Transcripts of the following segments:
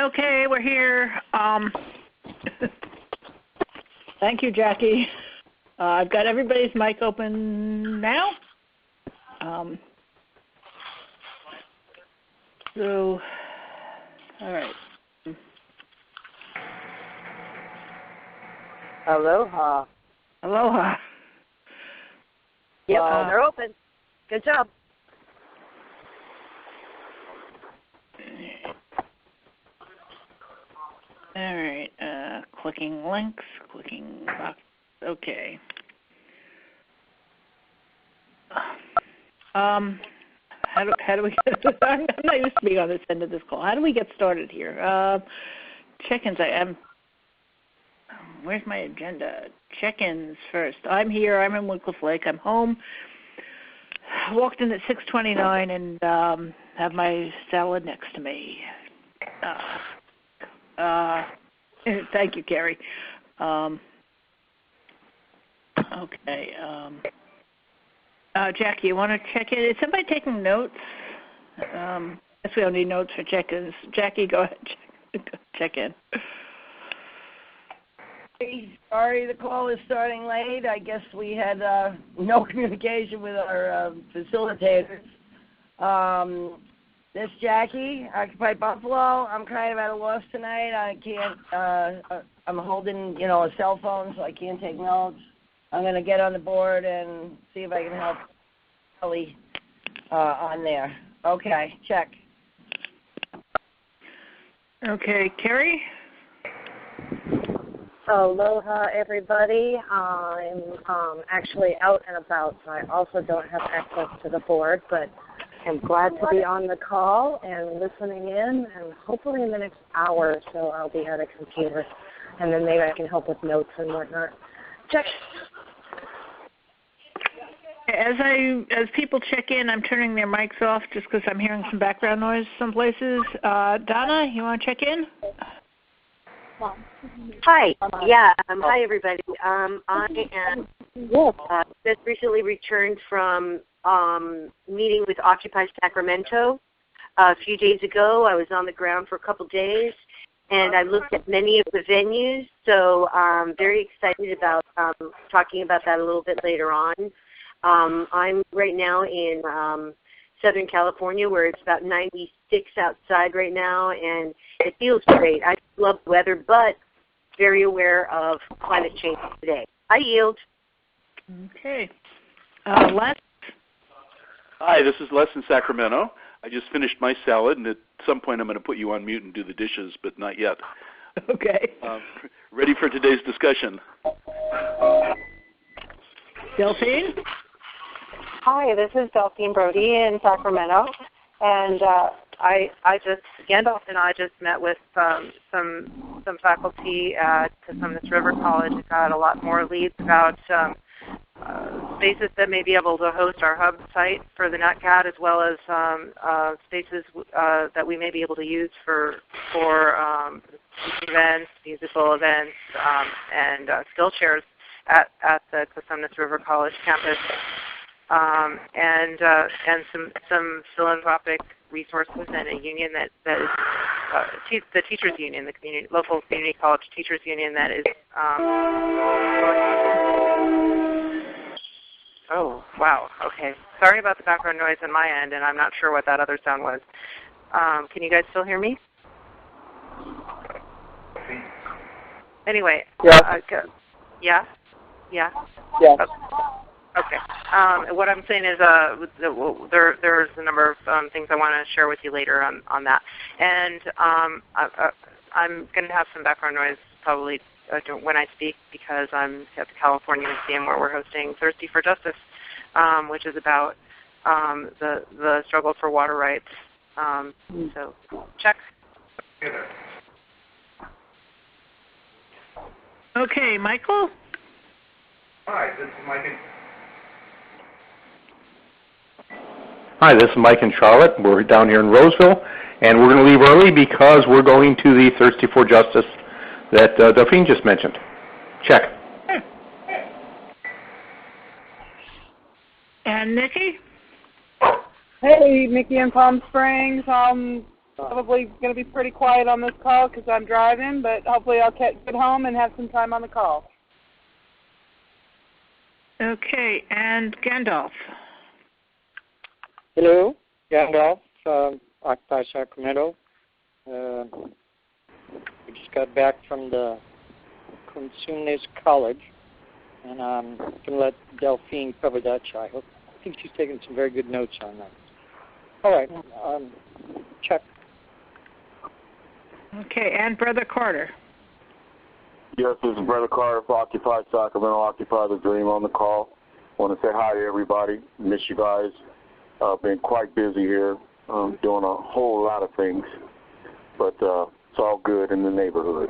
Okay, we're here. Thank you, Jackie. I've got everybody's mic open now. All right. Aloha. Aloha. Yep, they're open. Good job. All right, clicking links, clicking box. Okay. How do we get? I'm not used to being on this end of this call. How do we get started here? Check-ins. Where's my agenda? Check-ins first. I'm here. I'm in Wycliffe Lake. I'm home. I walked in at 6:29 and have my salad next to me. Thank you, Carrie. Okay. Jackie, you want to check in? Is somebody taking notes? I guess we don't need notes for check-ins. Jackie, go ahead. Check in. Sorry the call is starting late. I guess we had no communication with our facilitators. This is Jackie, Occupy Buffalo. I'm kind of at a loss tonight. I can't, I'm holding, a cell phone, so I can't take notes. I'm going to get on the board and see if I can help Kelly on there. Okay, check. Okay, Carrie? Aloha, everybody. I'm actually out and about, so I also don't have access to the board, but I'm glad to be on the call and listening in, and hopefully in the next hour or so I'll be at a computer, and then maybe I can help with notes and whatnot. Check. As people check in, I'm turning their mics off just because I'm hearing some background noise some places. Donna, you want to check in? Hi. Yeah. Hi, everybody. I am just recently returned from meeting with Occupy Sacramento. A few days ago, I was on the ground for a couple days, and I looked at many of the venues, so I'm very excited about talking about that a little bit later on. I'm right now in Southern California, where it's about 96 outside right now, and it feels great. I love the weather, but very aware of climate change today. I yield. Okay. Les? Hi, this is Les in Sacramento. I just finished my salad, and at some point I'm going to put you on mute and do the dishes, but not yet. Okay. Ready for today's discussion. Delphine? Hi, this is Delphine Brody in Sacramento, and Gandalf and I just met with some faculty at Cosumnes River College and got a lot more leads about spaces that may be able to host our hub site for the natgat, as well as spaces that we may be able to use for events, musical events, and skill chairs at the Cosumnes River College campus. And some philanthropic resources and a union that is the teachers union, the local community college teachers union that is. Oh wow, okay. Sorry about the background noise on my end, and I'm not sure what that other sound was. Can you guys still hear me? Anyway. Yeah. Yeah. Yeah. Yeah. Okay. What I'm saying is there's a number of things I want to share with you later on that. And I'm going to have some background noise probably when I speak, because I'm at the California Museum where we're hosting Thirsty for Justice, which is about the struggle for water rights. So check. Okay, Michael? Hi, this is Mike and Charlotte. We're down here in Roseville, and we're going to leave early because we're going to the Thirsty for Justice that Delphine just mentioned. Check. And Nikki? Hey, Nikki in Palm Springs. Probably going to be pretty quiet on this call because I'm driving, but hopefully I'll get home and have some time on the call. Okay, and Gandalf. Hello, Gandalf, Occupy Sacramento. We just got back from the Consumnes College, and I'm going to let Delphine cover that. I think she's taking some very good notes on that. All right, check. Okay, and Brother Carter. Yes, this is Brother Carter for Occupy Sacramento, Occupy the Dream on the call. I want to say hi to everybody. Miss you guys. Been quite busy here, doing a whole lot of things, but it's all good in the neighborhood.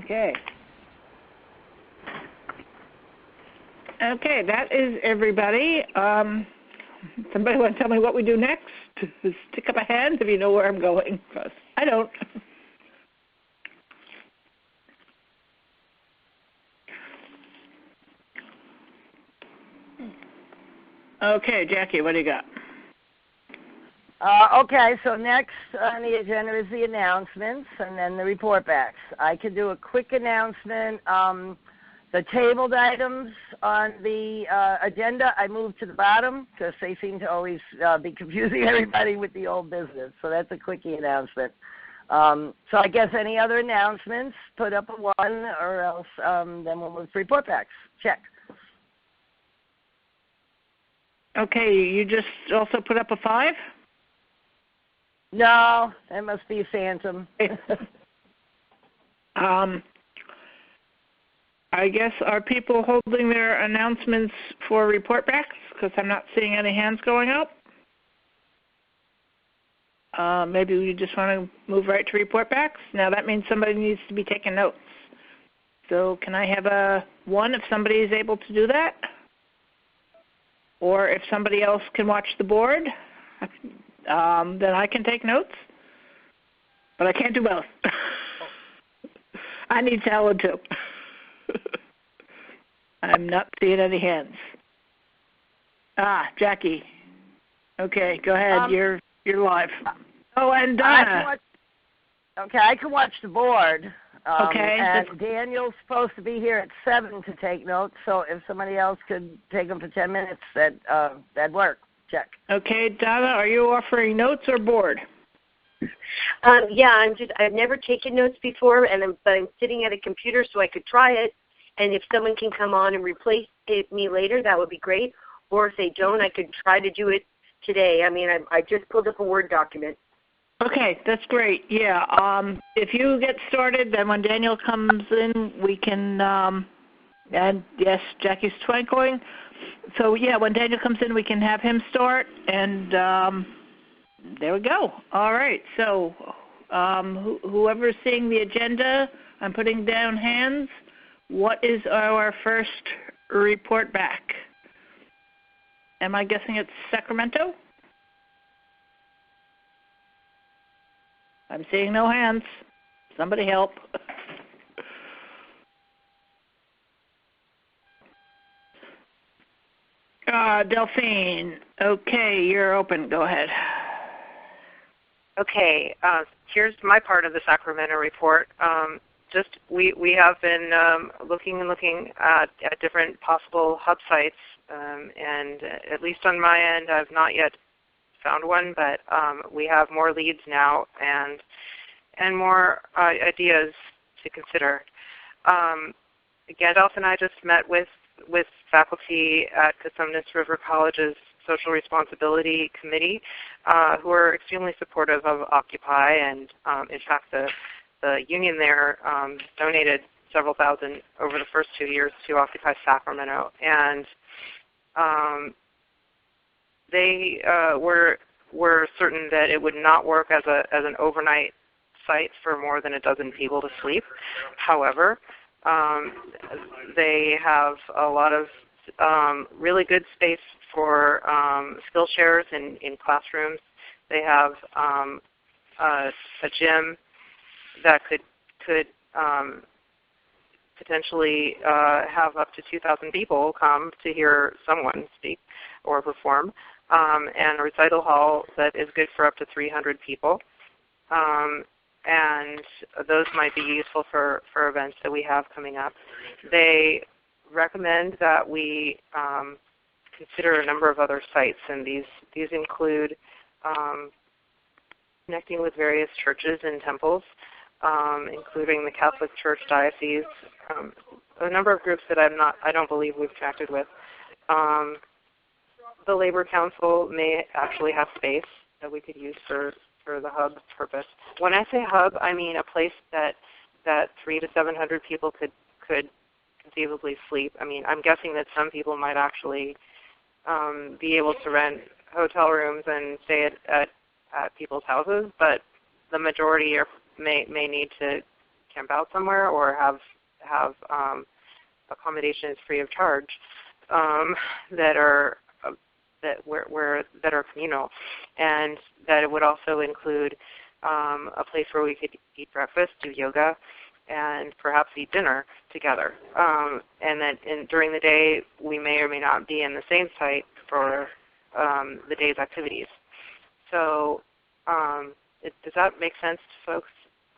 Okay. Okay, that is everybody. Somebody want to tell me what we do next? Stick up a hand if you know where I'm going. I don't. Okay, Jackie, what do you got? Okay, so next on the agenda is the announcements and then the report backs. I could do a quick announcement. The tabled items on the agenda, I moved to the bottom because they seem to always be confusing everybody with the old business. So that's a quickie announcement. So I guess any other announcements, put up a 1 or else then we'll move to report backs. Check. Okay, you just also put up a 5? No, that must be a phantom. I guess are people holding their announcements for report backs? Because I'm not seeing any hands going up. Maybe we just want to move right to report backs. Now that means somebody needs to be taking notes. So can I have a 1 if somebody is able to do that? Or if somebody else can watch the board, then I can take notes. But I can't do both. I need salad too. I'm not seeing any hands. Jackie. Okay, go ahead. You're live. Oh, and Donna. I can watch the board. Okay. And Daniel's supposed to be here at 7 to take notes, so if somebody else could take them for 10 minutes, that'd work. Check. Okay, Donna, are you offering notes or board? Yeah, I've never taken notes before, but I'm sitting at a computer so I could try it. And if someone can come on and replace me later, that would be great. Or if they don't, I could try to do it today. I mean, I just pulled up a Word document. Okay, that's great. Yeah. If you get started, then when Daniel comes in, we can. And yes, Jackie's twinkling. So yeah, when Daniel comes in, we can have him start, and there we go. All right. So whoever's seeing the agenda, I'm putting down hands. What is our first report back? Am I guessing it's Sacramento? I'm seeing no hands. Somebody help. Delphine, okay, you're open. Go ahead. Okay, here's my part of the Sacramento report. We have been looking at different possible hub sites, and at least on my end, I've not yet found one, but we have more leads now and more ideas to consider. Gandalf and I just met with faculty at Consumnes River College's Social Responsibility Committee, who are extremely supportive of Occupy, and in fact the union there donated several thousand over the first 2 years to Occupy Sacramento, and they were certain that it would not work as an overnight site for more than a dozen people to sleep. However, they have a lot of really good space for skill shares in classrooms. They have a gym that could potentially have up to 2,000 people come to hear someone speak or perform, and a recital hall that is good for up to 300 people. and those might be useful for events that we have coming up. They recommend that we consider a number of other sites, and these include connecting with various churches and temples, including the Catholic Church Diocese, a number of groups that I don't believe we've connected with. The Labor Council may actually have space that we could use for the hub purpose. When I say hub, I mean a place that 300 to 700 people could conceivably sleep. I mean, I'm guessing that some people might actually be able to rent hotel rooms and stay at people's houses, but the majority may need to camp out somewhere or have accommodations free of charge that are communal, and that it would also include a place where we could eat breakfast, do yoga, and perhaps eat dinner together. And that during the day we may or may not be in the same site for the day's activities. So does that make sense to folks?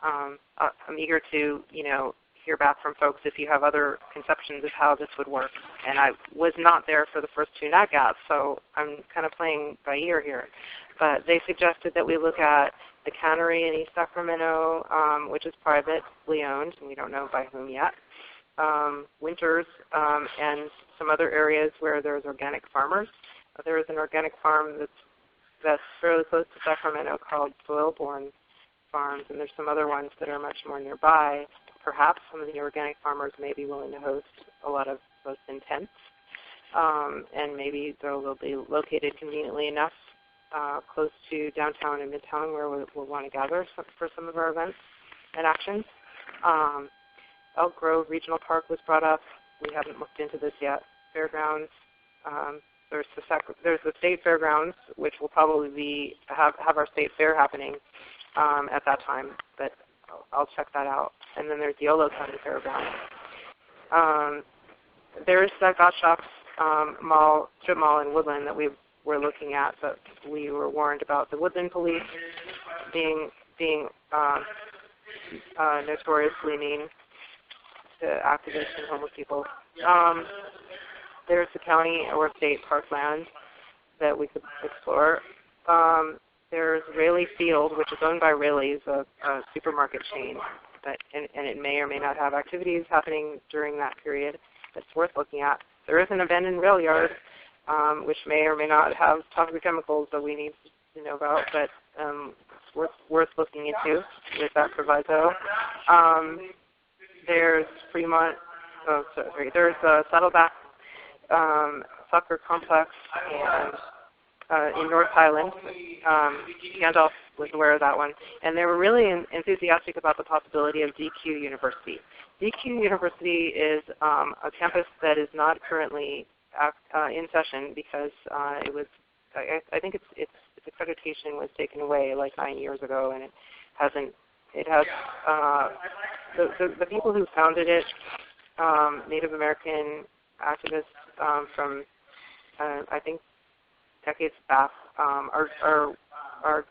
I'm eager to hear back from folks if you have other conceptions of how this would work. And I was not there for the first two natgats, so I'm kind of playing by ear here. But they suggested that we look at the cannery in East Sacramento, which is privately owned, and we don't know by whom yet, Winters, and some other areas where there's organic farmers. There is an organic farm that's fairly close to Sacramento called Soilborn Farms, and there's some other ones that are much more nearby. Perhaps some of the organic farmers may be willing to host a lot of folks in tents, and maybe they'll be located conveniently enough close to downtown and midtown where we'll want to gather for some of our events and actions. Elk Grove Regional Park was brought up. We haven't looked into this yet. Fairgrounds. There's the state fairgrounds, which will probably have our state fair happening at that time, but I'll check that out. And then there's the Yolo County Fairgrounds. There's that Got Shops strip mall in Woodland that we're looking at, but we were warned about the Woodland police being notoriously mean to activists and homeless people. There's the county or state parkland that we could explore. There's Rayleigh Field, which is owned by Rayleigh's, a supermarket chain, and it may or may not have activities happening during that period. That's worth looking at. There is an abandoned rail yard, which may or may not have toxic chemicals that we need to know about, but it's worth looking into with that proviso. There's Fremont. There's Saddleback Soccer Complex and in North Highland. Gandalf was aware of that one. And they were really enthusiastic about the possibility of DQ University. DQ University is a campus that is not currently in session because it was, I think its accreditation was taken away like 9 years ago, and it has the people who founded it, Native American activists from I think decades back, are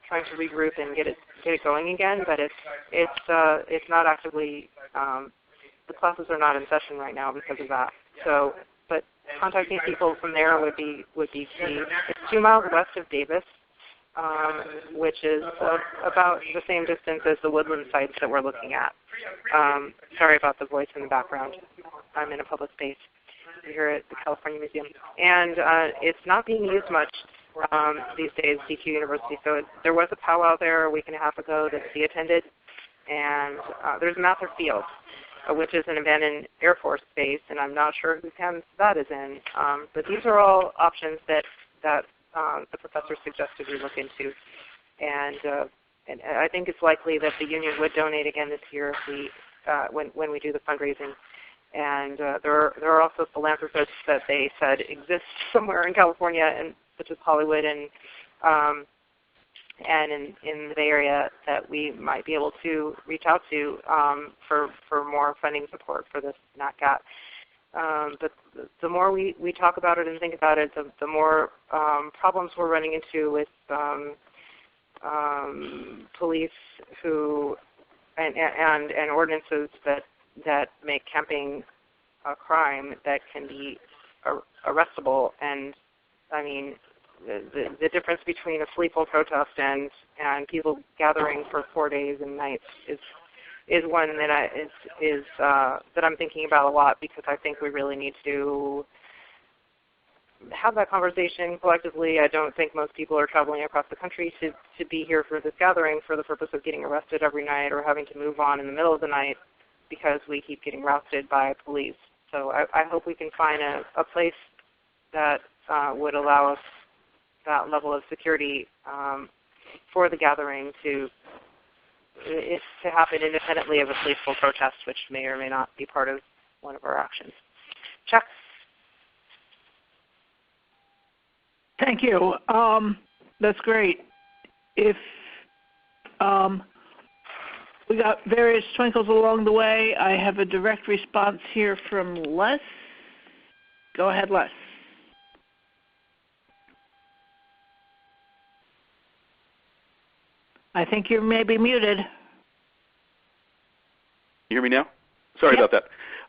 trying to regroup and get it going again, but it's not actively, the classes are not in session right now because of that. So, but contacting people from there would be key. It's 2 miles west of Davis, which is about the same distance as the Woodland sites that we're looking at. Sorry about the voice in the background. I'm in a public space here at the California Museum. And it's not being used much these days, DQ University. So there was a powwow there a week and a half ago that he attended. And there's Mather Field, which is an abandoned Air Force base, and I'm not sure whose hands that is in. But these are all options that the professor suggested we look into. And I think it's likely that the union would donate again this year if we, when we do the fundraising. And there are also philanthropists that they said exist somewhere in California, and such as Hollywood and in the Bay Area that we might be able to reach out to for more funding support for this natgat. But the more we talk about it and think about it, the more problems we're running into with police who and ordinances that make camping a crime that can be arrestable. And I mean, the difference between a sleepful protest and people gathering for 4 days and nights is one that that I'm thinking about a lot, because I think we really need to have that conversation collectively. I don't think most people are traveling across the country to be here for this gathering for the purpose of getting arrested every night or having to move on in the middle of the night because we keep getting rousted by police. So I hope we can find a place that would allow us that level of security for the gathering to happen independently of a sleepful protest, which may or may not be part of one of our actions. Chuck? Thank you. That's great. If we got various twinkles along the way, I have a direct response here from Les. Go ahead, Les. I think you may be muted. You hear me now? Sorry about that.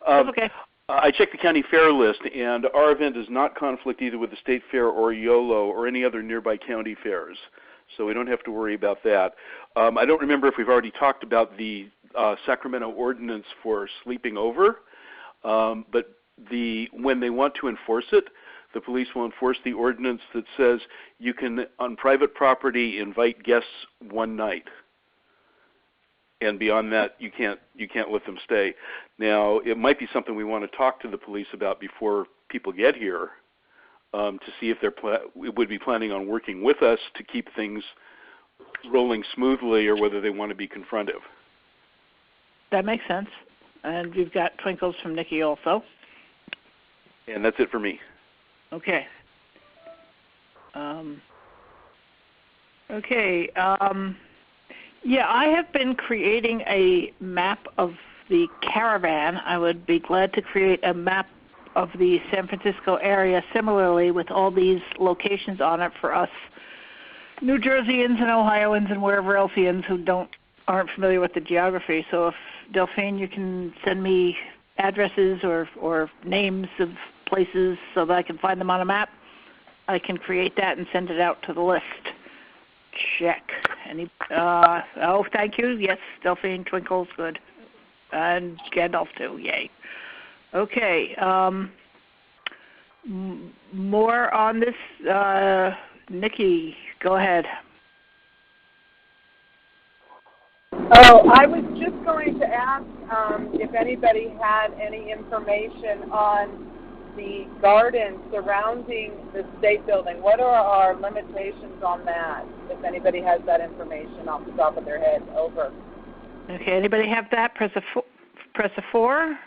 That's okay. I checked the county fair list, and our event does not conflict either with the state fair or YOLO or any other nearby county fairs, so we don't have to worry about that. I don't remember if we've already talked about the Sacramento ordinance for sleeping over, but when they want to enforce it, the police will enforce the ordinance that says you can, on private property, invite guests one night. And beyond that, you can't let them stay. Now, it might be something we want to talk to the police about before people get here, to see if we would be planning on working with us to keep things rolling smoothly, or whether they want to be confrontive. That makes sense. And we've got twinkles from Nikki also. And that's it for me. Okay. Yeah, I have been creating a map of the caravan. I would be glad to create a map of the San Francisco area similarly, with all these locations on it for us New Jerseyans and Ohioans and wherever elseans who aren't familiar with the geography. So if, Delphine, you can send me addresses or names of places so that I can find them on a map, I can create that and send it out to the list. Check. Thank you. Yes, Delphine, twinkles, good. And Gandalf too, yay. Okay. More on this. Nikki, go ahead. Oh, I was just going to ask if anybody had any information on the garden surrounding the state building. What are our limitations on that? If anybody has that information off the top of their head, over. Okay, anybody have that? Press a 4.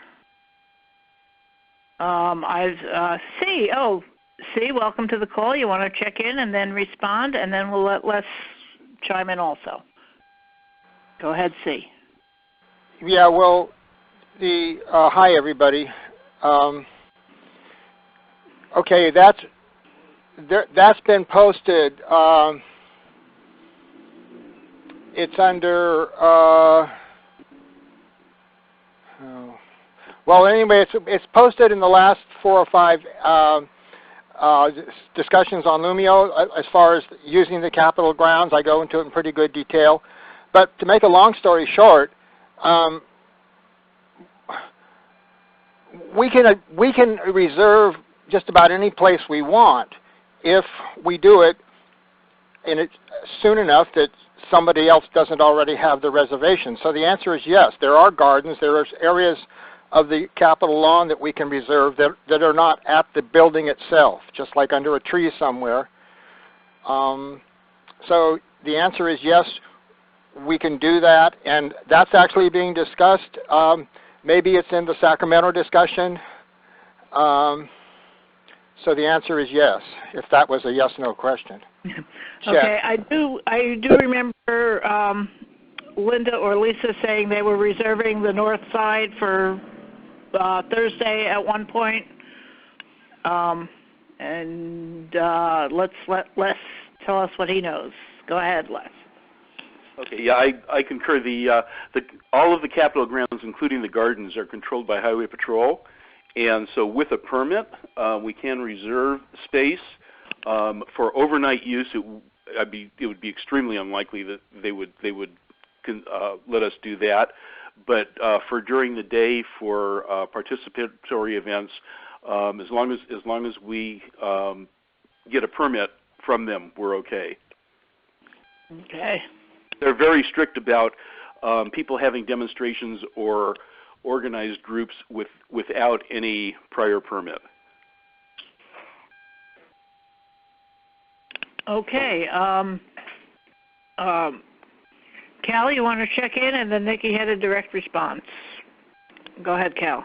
C, welcome to the call. You want to check in and then respond, and then we'll let Les chime in also. Go ahead, C. Yeah, well, hi, everybody. Okay, that's been posted. It's under. Well, anyway, it's posted in the last 4 or 5 discussions on Lumio as far as using the Capitol grounds. I go into it in pretty good detail. But to make a long story short, we can reserve just about any place we want if we do it soon enough that somebody else doesn't already have the reservation. So the answer is yes. There are gardens. There are areas of the Capitol lawn that we can reserve that are not at the building itself, just like under a tree somewhere. So the answer is yes, we can do that, and that's actually being discussed. Maybe it's in the Sacramento discussion. So the answer is yes, if that was a yes/no question. Okay, I do remember Linda or Lisa saying they were reserving the north side for Thursday at one point. And let's let Les tell us what he knows. Go ahead, Les. Okay, yeah, I concur. All of the Capitol grounds, including the gardens, are controlled by Highway Patrol, and so with a permit, we can reserve space for overnight use. It would be extremely unlikely that they would let us do that, but for during the day, for participatory events, as long as we get a permit from them, we're okay. Okay. They're very strict about people having demonstrations or organized groups without any prior permit. Okay. Cal, you want to check in, and then Nikki had a direct response. Go ahead, Cal.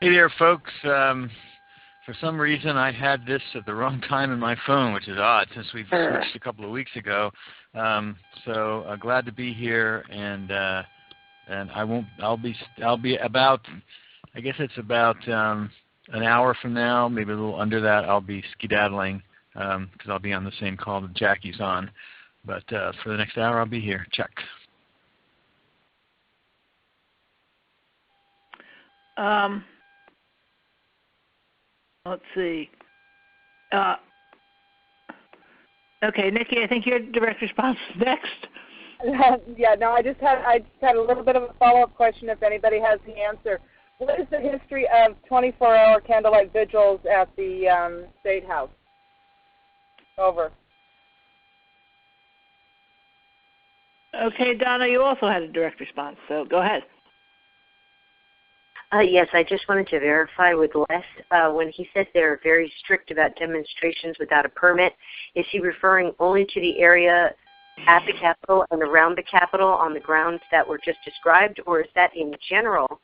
Hey there, folks. For some reason, I had this at the wrong time in my phone, which is odd since we've switched a couple of weeks ago. So glad to be here, and I'll be about, I guess it's about an hour from now, maybe a little under that. I'll be skedaddling because I'll be on the same call that Jackie's on. But for the next hour, I'll be here. Check. Let's see. Okay, Nikki, I think your direct response is next. Yeah, no, I just had a little bit of a follow-up question if anybody has the answer. What is the history of 24-hour candlelight vigils at the State House? Over. Okay, Donna, you also had a direct response, so go ahead. Yes, I just wanted to verify with Les. When he said they're very strict about demonstrations without a permit, is he referring only to the area at the Capitol and around the Capitol on the grounds that were just described, or is that in general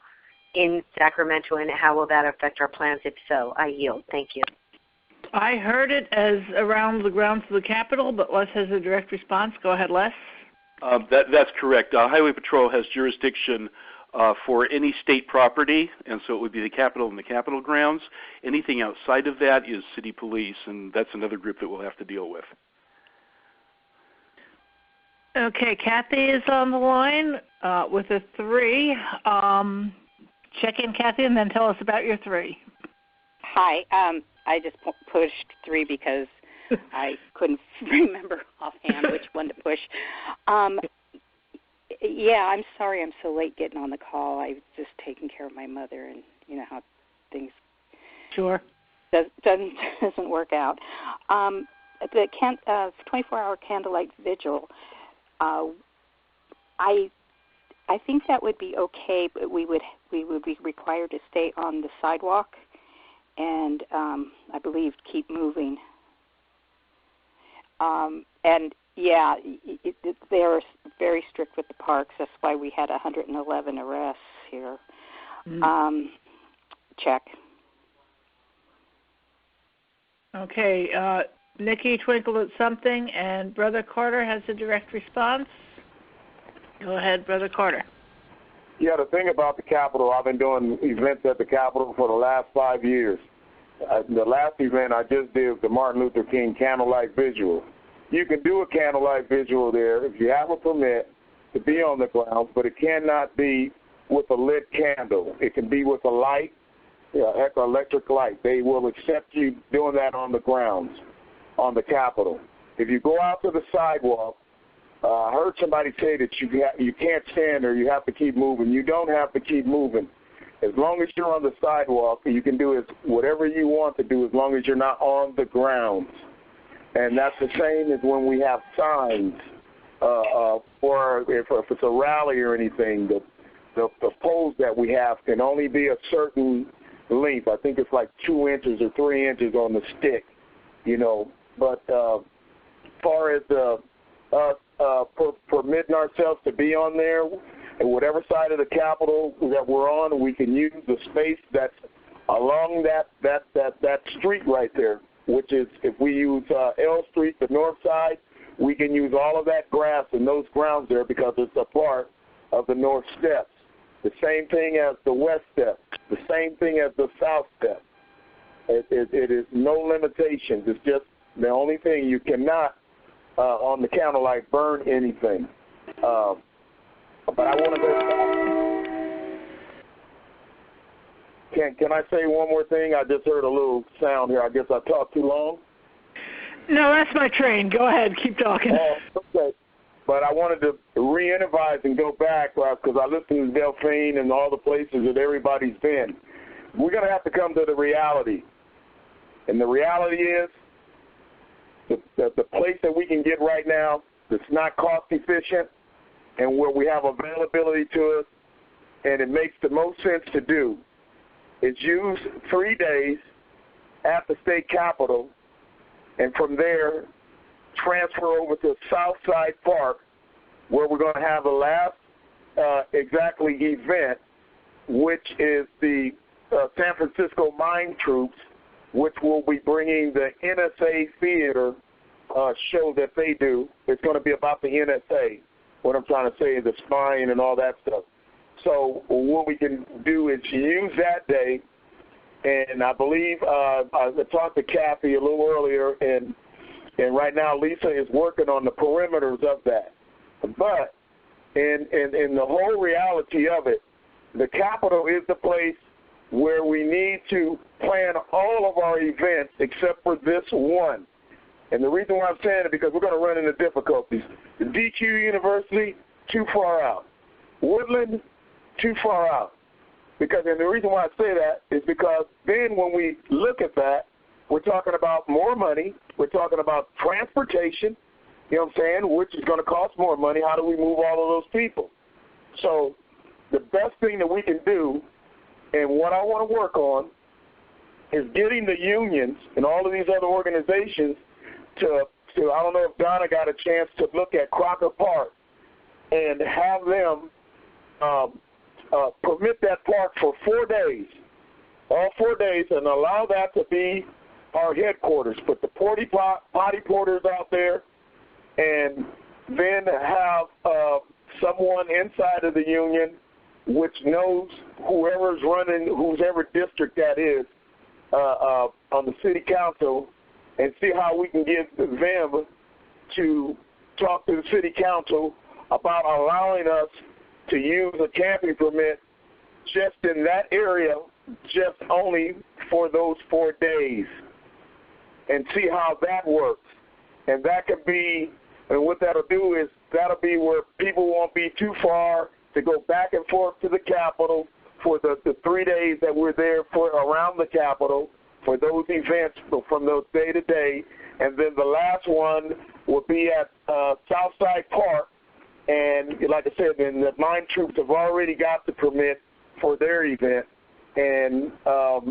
in Sacramento, and how will that affect our plans if so? I yield. Thank you. I heard it as around the grounds of the Capitol, but Les has a direct response. Go ahead, Les. That's correct. Highway Patrol has jurisdiction for any state property, and so it would be the Capitol and the Capitol grounds. Anything outside of that is city police, and that's another group that we'll have to deal with. Okay, Kathy is on the line with a 3. Check in, Kathy, and then tell us about your 3. Hi. I just pushed 3 because I couldn't remember offhand which one to push. Yeah, I'm sorry I'm so late getting on the call. I was just taking care of my mother, and you know how things doesn't work out. The 24-hour candlelight vigil, I think that would be okay, but we would be required to stay on the sidewalk and I believe keep moving. And yeah, they're very strict with the parks. That's why we had 111 arrests here. Check. Okay, Nikki twinkled at something, and Brother Carter has a direct response. Go ahead, Brother Carter. Yeah, the thing about the Capitol, I've been doing events at the Capitol for the last 5 years. The last event I just did was the Martin Luther King Candlelight Vigil. You can do a candlelight vigil there if you have a permit to be on the grounds, but it cannot be with a lit candle. It can be with a light, electric light. They will accept you doing that on the grounds, on the Capitol. If you go out to the sidewalk, I heard somebody say that you can't stand there, you have to keep moving. You don't have to keep moving. As long as you're on the sidewalk, you can do whatever you want to do as long as you're not on the grounds. And that's the same as when we have signs for if it's a rally or anything. The poles that we have can only be a certain length. I think it's like 2 inches or 3 inches on the stick, But as far as permitting ourselves to be on there, and whatever side of the Capitol that we're on, we can use the space that's along that street right there. Which is, if we use L Street, the north side, we can use all of that grass and those grounds there because it's a part of the north steps. The same thing as the west steps. The same thing as the south steps. It is no limitations. It's just the only thing you cannot on the counter like burn anything. But I want to go. Can I say one more thing? I just heard a little sound here. I guess I talked too long. No, that's my train. Go ahead. Keep talking. Okay. But I wanted to re-improvise and go back because I listened to Delphine and all the places that everybody's been. We're going to have to come to the reality. And the reality is the place that we can get right now that's not cost efficient and where we have availability to it and it makes the most sense to do is use 3 days at the state capitol and from there transfer over to Southside Park where we're going to have the last exactly event, which is the San Francisco Mine Troops, which will be bringing the NSA theater show that they do. It's going to be about the NSA. What I'm trying to say is the spying and all that stuff. So what we can do is use that day, and I believe I talked to Kathy a little earlier, and right now Lisa is working on the perimeters of that. But in the whole reality of it, the Capitol is the place where we need to plan all of our events except for this one. And the reason why I'm saying it is because we're going to run into difficulties. The DQ University, too far out. Woodland, too far out. And the reason why I say that is because then when we look at that, we're talking about more money. We're talking about transportation, you know what I'm saying, which is going to cost more money. How do we move all of those people? So the best thing that we can do, and what I want to work on, is getting the unions and all of these other organizations to I don't know if Donna got a chance to look at Crocker Park and have them permit that park for 4 days, all 4 days, and allow that to be our headquarters. Put the potty porters out there, and then have someone inside of the union which knows whoever's running, whoever district that is, on the city council, and see how we can get them to talk to the city council about allowing us to use a camping permit just in that area, just only for those 4 days, and see how that works. And that could be, and what that'll do is that'll be where people won't be too far to go back and forth to the Capitol for the 3 days that we're there for around the Capitol for those events from those day to day. And then the last one will be at Southside Park. And like I said, then the mine troops have already got the permit for their event. And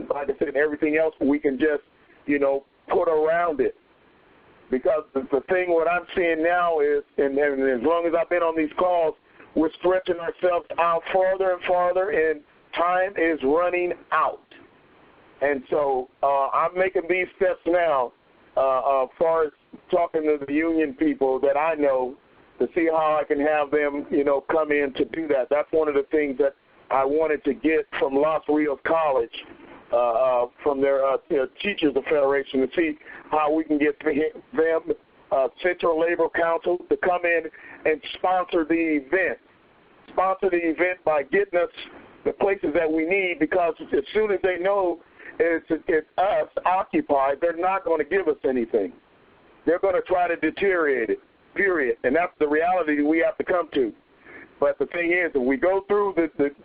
like I said, everything else we can just, put around it. Because the thing what I'm seeing now is, and as long as I've been on these calls, we're stretching ourselves out farther and farther, and time is running out. And so I'm making these steps now as far as talking to the union people that I know to see how I can have them, come in to do that. That's one of the things that I wanted to get from Los Rios College, from their Teachers Federation, to see how we can get them, Central Labor Council, to come in and sponsor the event. Sponsor the event by getting us the places that we need, because as soon as they know it's us, Occupy, they're not going to give us anything. They're going to try to deteriorate it, period. And that's the reality we have to come to. But the thing is, if we go through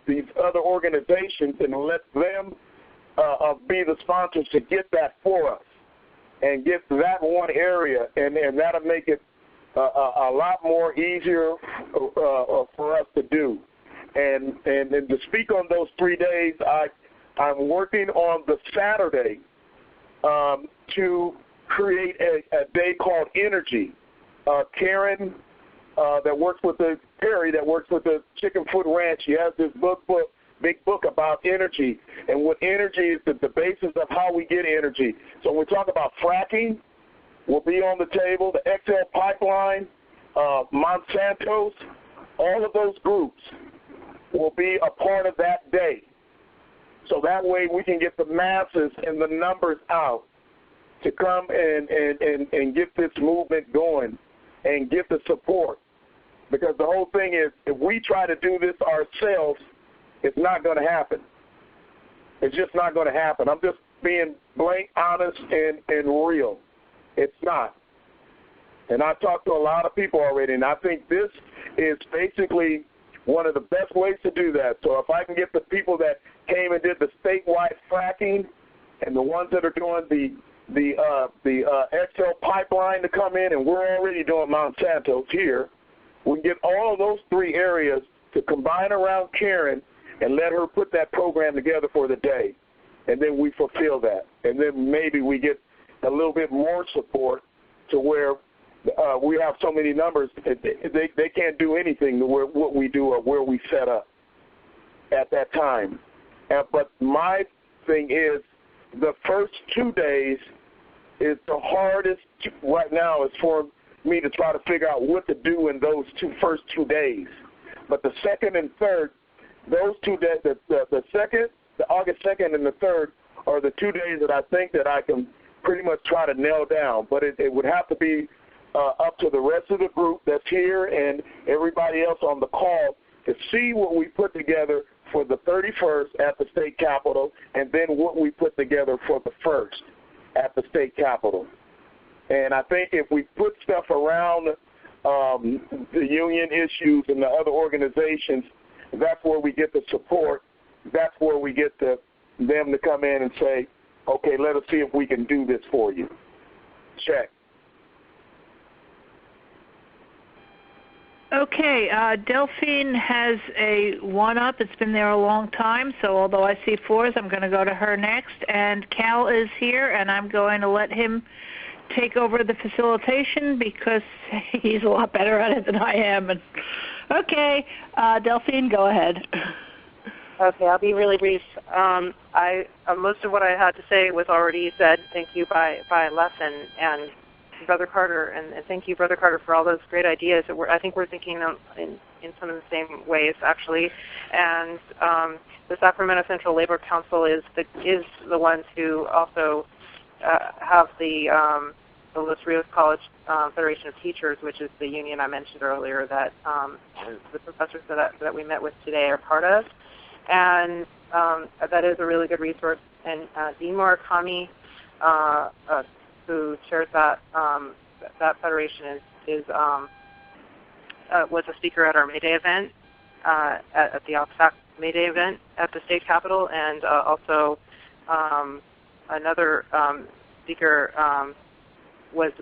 these other organizations and let them be the sponsors to get that for us and get that one area, and that'll make it a lot more easier for us to do. And to speak on those 3 days, I'm working on the Saturday to create a day called Energy. Karen, that works with Perry, that works with the Chicken Foot Ranch, she has this big book about energy, and what energy is the basis of how we get energy. So when we talk about fracking, will be on the table, the XL pipeline, Monsanto's, all of those groups will be a part of that day. So that way we can get the masses and the numbers out to come and get this movement going. and get the support. Because the whole thing is, if we try to do this ourselves, it's not going to happen. It's just not going to happen. I'm just being blank, honest, and real. It's not. And I've talked to a lot of people already, and I think this is basically one of the best ways to do that. So if I can get the people that came and did the statewide fracking and the ones that are doing the XL pipeline to come in, and we're already doing Monsanto's here, we can get all of those three areas to combine around Karen and let her put that program together for the day. And then we fulfill that. And then maybe we get a little bit more support to where we have so many numbers, they can't do anything to what we do or where we set up at that time. But my thing is, the first 2 days is the hardest right now is for me to try to figure out what to do in those first 2 days. But the second and third, those 2 days, the second, the August 2nd and the 3rd are the 2 days that I think that I can pretty much try to nail down. But it would have to be up to the rest of the group that's here and everybody else on the call to see what we put together for the 31st at the state capitol, and then what we put together for the 1st at the state capitol. And I think if we put stuff around the union issues and the other organizations, that's where we get the support. That's where we get them to come in and say, okay, let us see if we can do this for you. Check. Okay, Delphine has a 1-up. It's been there a long time, so although I see 4s, I'm going to go to her next. And Cal is here, and I'm going to let him take over the facilitation because he's a lot better at it than I am. And okay, Delphine, go ahead. Okay, I'll be really brief. Most of what I had to say was already said. Thank you by Les and Brother Carter, and thank you, Brother Carter, for all those great ideas. I think we're thinking in some of the same ways, actually. And the Sacramento Central Labor Council is the ones who also have the Los Rios College Federation of Teachers, which is the union I mentioned earlier that the professors that we met with today are part of. And that is a really good resource. And Dean Murakami, who chairs that federation, was a speaker at our May Day event, at the OPSAC May Day event at the state capitol, and also another speaker was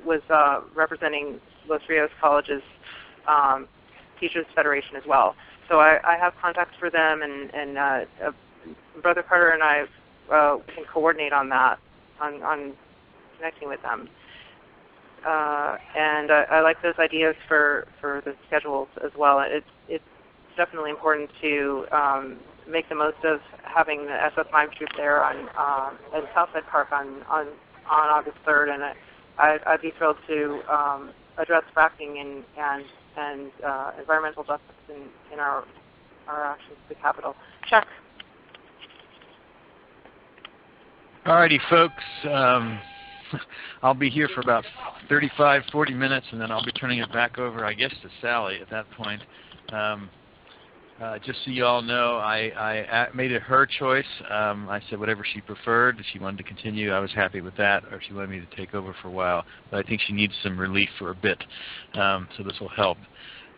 representing Los Rios College's Teachers Federation as well. So I have contacts for them, and Brother Carter and I can coordinate on that, on connecting with them. And I like those ideas for the schedules as well. It's definitely important to make the most of having the SF Mime Troop there in Southside Park on August 3rd, and I'd be thrilled to address fracking and environmental justice in our actions at the Capitol. Chuck. All righty, folks. I'll be here for about 35, 40 minutes, and then I'll be turning it back over, I guess, to Sally at that point. Just so you all know, I made it her choice. I said whatever she preferred. If she wanted to continue, I was happy with that, or if she wanted me to take over for a while. But I think she needs some relief for a bit, so this will help.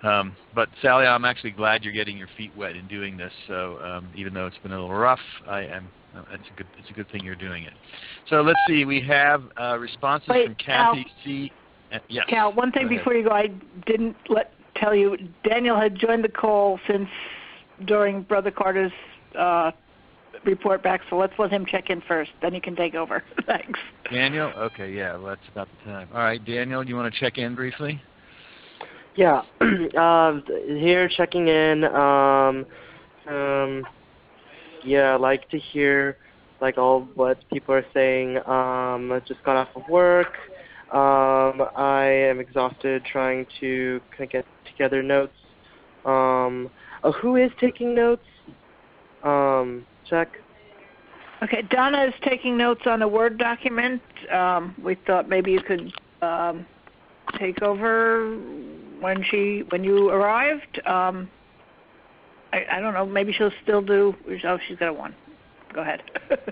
But Sally, I'm actually glad you're getting your feet wet in doing this. So even though it's been a little rough, it's a good thing you're doing it. So let's see. We have responses from Kathy C. Yes. Cal, one thing before you go, I didn't tell you. Daniel had joined the call since during Brother Carter's report back. So let's let him check in first. Then he can take over. Thanks. Daniel. Okay. Yeah. Well, that's about the time. All right, Daniel. Do you want to check in briefly? Yeah. Here checking in. Yeah, I like to hear all what people are saying. I just got off of work. I am exhausted trying to kind of get together notes. Who is taking notes? Check. Okay, Donna is taking notes on a Word document. We thought maybe you could take over when you arrived. I don't know. Maybe she'll still do. Oh, she's got one. Go ahead.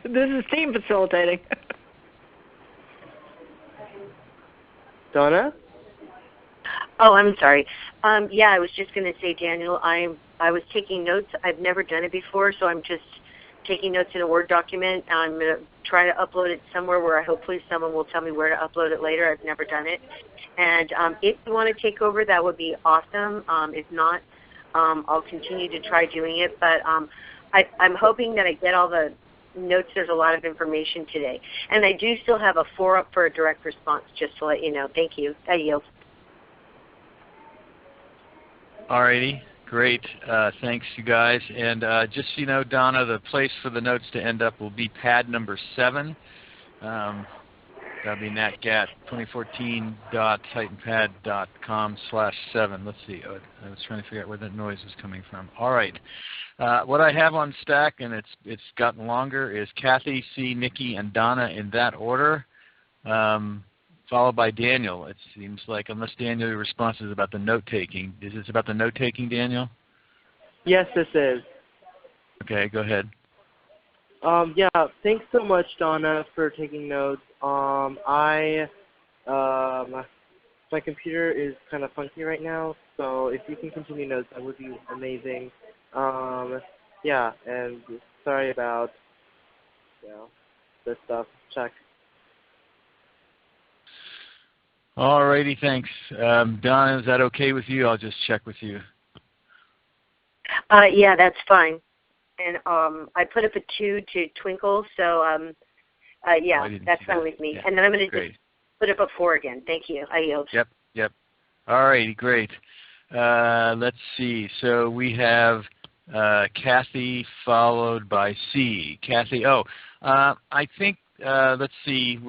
This is team facilitating. Donna? Oh, I'm sorry. Yeah, I was just going to say, Daniel, I was taking notes. I've never done it before, so I'm just taking notes in a Word document. I'm going to try to upload it somewhere where hopefully someone will tell me where to upload it later. I've never done it. And if you want to take over, that would be awesome. If not, I'll continue to try doing it. But I'm hoping that I get all the notes. There's a lot of information today. And I do still have a 4 up for a direct response, just to let you know. Thank you. I yield. All righty. Great. Thanks, you guys. And just so you know, Donna, the place for the notes to end up will be pad number 7. That'll be natgat 2014.titanpad.com/7. Let's see. I was trying to figure out where that noise is coming from. All right. What I have on stack, and it's gotten longer, is Kathy, C, Nikki, and Donna in that order, followed by Daniel. It seems like, unless Daniel, your response is about the note-taking. Is this about the note-taking, Daniel? Yes, this is. Okay, go ahead. Yeah, thanks so much, Donna, for taking notes. My computer is kind of funky right now, so if you can continue notes, that would be amazing. Yeah, and sorry about, this stuff. Check. All righty, thanks. Donna, is that okay with you? I'll just check with you. Yeah, that's fine. And I put up a 2 to Twinkle, so yeah, that's fine with me. Yeah. And then I'm going to just put up a 4 again. Thank you. I yield. Yep. All righty, great. Let's see. So we have Kathy followed by C. Kathy, I think, let's see,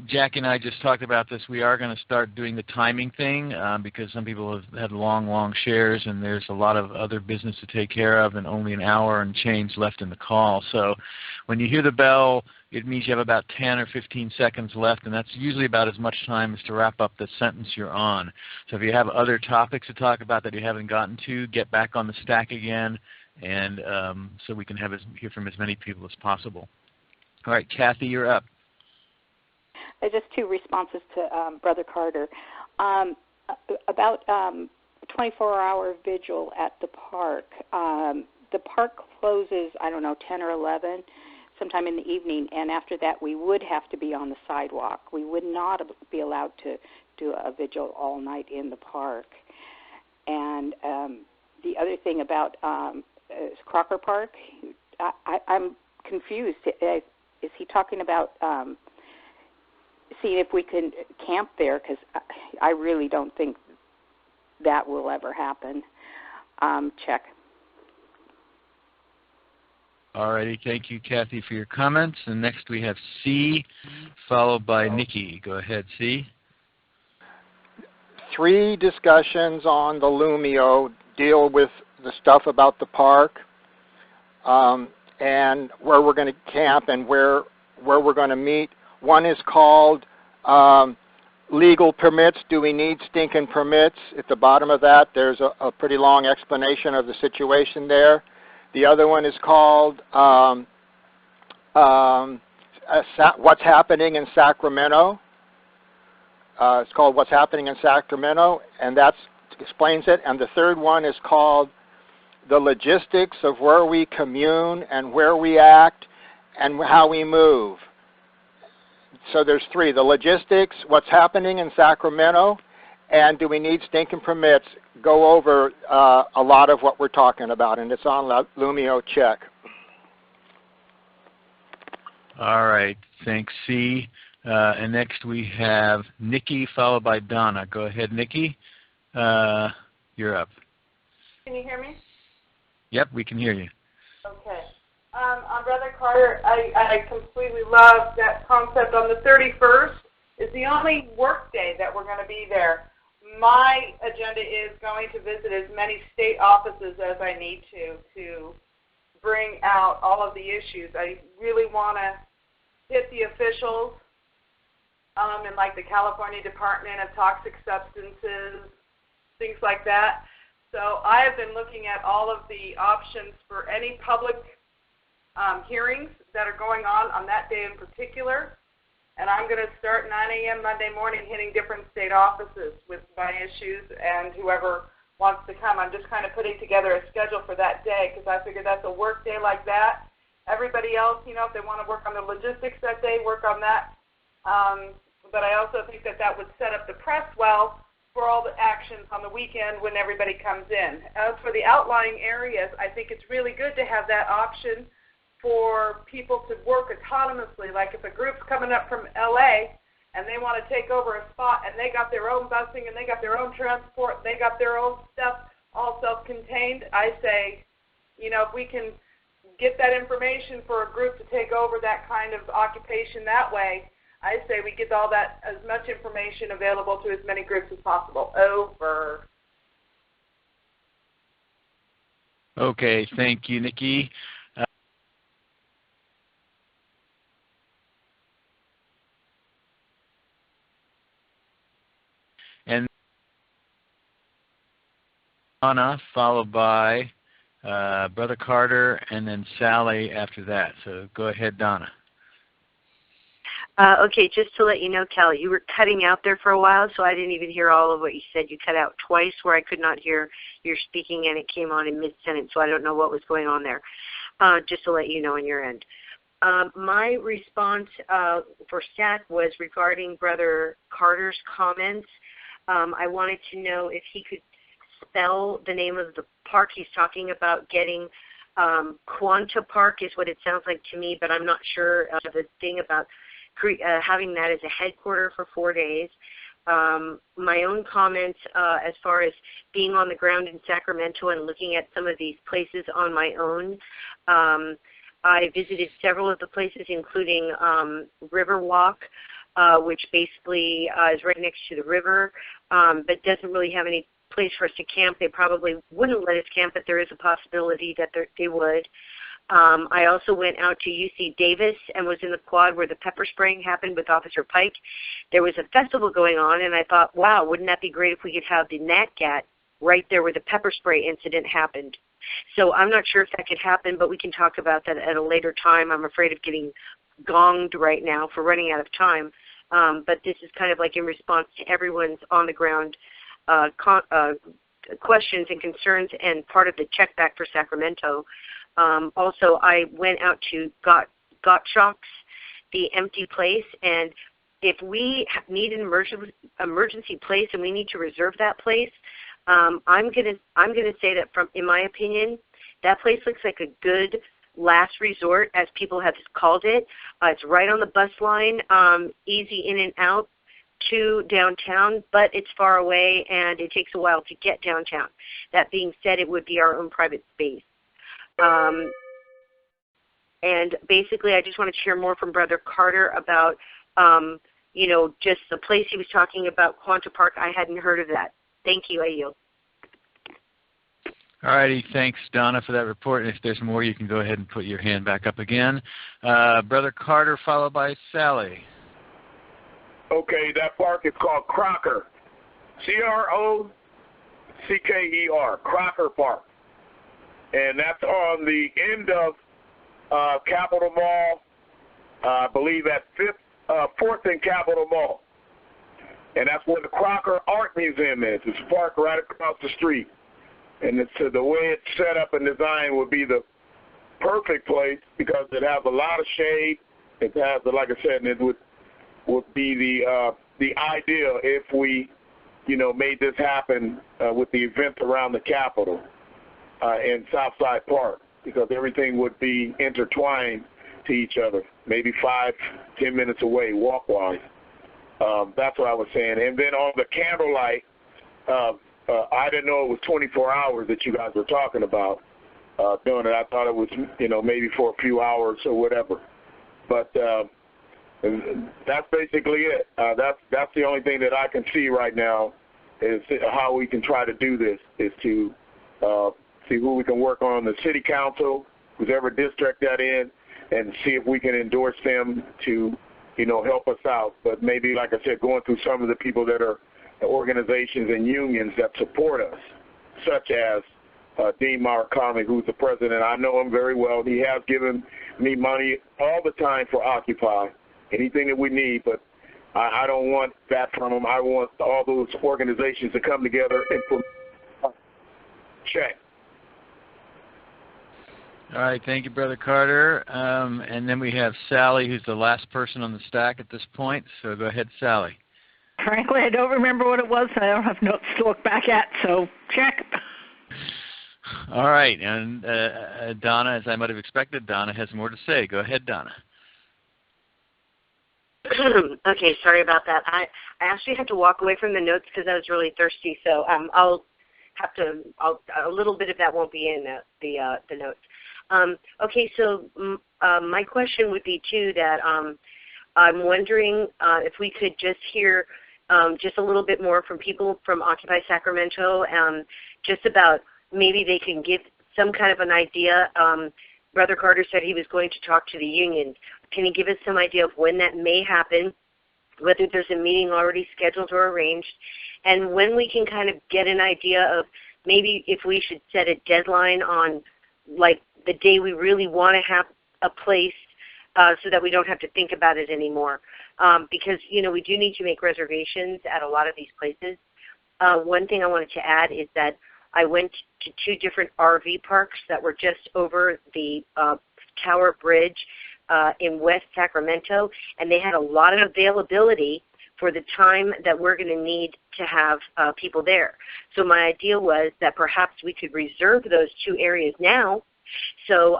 Jack and I just talked about this. We are going to start doing the timing thing because some people have had long shares and there's a lot of other business to take care of and only an hour and change left in the call. So when you hear the bell, it means you have about 10 or 15 seconds left, and that's usually about as much time as to wrap up the sentence you're on. So if you have other topics to talk about that you haven't gotten to, get back on the stack again, and so we can hear from as many people as possible. All right, Kathy, you're up. Just 2 responses to Brother Carter. About 24-hour vigil at the park. The park closes, 10 or 11, sometime in the evening, and after that we would have to be on the sidewalk. We would not be allowed to do a vigil all night in the park. And the other thing about Crocker Park, I'm confused. Is he talking about seeing if we can camp there? Because I really don't think that will ever happen. Check. All righty. Thank you, Kathy, for your comments. And next we have C, followed by Nikki. Go ahead, C. 3 discussions on the Lumio deal with the stuff about the park and where we're going to camp and where we're going to meet. One is called legal permits. Do we need stinking permits? At the bottom of that, there's a pretty long explanation of the situation there. The other one is called What's Happening in Sacramento. It's called What's Happening in Sacramento, and that explains it. And the third one is called The Logistics of Where We Commune and Where We Act and How We Move. So there's 3, the logistics, what's happening in Sacramento, and do we need stinking permits, go over a lot of what we're talking about, and it's on Lumio. Check. All right. Thanks, C. And next we have Nikki, followed by Donna. Go ahead, Nikki. You're up. Can you hear me? Yep, we can hear you. Okay. On Brother Carter, I completely love that concept. On the 31st is the only work day that we're going to be there. My agenda is going to visit as many state offices as I need to bring out all of the issues. I really want to hit the officials in like the California Department of Toxic Substances, things like that. So I have been looking at all of the options for any public hearings that are going on that day in particular. And I'm going to start 9 a.m. Monday morning hitting different state offices with my issues and whoever wants to come. I'm just kind of putting together a schedule for that day because I figure that's a work day like that. Everybody else, you know, if they want to work on the logistics that day, work on that. But I also think that that would set up the press well for all the actions on the weekend when everybody comes in. As for the outlying areas, I think it's really good to have that option for people to work autonomously. Like if a group's coming up from LA and they want to take over a spot and they got their own busing and they got their own transport, they got their own stuff all self-contained, I say, you know, if we can get that information for a group to take over that kind of occupation that way, I say we get all that, as much information available to as many groups as possible. Over. Okay, thank you, Nikki. And Anna, followed by Brother Carter, and then Sally after that. So go ahead, Donna. Okay, just to let you know, Callie, you were cutting out there for a while, so I didn't even hear all of what you said. You cut out twice where I could not hear your speaking, and it came on in mid-sentence, so I don't know what was going on there, just to let you know on your end. My response for STAC was regarding Brother Carter's comments. I wanted to know if he could spell the name of the park he's talking about getting. Quanta Park is what it sounds like to me, but I'm not sure of the thing about having that as a headquarter for 4 days. My own comments as far as being on the ground in Sacramento and looking at some of these places on my own. I visited several of the places, including Riverwalk, which basically is right next to the river, but doesn't really have any place for us to camp. They probably wouldn't let us camp, but there is a possibility that they would. I also went out to UC Davis and was in the quad where the pepper spraying happened with Officer Pike. There was a festival going on, and I thought, wow, wouldn't that be great if we could have the natgat right there where the pepper spray incident happened. So I'm not sure if that could happen, but we can talk about that at a later time. I'm afraid of getting gonged right now for running out of time. But this is kind of like in response to everyone's on-the-ground questions and concerns and part of the check back for Sacramento. Also, I went out to Gottschalk's, the empty place, and if we need an emergency place and we need to reserve that place, I'm gonna say that in my opinion, that place looks like a good last resort, as people have called it. It's right on the bus line, easy in and out to downtown, but it's far away and it takes a while to get downtown. That being said, it would be our own private space. And basically, I just wanted to hear more from Brother Carter about, you know, just the place he was talking about, Quanta Park. I hadn't heard of that. Thank you. I yield. All righty. Thanks, Donna, for that report. And if there's more, you can go ahead and put your hand back up again. Brother Carter, followed by Sally. Okay, that park is called Crocker. Crocker, Crocker Park. And that's on the end of Capitol Mall, I believe at 4th and Capitol Mall. And that's where the Crocker Art Museum is. It's parked right across the street. And the way it's set up and designed would be the perfect place because it has a lot of shade. It has, like I said, and it would be the ideal if we, you know, made this happen with the events around the Capitol in Southside Park, because everything would be intertwined to each other, maybe 5-10 minutes away walk-wise. That's what I was saying. And then on the candlelight, I didn't know it was 24 hours that you guys were talking about doing it. I thought it was, you know, maybe for a few hours or whatever. But that's basically it. That's the only thing that I can see right now is how we can try to do this, is to see who we can work on the city council, whoever district that in, and see if we can endorse them to help us out. But maybe, like I said, going through some of the people that are the organizations and unions that support us, such as Dean Murakami, who's the president. I know him very well. He has given me money all the time for Occupy, anything that we need, but I don't want that from him. I want all those organizations to come together and put check. All right, thank you, Brother Carter. And then we have Sally, who's the last person on the stack at this point. So go ahead, Sally. Frankly, I don't remember what it was, and I don't have notes to look back at, so check. All right, and Donna, as I might have expected, Donna has more to say. Go ahead, Donna. Okay, sorry about that. I actually had to walk away from the notes because I was really thirsty, so I'll a little bit of that won't be in the notes. Okay, so my question would be too that I'm wondering if we could just hear just a little bit more from people from Occupy Sacramento, just about maybe they can give some kind of an idea. Brother Carter said he was going to talk to the union. Can you give us some idea of when that may happen, whether there's a meeting already scheduled or arranged, and when we can kind of get an idea of maybe if we should set a deadline on like the day we really want to have a place so that we don't have to think about it anymore. Because, we do need to make reservations at a lot of these places. One thing I wanted to add is that I went to 2 different RV parks that were just over the Tower Bridge in West Sacramento, and they had a lot of availability for the time that we're going to need to have people there. So my idea was that perhaps we could reserve those 2 areas now, so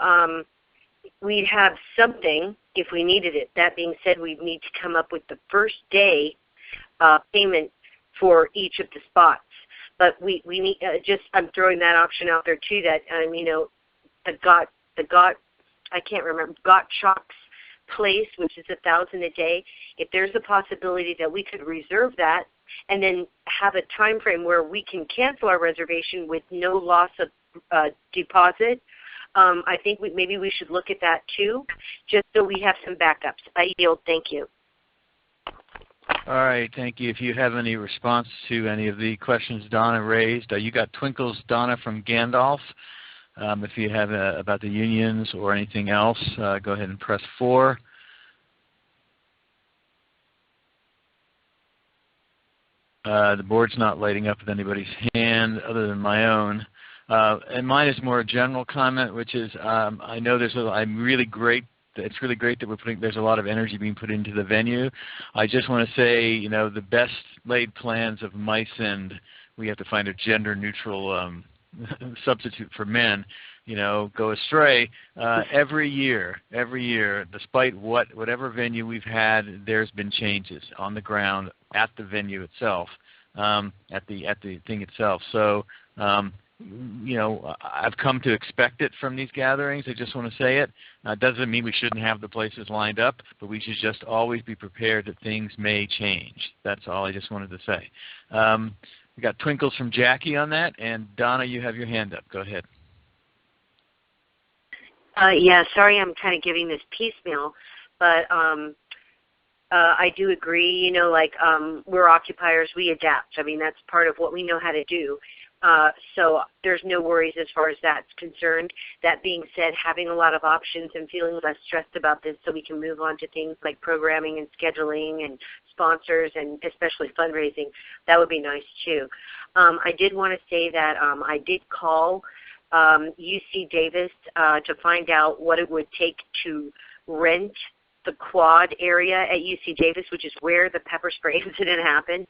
we'd have something if we needed it. That being said, we'd need to come up with the first day payment for each of the spots. But we need I'm throwing that option out there too. That the got I can't remember Gottschalk's place, which is $1,000 a day. If there's a possibility that we could reserve that and then have a time frame where we can cancel our reservation with no loss of deposit, I think maybe we should look at that too, just so we have some backups. I yield. Thank you. All right, thank you. If you have any response to any of the questions Donna raised, you got Twinkles, Donna from Gandalf. If you have about the unions or anything else, go ahead and press 4. The board's not lighting up with anybody's hand other than my own. And mine is more a general comment, which is I know it's really great that there's a lot of energy being put into the venue. I just want to say, the best laid plans of mice and we have to find a gender-neutral substitute for men, go astray. Every year, despite whatever venue we've had, there's been changes on the ground at the venue itself, at the thing itself. So, I've come to expect it from these gatherings. I just want to say it. It doesn't mean we shouldn't have the places lined up, but we should just always be prepared that things may change. That's all I just wanted to say. We got Twinkles from Jackie on that, and Donna, you have your hand up. Go ahead. Yeah, sorry I'm kind of giving this piecemeal, but I do agree, we're occupiers, we adapt. I mean, that's part of what we know how to do. So there's no worries as far as that's concerned. That being said, having a lot of options and feeling less stressed about this so we can move on to things like programming and scheduling and sponsors and especially fundraising, that would be nice too. I did want to say that I did call UC Davis to find out what it would take to rent the quad area at UC Davis, which is where the pepper spray incident happened.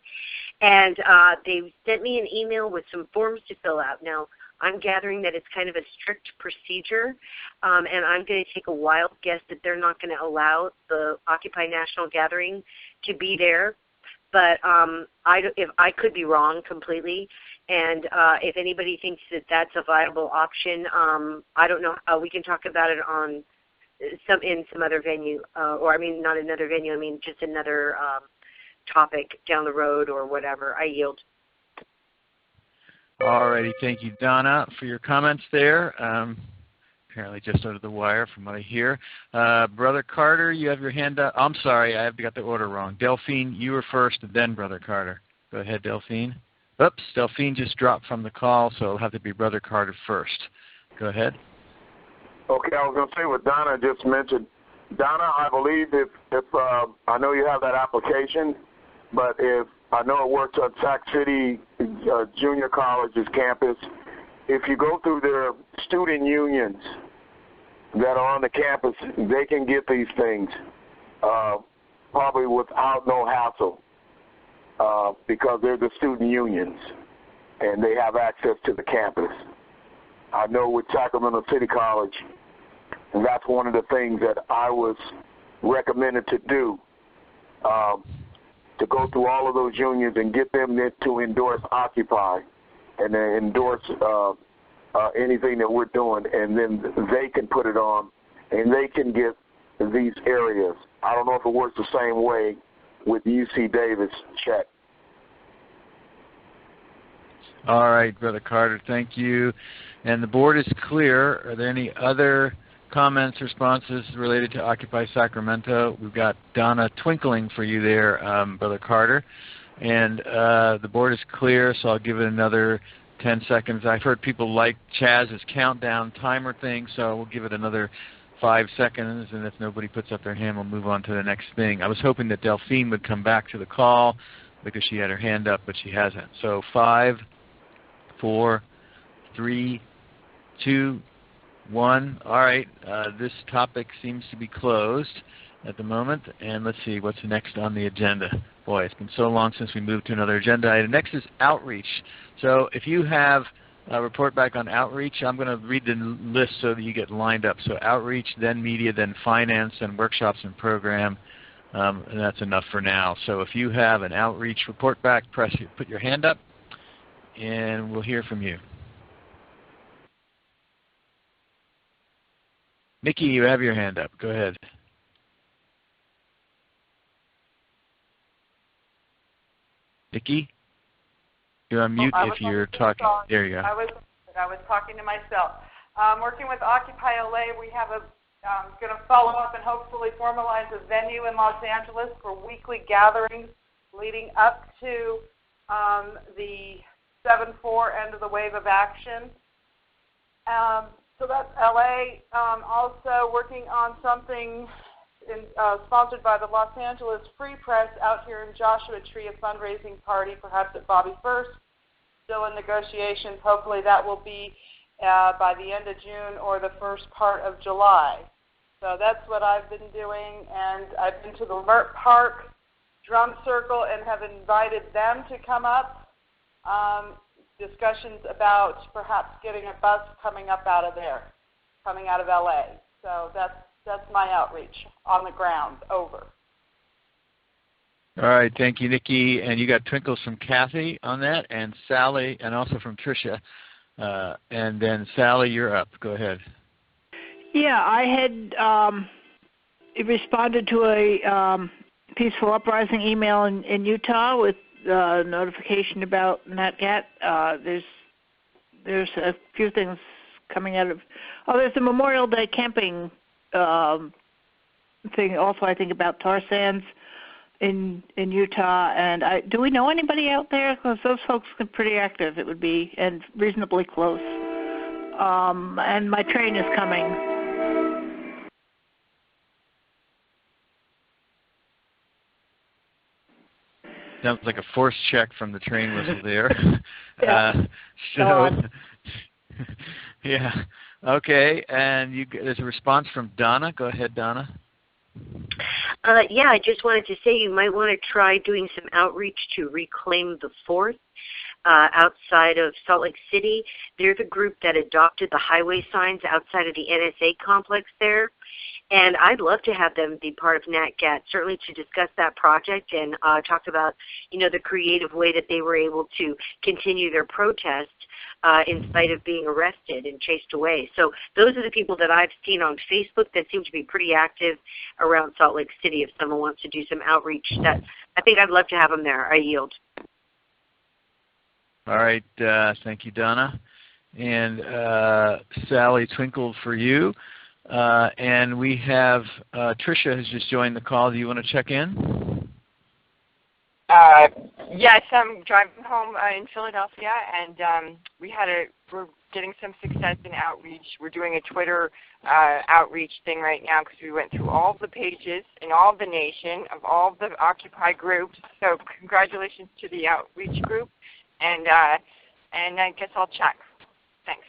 And they sent me an email with some forms to fill out. Now, I'm gathering that it's kind of a strict procedure, and I'm going to take a wild guess that they're not going to allow the Occupy National Gathering to be there. But I could be wrong completely. And if anybody thinks that that's a viable option, I don't know. We can talk about it on some other venue, or I mean, not another venue. I mean, just another topic down the road or whatever. I yield. All righty. Thank you, Donna, for your comments there. apparently just under the wire from what I hear. Brother Carter, you have your hand up. I'm sorry, I got the order wrong. Delphine, you were first, then Brother Carter. Go ahead, Delphine. Oops, Delphine just dropped from the call, so it'll have to be Brother Carter first. Go ahead. Okay, I was going to say what Donna just mentioned. Donna, I believe if I know you have that application, but if I know it works at Sac City Junior College's campus, if you go through their student unions that are on the campus, they can get these things probably without no hassle because they're the student unions and they have access to the campus. I know with Sacramento City College, and that's one of the things that I was recommended to do, to go through all of those unions and get them to endorse Occupy and then endorse anything that we're doing, and then they can put it on and they can get these areas. I don't know if it works the same way with UC Davis. Check. All right, Brother Carter, thank you. And the board is clear. Are there any other comments, responses related to Occupy Sacramento? We've got Donna twinkling for you there, Brother Carter. And the board is clear, so I'll give it another 10 seconds. I've heard people like Chaz's countdown timer thing, so we'll give it another 5 seconds, and if nobody puts up their hand, we'll move on to the next thing. I was hoping that Delphine would come back to the call because she had her hand up, but she hasn't. So 5, 4, 3, 2, 1. All right, this topic seems to be closed at the moment, and let's see what's next on the agenda. Boy, it's been so long since we moved to another agenda item. Next is outreach. So if you have a report back on outreach, I'm going to read the list so that you get lined up. So outreach, then media, then finance, and workshops and program, and that's enough for now. So if you have an outreach report back, put your hand up, and we'll hear from you. Nikki, you have your hand up. Go ahead. Nikki, you're on mute if you're talking. There you go. I was talking to myself. Working with Occupy LA, we have going to follow up and hopefully formalize a venue in Los Angeles for weekly gatherings leading up to the 7/4 end of the wave of action. So that's LA. Also working on something sponsored by the Los Angeles Free Press out here in Joshua Tree, a fundraising party, perhaps at Bobby First. Still in negotiations. Hopefully that will be by the end of June or the first part of July. So that's what I've been doing, and I've been to the Lemert Park Drum Circle and have invited them to come up. Discussions about perhaps getting a bus coming up out of there, coming out of LA. So that's my outreach on the ground. Over. All right, thank you, Nikki. And you got twinkles from Kathy on that, and Sally, and also from Tricia. And then Sally, you're up. Go ahead. Yeah, I had responded to a peaceful uprising email in Utah with notification about natgat. There's a few things coming out of. Oh, there's a Memorial Day camping thing. Also, I think about tar sands in Utah. And do we know anybody out there? Because those folks are pretty active. It would be and reasonably close. And my train is coming. Sounds like a force check from the train whistle there. Yeah. Okay, and there's a response from Donna. Go ahead, Donna. Yeah, I just wanted to say you might want to try doing some outreach to Reclaim the Fourth outside of Salt Lake City. They're the group that adopted the highway signs outside of the NSA complex there. And I'd love to have them be part of natgat, certainly to discuss that project and talk about, the creative way that they were able to continue their protest in spite of being arrested and chased away. So those are the people that I've seen on Facebook that seem to be pretty active around Salt Lake City. If someone wants to do some outreach, I think I'd love to have them there. I yield. All right. Thank you, Donna. and Sally Twinkle for you. And we have Tricia has just joined the call. Do you want to check in? Yes, I'm driving home in Philadelphia, and we're getting some success in outreach. We're doing a Twitter outreach thing right now because we went through all the pages in all the nation of all the Occupy groups. So congratulations to the outreach group, and I guess I'll check. Thanks.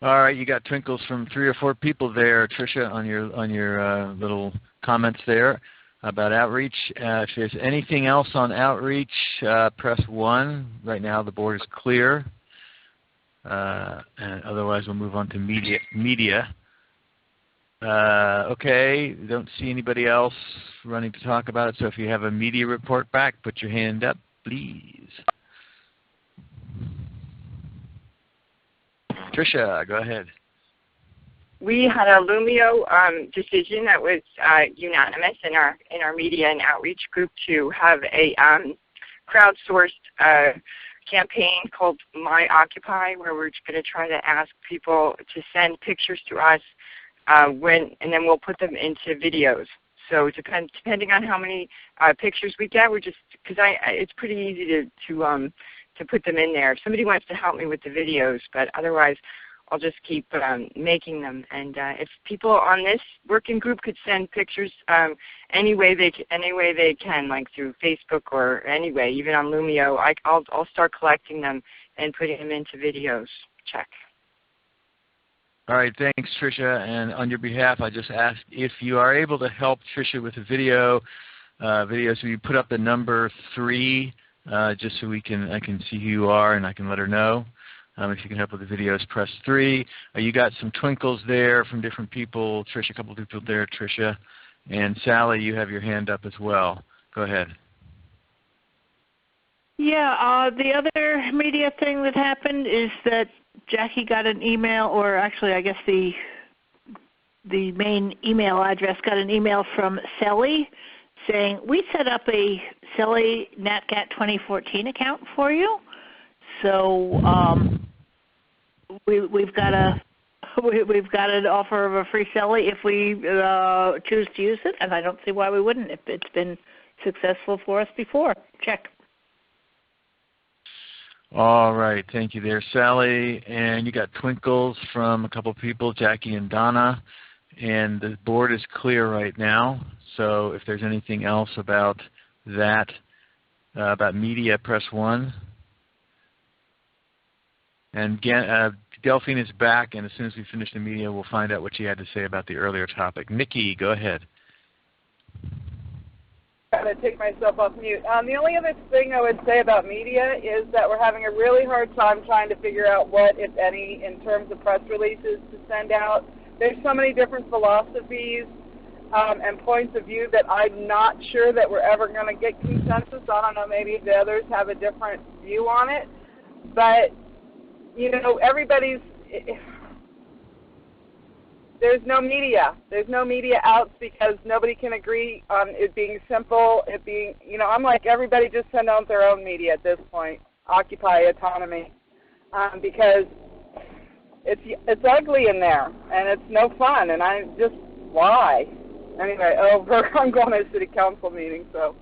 All right, you got twinkles from 3 or 4 people there, Tricia, on your little comments there about outreach. If there's anything else on outreach, press 1. Right now the board is clear. And otherwise we'll move on to media. Okay, don't see anybody else running to talk about it, so if you have a media report back, put your hand up, please. Tricia, go ahead. We had a Lumio decision that was unanimous in our media and outreach group to have a crowdsourced campaign called My Occupy, where we're going to try to ask people to send pictures to us and then we'll put them into videos. So depending on how many pictures we get, it's pretty easy to put them in there. If somebody wants to help me with the videos, but otherwise I'll just keep making them. And if people on this working group could send pictures any way they can, like through Facebook or any way, even on Lumio, I'll start collecting them and putting them into videos. Check. All right, thanks, Tricia. And on your behalf, I just asked if you are able to help Tricia with a video. So you put up the number 3, just so I can see who you are and I can let her know. If you can help with the videos, press 3. You got some twinkles there from different people. Tricia, a couple of people there, Tricia. And Sally, you have your hand up as well. Go ahead. Yeah, the other media thing that happened is that Jackie got an email, or actually I guess the main email address got an email from Sally saying, we set up a Sally natgat 2014 account for you. So we've got an offer of a free Sally if we choose to use it, and I don't see why we wouldn't if it's been successful for us before. Check. All right, thank you there, Sally. And you got twinkles from a couple of people, Jackie and Donna. And the board is clear right now. So if there's anything else about that, about media, press 1. And again, Delphine is back, and as soon as we finish the media, we'll find out what she had to say about the earlier topic. Nikki, go ahead. I'm going to take myself off mute. The only other thing I would say about media is that we're having a really hard time trying to figure out what, if any, in terms of press releases to send out. There's so many different philosophies and points of view that I'm not sure that we're ever going to get consensus. I don't know, maybe the others have a different view on it. But, you know, there's no media. There's no media outs because nobody can agree on it being simple, I'm like, everybody just send out their own media at this point, Occupy autonomy, because it's ugly in there, and it's no fun, and why? Anyway, I'm going to a city council meeting, so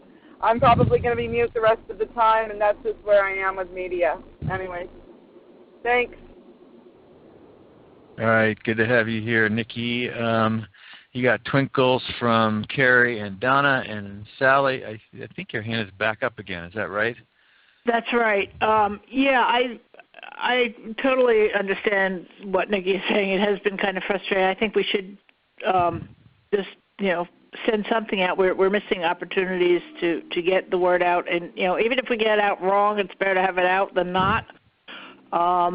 I'm probably going to be mute the rest of the time, and that's just where I am with media. Anyway, thanks. All right, good to have you here, Nikki. You got twinkles from Carrie and Donna and Sally. I think your hand is back up again. Is that right? That's right. Yeah, I totally understand what Nikki is saying. It has been kind of frustrating. I think we should just send something out. We're missing opportunities to get the word out, and even if we get it out wrong, it's better to have it out than not. I've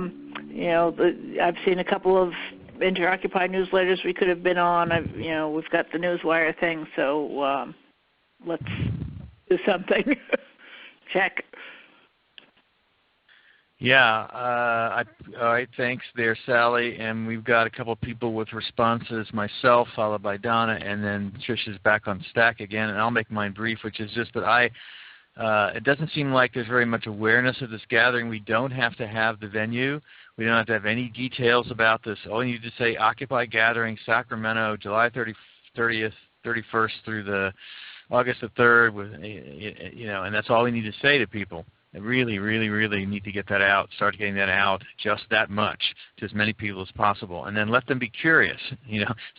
seen a couple of InterOccupy newsletters we could have been on. We've got the Newswire thing, so let's do something. Check. Yeah. All right. Thanks there, Sally. And we've got a couple of people with responses, myself, followed by Donna, and then Trish is back on stack again. And I'll make mine brief, which is just that It doesn't seem like there's very much awareness of this gathering. We don't have to have the venue. We don't have to have any details about this. All you need to say, Occupy Gathering, Sacramento, July 30th, 31st through the August the 3rd, and that's all we need to say to people. I really, really, really need to get that out, start getting that out just that much to as many people as possible, and then let them be curious.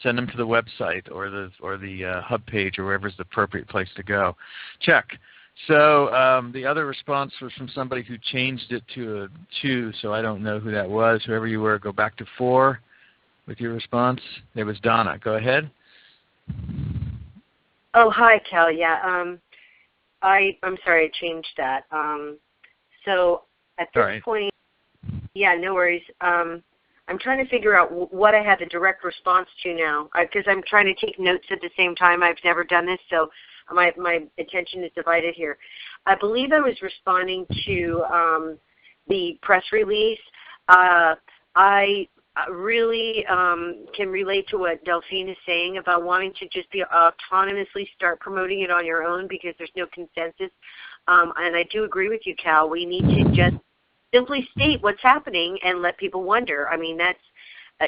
Send them to the website or the hub page or wherever's the appropriate place to go. Check. So the other response was from somebody who changed it to a 2, so I don't know who that was. Whoever you were, go back to 4 with your response. It was Donna. Go ahead. Oh, hi, Cal. Yeah, I'm sorry I changed that. So at this point, yeah, no worries. I'm trying to figure out what I had the direct response to now, because I'm trying to take notes at the same time. I've never done this, so my attention is divided here. I believe I was responding to the press release. I really can relate to what Delphine is saying about wanting to just be autonomously start promoting it on your own because there's no consensus. And I do agree with you, Cal. We need to just simply state what's happening and let people wonder. I mean, that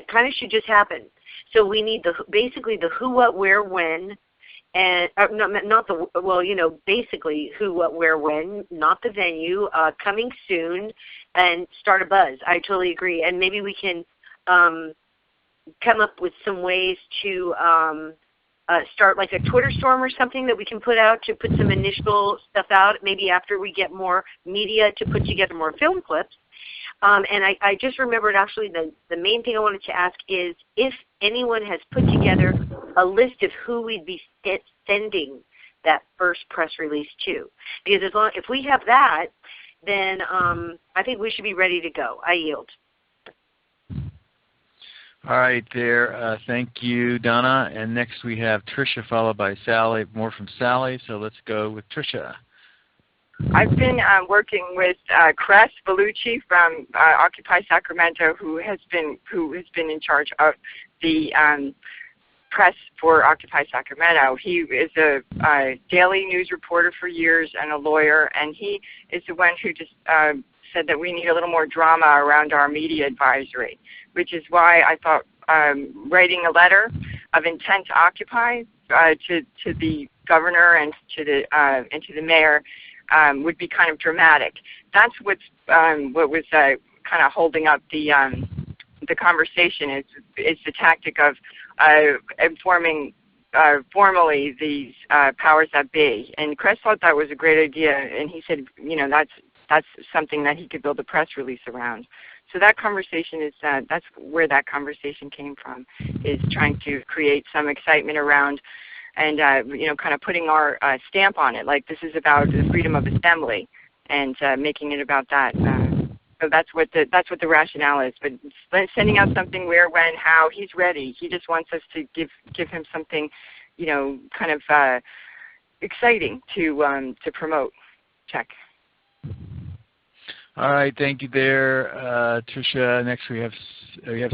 kind of should just happen. So we need basically the who, what, where, when, and basically who, what, where, when, not the venue, coming soon, and start a buzz. I totally agree. And maybe we can come up with some ways to start like a Twitter storm or something that we can put out to put some initial stuff out, maybe after we get more media to put together more film clips. And I just remembered actually the main thing I wanted to ask is if anyone has put together a list of who we'd be sending that first press release to. Because if we have that, then I think we should be ready to go. I yield. All right there. Thank you, Donna. And next we have Tricia followed by Sally. More from Sally, so let's go with Tricia. I've been working with Cress Bellucci from Occupy Sacramento, who has been in charge of the press for Occupy Sacramento. He is a daily news reporter for years and a lawyer, and he is the one who just said that we need a little more drama around our media advisory, which is why I thought writing a letter of intent to Occupy to the governor and to the mayor would be kind of dramatic. That's what was kind of holding up the conversation is the tactic of informing formally these powers that be. And Chris thought that was a great idea, and he said, that's something that he could build a press release around. So that conversation is that's where that conversation came from, is trying to create some excitement around and kind of putting our stamp on it, like this is about the freedom of assembly, and making it about that. So that's what the rationale is. But sending out something where, when, how, he's ready. He just wants us to give him something, kind of exciting to promote. Check. All right, thank you there, Tricia. Next we have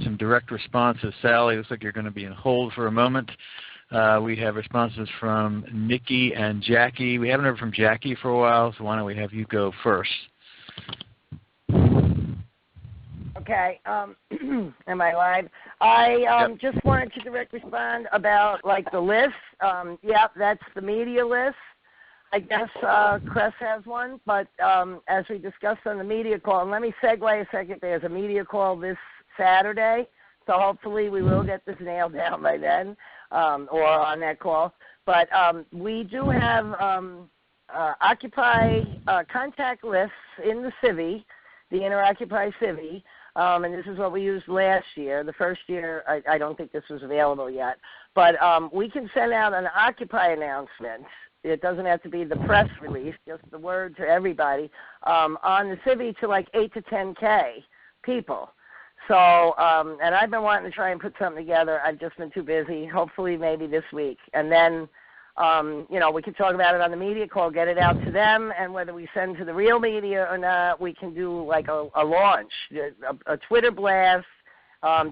some direct responses. Sally, looks like you're going to be in hold for a moment. We have responses from Nikki and Jackie. We haven't heard from Jackie for a while, so why don't we have you go first? Okay. Am I live? I just wanted to direct respond about the list. That's the media list. I guess Cress has one, but as we discussed on the media call, and let me segue a second, there's a media call this Saturday, so hopefully we will get this nailed down by then, or on that call. But we do have Occupy contact lists in the Civi, the InterOccupy Civi, and this is what we used last year. The first year, I don't think this was available yet, but we can send out an Occupy announcement. It doesn't have to be the press release, just the word to everybody, on the Civi to 8 to 10K people. So, and I've been wanting to try and put something together. I've just been too busy. Hopefully maybe this week. And then, we can talk about it on the media call, get it out to them, and whether we send to the real media or not, we can do a launch, a Twitter blast,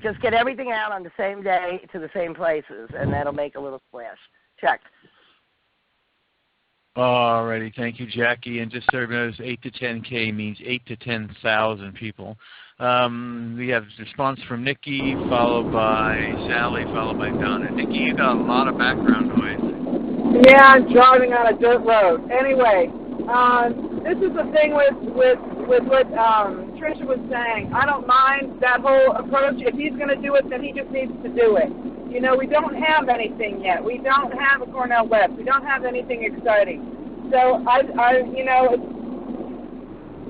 just get everything out on the same day to the same places, and that'll make a little splash. Check. Alrighty, thank you, Jackie. And just so everybody knows, 8 to 10K means 8 to 10,000 people. We have a response from Nikki, followed by Sally, followed by Donna. Nikki, you got a lot of background noise. Yeah, I'm driving on a dirt road. Anyway, this is the thing with what Tricia was saying. I don't mind that whole approach. If he's going to do it, then he just needs to do it. You know, we don't have anything yet. We don't have a Cornell West. We don't have anything exciting. So, you know,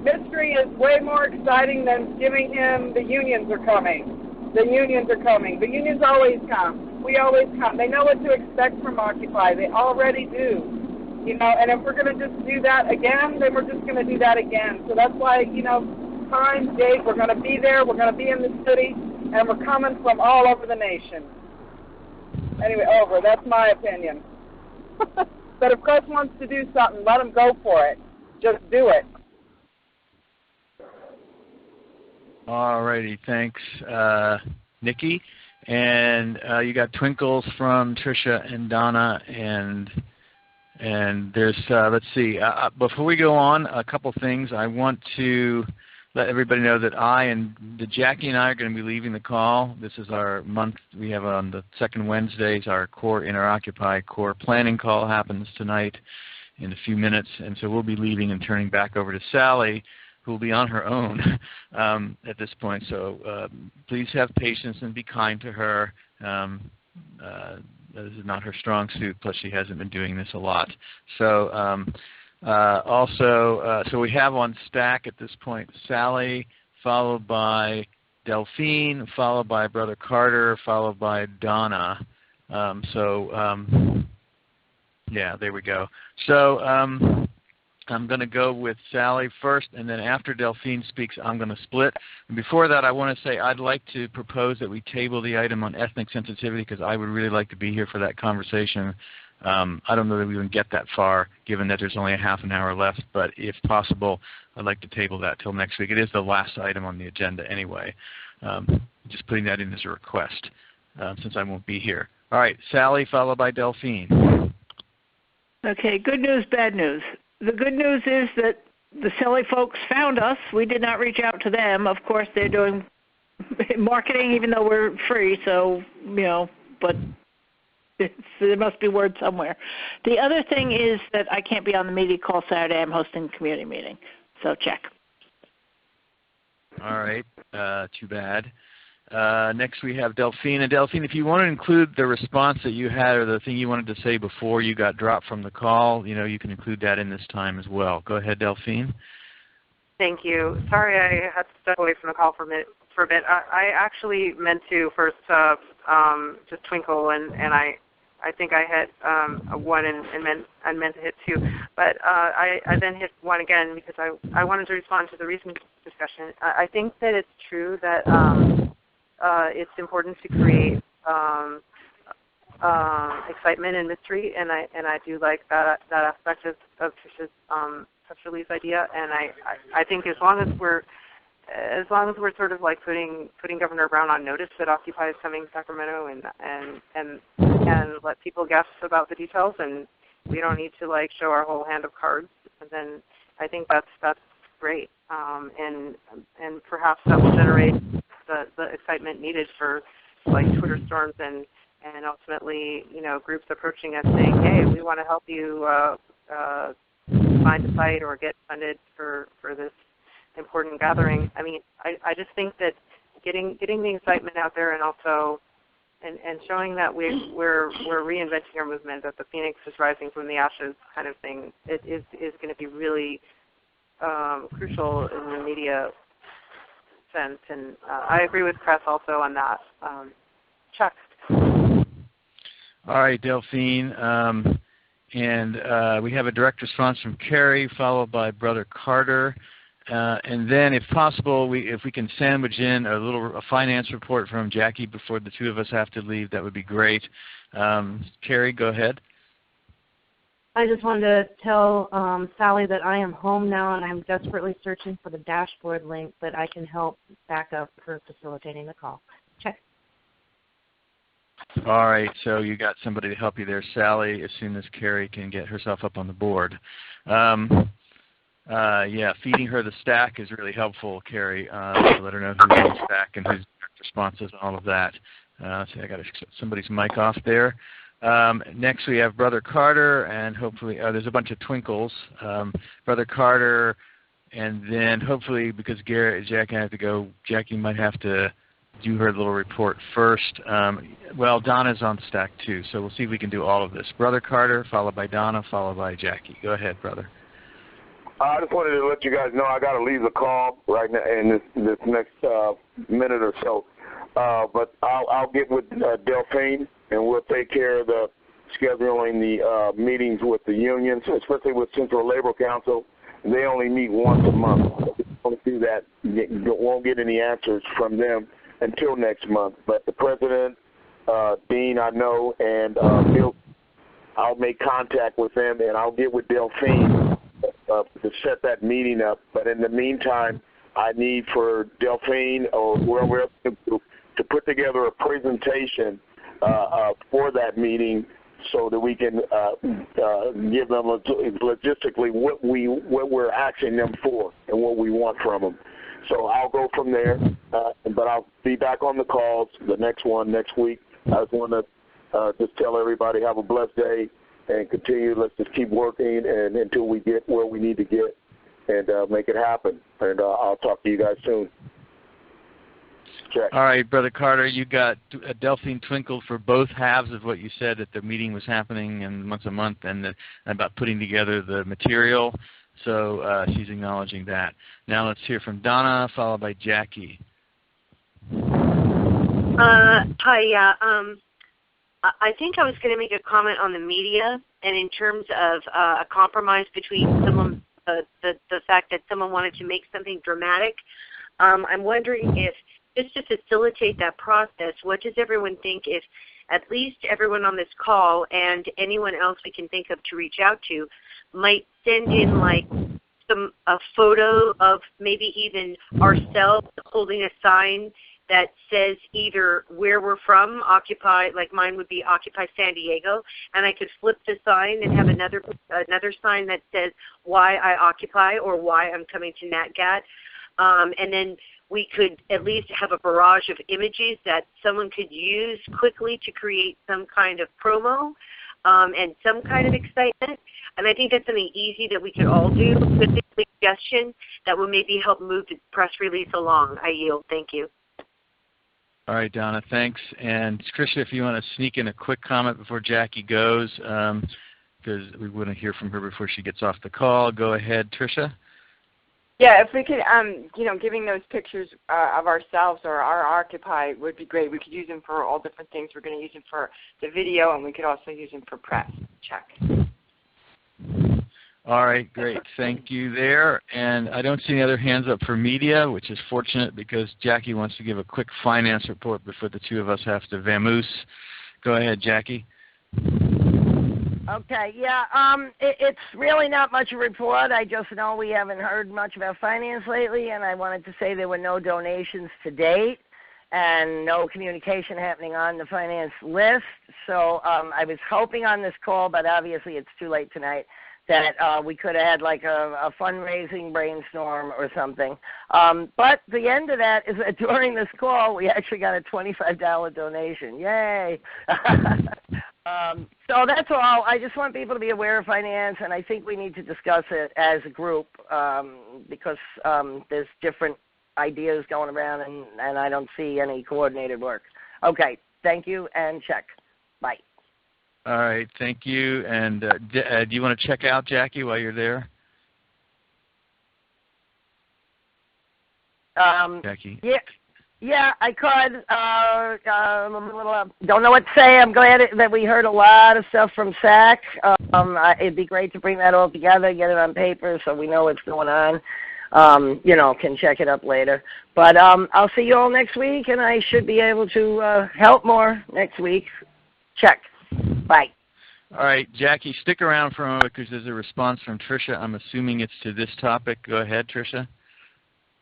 mystery is way more exciting than giving him the unions are coming. The unions are coming. The unions always come. We always come. They know what to expect from Occupy. They already do. You know, and if we're going to just do that again, then we're just going to do that again. So that's why, you know, time, date, we're going to be there. We're going to be in the city, and we're coming from all over the nation. Anyway, over. That's my opinion. But if Chris wants to do something, let him go for it. Just do it. All righty, thanks, Nikki. And you got twinkles from Tricia and Donna, and there's let's see. Before we go on, a couple things. I want to let everybody know that Jackie and I are going to be leaving the call. This is our month. We have on the second Wednesdays our core InterOccupy core planning call happens tonight in a few minutes, and so we'll be leaving and turning back over to Sally, who will be on her own at this point. So please have patience and be kind to her. This is not her strong suit, plus she hasn't been doing this a lot. So so we have on stack at this point Sally, followed by Delphine, followed by Brother Carter, followed by Donna. Yeah, there we go. So I'm going to go with Sally first, and then after Delphine speaks, I'm going to split. And before that, I want to say I'd like to propose that we table the item on ethnic sensitivity because I would really like to be here for that conversation. I don't know that we even get that far, given that there's only a half an hour left, but if possible, I'd like to table that till next week. It is the last item on the agenda anyway. Just putting that in as a request, since I won't be here. All right, Sally, followed by Delphine. Okay, good news, bad news. The good news is that the silly folks found us. We did not reach out to them. Of course, they're doing marketing even though we're free, so, you know, but there must be word somewhere. The other thing is that I can't be on the media call Saturday. I'm hosting a community meeting, so check. All right, too bad. Next we have Delphine. And Delphine, if you want to include the response that you had or the thing you wanted to say before you got dropped from the call, you know, you can include that in this time as well. Go ahead, Delphine. Thank you. Sorry I had to step away from the call for a bit. I actually meant to first just twinkle, and I think I hit one and meant to hit two. But I then hit one again because I wanted to respond to the recent discussion. I think that it's true that it's important to create excitement and mystery, and I do like that aspect of Tricia's press release idea. And I think as long as we're sort of like putting Governor Brown on notice that Occupy is coming to Sacramento, and let people guess about the details, and we don't need to like show our whole hand of cards, and then I think that's great, and perhaps that will generate the excitement needed for like Twitter storms and ultimately, you know, groups approaching us saying, hey, we want to help you find a site or get funded for this important gathering. I mean, I just think that getting the excitement out there and also and showing that we're reinventing our movement, that the phoenix is rising from the ashes kind of thing, it is going to be really crucial in the media sense. And I agree with Chris also on that. Chuck. All right, Delphine. And we have a direct response from Carrie, followed by Brother Carter. And then, if possible, if we can sandwich in a finance report from Jackie before the two of us have to leave, that would be great. Carrie, go ahead. I just wanted to tell Sally that I am home now and I'm desperately searching for the dashboard link, but I can help back up her facilitating the call. Check. All right, so you got somebody to help you there, Sally, as soon as Carrie can get herself up on the board. Yeah, feeding her the stack is really helpful, Carrie, to let her know who's on the stack and who's responses and all of that. Let's see, I got somebody's mic off there. Next we have Brother Carter, and hopefully there's a bunch of twinkles. Brother Carter, and then hopefully, because Jackie and I have to go, Jackie might have to do her little report first. Well, Donna's on stack too, so we'll see if we can do all of this. Brother Carter, followed by Donna, followed by Jackie. Go ahead, brother. I just wanted to let you guys know I got to leave the call right now in this next minute or so. But I'll get with Delphine, and we'll take care of the scheduling the meetings with the unions, especially with Central Labor Council. They only meet once a month. We won't do that. Won't get any answers from them until next month. But the president, Dean, I know, and Bill, I'll make contact with them, and I'll get with Delphine to set that meeting up. But in the meantime, I need for Delphine or whoever else to put together a presentation for that meeting, so that we can give them logistically what we're asking them for and what we want from them. So I'll go from there, but I'll be back on the calls, the next one next week. I just want to just tell everybody have a blessed day and continue. Let's just keep working and until we get where we need to get and make it happen. And I'll talk to you guys soon. Check. All right, Brother Carter, you got Delphine twinkled for both halves of what you said that the meeting was happening and once a month and about putting together the material. So she's acknowledging that. Now let's hear from Donna, followed by Jackie. Hi, yeah. I think I was going to make a comment on the media, and in terms of a compromise between someone, the fact that someone wanted to make something dramatic. I'm wondering if, just to facilitate that process, what does everyone think if at least everyone on this call and anyone else we can think of to reach out to might send in like a photo of maybe even ourselves holding a sign that says either where we're from, Occupy, like mine would be Occupy San Diego, and I could flip the sign and have another sign that says why I occupy or why I'm coming to natgat, and then we could at least have a barrage of images that someone could use quickly to create some kind of promo and some kind of excitement. And I think that's something easy that we could all do with this suggestion that will maybe help move the press release along. I yield. Thank you. All right, Donna, thanks. And Tricia, if you want to sneak in a quick comment before Jackie goes, because we want to hear from her before she gets off the call. Go ahead, Tricia. Yeah, if we could, giving those pictures of ourselves or our Occupy would be great. We could use them for all different things. We're going to use them for the video, and we could also use them for press. Check. All right, great. Thank you there. And I don't see any other hands up for media, which is fortunate because Jackie wants to give a quick finance report before the two of us have to vamoose. Go ahead, Jackie. Okay, yeah, it's really not much of a report. I just know we haven't heard much about finance lately, and I wanted to say there were no donations to date and no communication happening on the finance list. So I was hoping on this call, but obviously it's too late tonight, that we could have had like a fundraising brainstorm or something. But the end of that is that during this call, we actually got a $25 donation. Yay! So that's all. I just want people to be aware of finance, and I think we need to discuss it as a group because there's different ideas going around, and I don't see any coordinated work. Okay, thank you, and check. Bye. All right, thank you. And do you want to check out, Jackie, while you're there? Jackie? Yeah, I could. Don't know what to say. I'm glad that we heard a lot of stuff from SAC. It'd be great to bring that all together, get it on paper so we know what's going on. Can check it up later. But I'll see you all next week, and I should be able to help more next week. Check. Bye. All right, Jackie, stick around for a moment because there's a response from Tricia. I'm assuming it's to this topic. Go ahead, Tricia.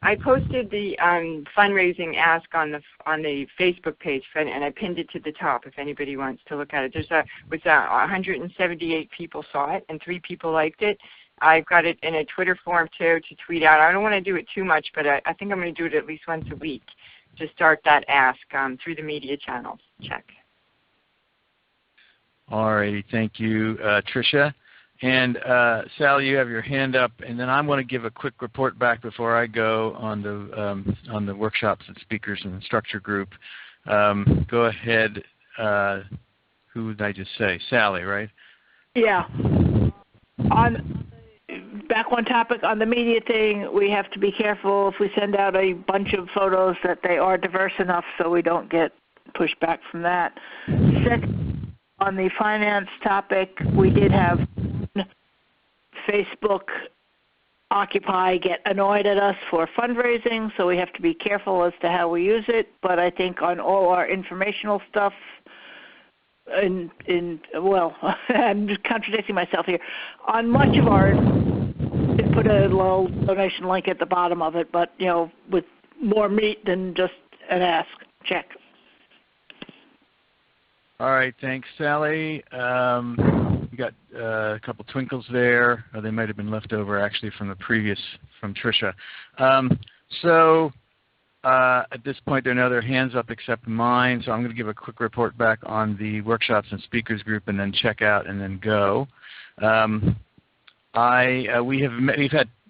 I posted the fundraising ask on the Facebook page, and I pinned it to the top if anybody wants to look at it. 178 people saw it, and 3 people liked it. I've got it in a Twitter form too to tweet out. I don't want to do it too much, but I think I'm going to do it at least once a week to start that ask through the media channels. Check. All righty, thank you, Tricia. And Sally, you have your hand up, and then I want to give a quick report back before I go on the workshops and speakers and instructor group. Go ahead. Who did I just say? Sally, right? Yeah. Back one topic on the media thing, we have to be careful if we send out a bunch of photos that they are diverse enough so we don't get pushback from that. Second, on the finance topic, we did have Facebook Occupy get annoyed at us for fundraising, so we have to be careful as to how we use it. But I think on all our informational stuff, well, I'm just contradicting myself here. On much of our, we put a little donation link at the bottom of it, but with more meat than just an ask. Check. All right, thanks, Sally. We got a couple twinkles there. They might have been left over actually from Tricia. At this point, there are no other hands up except mine, so I'm going to give a quick report back on the workshops and speakers group, and then check out and then go.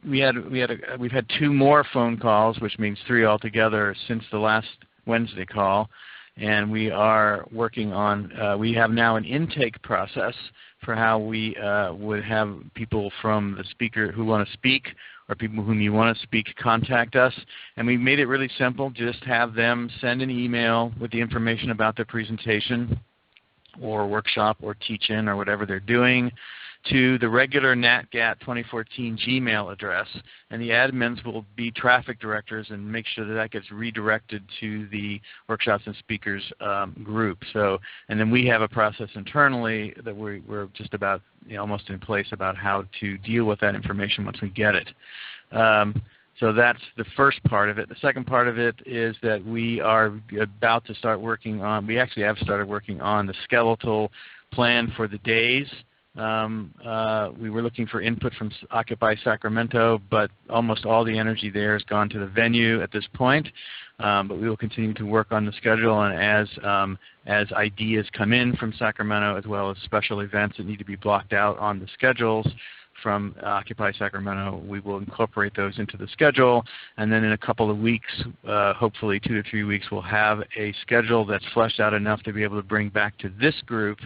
We've had 2 more phone calls, which means 3 altogether since the last Wednesday call. And we are working on, we have now an intake process for how we would have people from the speaker who want to speak or people whom you want to speak contact us. And we made it really simple. Just have them send an email with the information about their presentation or workshop or teach-in or whatever they're doing to the regular natgat 2014 Gmail address, and the admins will be traffic directors and make sure that that gets redirected to the workshops and speakers group. And then we have a process internally that we're just about almost in place about how to deal with that information once we get it. So that's the first part of it. The second part of it is that we are about to start working on, we actually have started working on the skeletal plan for the days. We were looking for input from Occupy Sacramento, but almost all the energy there has gone to the venue at this point. But we will continue to work on the schedule, and as ideas come in from Sacramento, as well as special events that need to be blocked out on the schedules from Occupy Sacramento, we will incorporate those into the schedule. And then in a couple of weeks, hopefully 2 to 3 weeks, we'll have a schedule that's fleshed out enough to be able to bring back to this group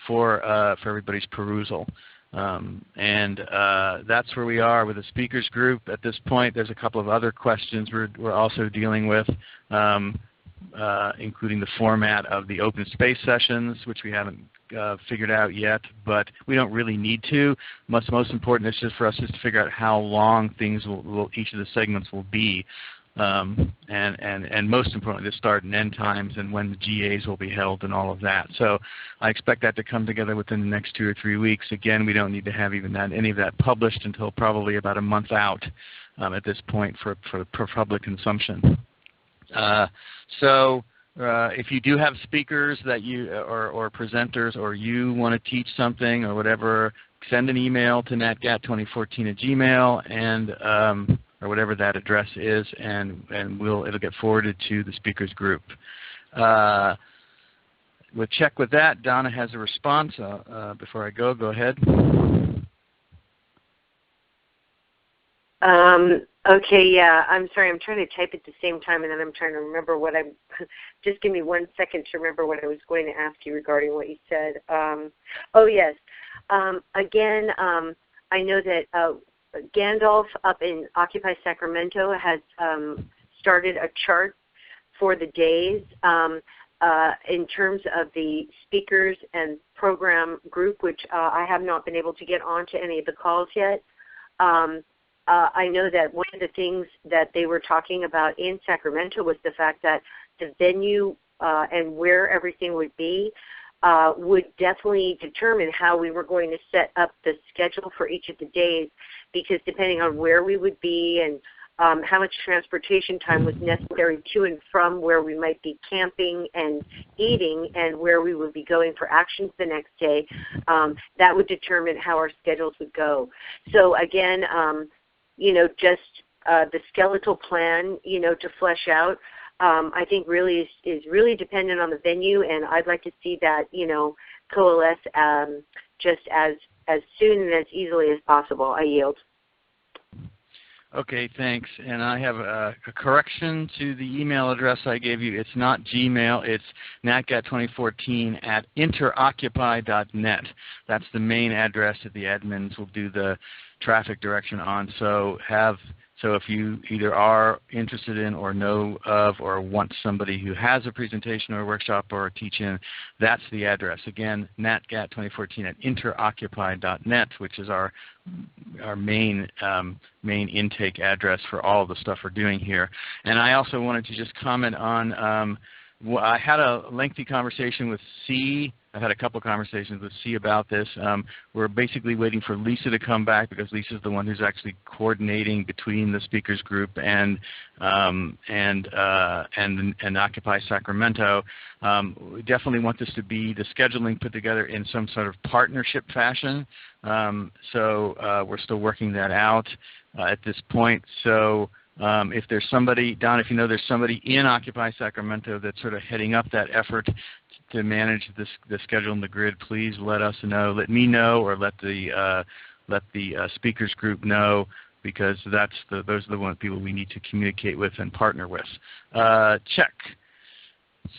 for everybody's perusal. That's where we are with the speakers group at this point. There's a couple of other questions we're also dealing with, including the format of the open space sessions, which we haven't figured out yet, but we don't really need to. Most important is just for us to figure out how long things each of the segments will be. And most importantly, the start and end times and when the GAs will be held and all of that. So I expect that to come together within the next 2 or 3 weeks. Again, we don't need to have even any of that published until probably about a month out at this point for public consumption. If you do have speakers that you or presenters, or you want to teach something or whatever, send an email to natgat2014@gmail and or whatever that address is, and it'll get forwarded to the speakers group. We'll check with that. Donna has a response. Before I go ahead. Okay, yeah, I'm sorry. I'm trying to type at the same time, and then I'm trying to remember what I'm – just give me 1 second to remember what I was going to ask you regarding what you said. Oh, yes. Again, I know that Gandalf up in Occupy Sacramento has started a chart for the days in terms of the speakers and program group, which I have not been able to get onto any of the calls yet. I know that one of the things that they were talking about in Sacramento was the fact that the venue and where everything would be would definitely determine how we were going to set up the schedule for each of the days, because depending on where we would be and how much transportation time was necessary to and from where we might be camping and eating and where we would be going for actions the next day. That would determine how our schedules would go. So again, just the skeletal plan, to flesh out, I think really is really dependent on the venue, and I'd like to see that, coalesce just as soon and as easily as possible. I yield. Okay, thanks. And I have a correction to the email address I gave you. It's not Gmail. It's natgat2014@interoccupy.net. That's the main address that the admins will do the traffic direction on. So if you either are interested in or know of or want somebody who has a presentation or a workshop or a teach-in, that's the address. Again, natgat2014@interoccupy.net, which is our main intake address for all of the stuff we're doing here. And I also wanted to just comment on, I had a lengthy conversation with C. I've had a couple of conversations with C about this. We're basically waiting for Lisa to come back because Lisa's the one who's actually coordinating between the speakers group and Occupy Sacramento. We definitely want this to be the scheduling put together in some sort of partnership fashion. So we're still working that out at this point. So if there's somebody, Don, if you know there's somebody in Occupy Sacramento that's sort of heading up that effort to manage the schedule and the grid, please let us know. Let me know, or let the speakers group know, because those are the people we need to communicate with and partner with. Check.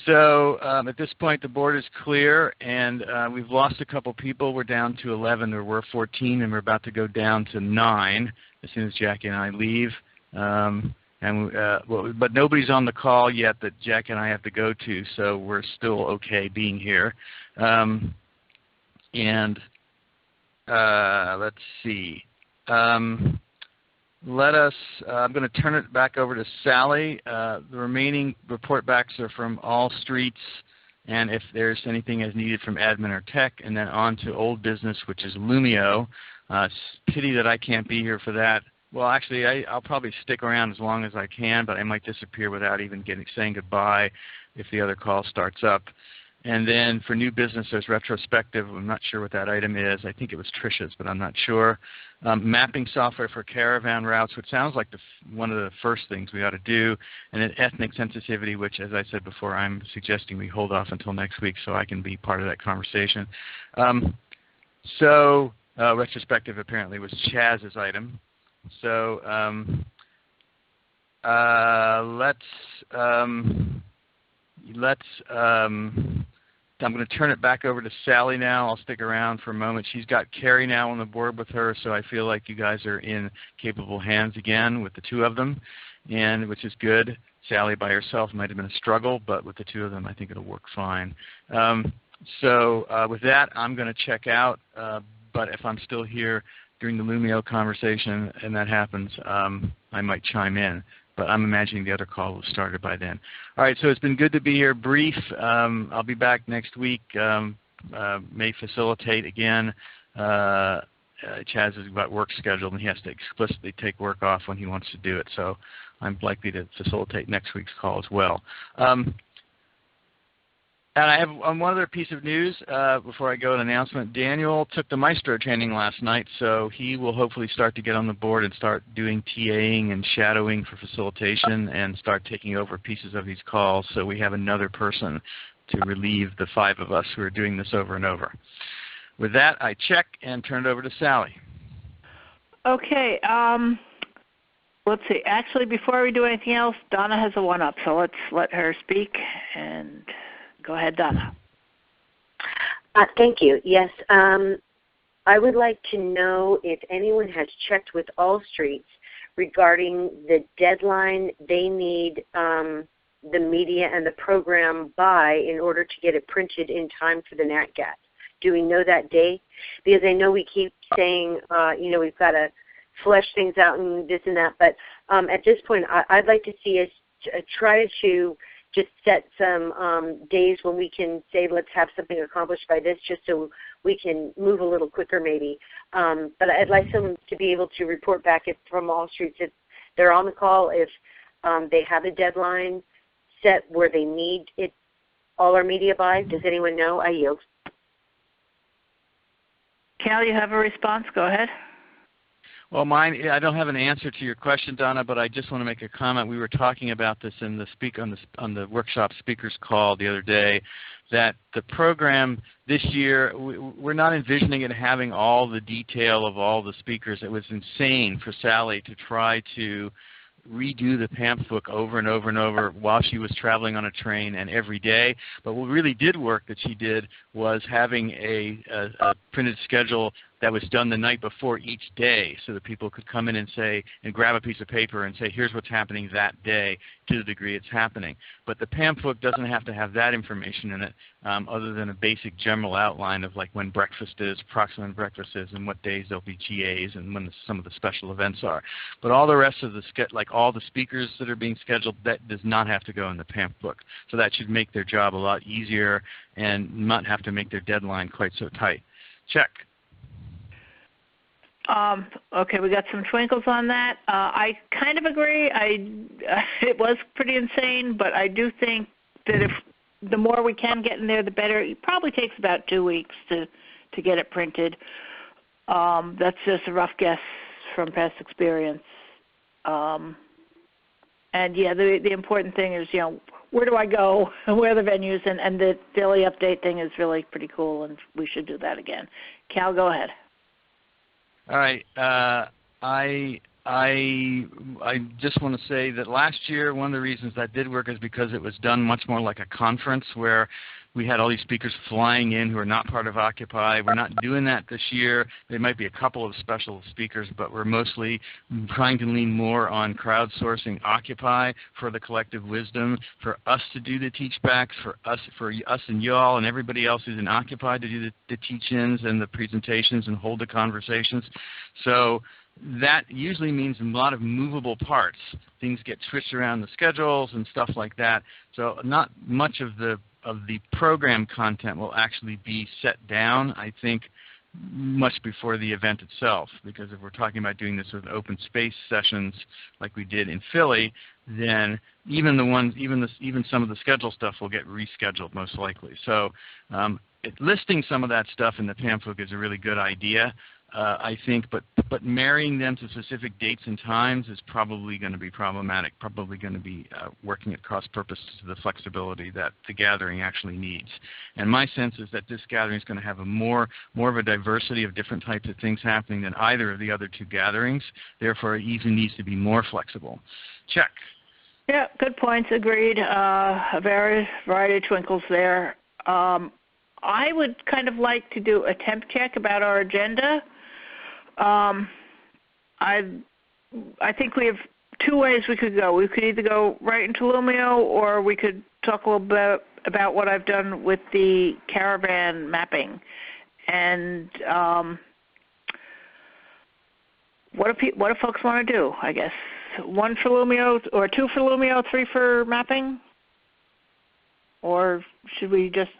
So at this point, the board is clear, and we've lost a couple people. We're down to 11. There were 14, and we're about to go down to 9 as soon as Jackie and I leave. But nobody's on the call yet that Jack and I have to go to, so we're still okay being here. Let's see. I'm going to turn it back over to Sally. The remaining report backs are from all streets, and if there's anything as needed from admin or tech, and then on to old business, which is Lumio. Pity that I can't be here for that. Well, actually, I'll probably stick around as long as I can, but I might disappear without even saying goodbye if the other call starts up. And then for new business, there's retrospective. I'm not sure what that item is. I think it was Tricia's, but I'm not sure. Mapping software for caravan routes, which sounds like one of the first things we ought to do. And then ethnic sensitivity, which, as I said before, I'm suggesting we hold off until next week so I can be part of that conversation. Retrospective apparently was Chaz's item. So I'm going to turn it back over to Sally now. I'll stick around for a moment. She's got Carrie now on the board with her, so I feel like you guys are in capable hands again with the two of them, and which is good. Sally by herself might have been a struggle, but with the two of them, I think it'll work fine. With that, I'm going to check out, but if I'm still here during the Lumio conversation and that happens, I might chime in. But I'm imagining the other call will have started by then. All right, so it's been good to be here. Brief. I'll be back next week. May facilitate again. Chaz has got work scheduled, and he has to explicitly take work off when he wants to do it. So I'm likely to facilitate next week's call as well. And I have one other piece of news before I go, an announcement. Daniel took the maestro training last night, so he will hopefully start to get on the board and start doing TAing and shadowing for facilitation and start taking over pieces of these calls, so we have another person to relieve the 5 of us who are doing this over and over. With that, I check and turn it over to Sally. Okay. Let's see. Actually, before we do anything else, Donna has a one-up, so let's let her speak. And go ahead, Donna. Thank you. Yes, I would like to know if anyone has checked with All Streets regarding the deadline they need the media and the program by in order to get it printed in time for the natgat. Do we know that date? Because I know we keep saying, we've got to flesh things out and this and that, but at this point, I'd like to see us try to just set some days when we can say, let's have something accomplished by this, just so we can move a little quicker maybe. But I'd like someone to be able to report back from All Streets if they're on the call if they have a deadline set where they need it, all our media by. Does anyone know? I yield. Cal, you have a response? Go ahead. Well, I don't have an answer to your question, Donna, but I just want to make a comment. We were talking about this in the on the workshop speakers call the other day, that the program this year, we're not envisioning it having all the detail of all the speakers. It was insane for Sally to try to redo the pamphlet over and over and over while she was traveling on a train and every day. But what really did work that she did was having a printed schedule that was done the night before each day, so that people could come in and say, and grab a piece of paper and say, here's what's happening that day to the degree it's happening. But the pamphlet doesn't have to have that information in it, other than a basic general outline of like when breakfast is, approximately when breakfast is, and what days there'll be GAs, and when some of the special events are. But all the rest of the like all the speakers that are being scheduled, that does not have to go in the pamphlet. So that should make their job a lot easier and not have to make their deadline quite so tight. Check. Okay, we got some twinkles on that. I kind of agree. It was pretty insane, but I do think that if the more we can get in there, the better. It probably takes about 2 weeks to get it printed. That's just a rough guess from past experience. And yeah, the important thing is, where do I go and where are the venues, and the daily update thing is really pretty cool, and we should do that again. Cal, go ahead. All right. I just want to say that last year, one of the reasons that did work is because it was done much more like a conference where we had all these speakers flying in who are not part of Occupy. We're not doing that this year. There might be a couple of special speakers, but we're mostly trying to lean more on crowdsourcing Occupy for the collective wisdom, for us to do the teach-backs, for us and y'all and everybody else who's in Occupy to do the teach-ins and the presentations and hold the conversations. So that usually means a lot of movable parts. Things get switched around the schedules and stuff like that. So not much of the program content will actually be set down, I think, much before the event itself. Because if we're talking about doing this with open space sessions like we did in Philly, then even some of the schedule stuff will get rescheduled most likely. So listing some of that stuff in the pamphlet is a really good idea. I think, but marrying them to specific dates and times is probably going to be problematic, probably going to be working at cross purpose to the flexibility that the gathering actually needs. And my sense is that this gathering is going to have more of a diversity of different types of things happening than either of the other two gatherings. Therefore, it even needs to be more flexible. Check. Yeah, good points. Agreed. A variety of twinkles there. I would kind of like to do a temp check about our agenda. I think we have two ways we could go. We could either go right into Lumio, or we could talk a little bit about what I've done with the caravan mapping. And what do folks want to do? I guess 1 for Lumio, or 2 for Lumio, 3 for mapping, or should we just?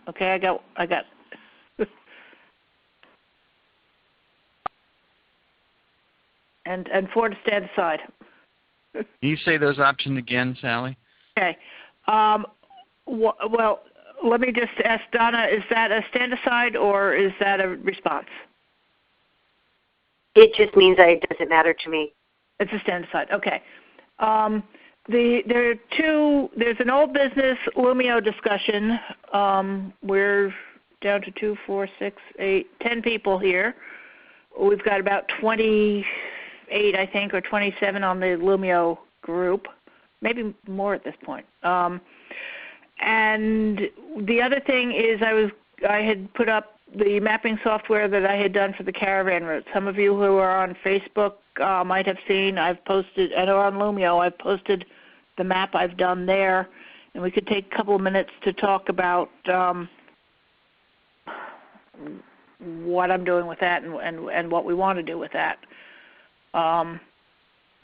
Okay, I got. And 4 to stand aside. Can you say those options again, Sally? Okay. Well, let me just ask Donna, is that a stand aside or is that a response? It just means that it doesn't matter to me. It's a stand aside. Okay. There are two. There's an old business Lumio discussion. We're down to 2, 4, 6, 8, 10 people here. We've got about 28, I think, or 27 on the Lumio group, maybe more at this point. And the other thing is I had put up the mapping software that I had done for the caravan route. Some of you who are on Facebook might have seen I've posted, and are on Lumio, I've posted the map I've done there. And we could take a couple of minutes to talk about what I'm doing with that and what we want to do with that.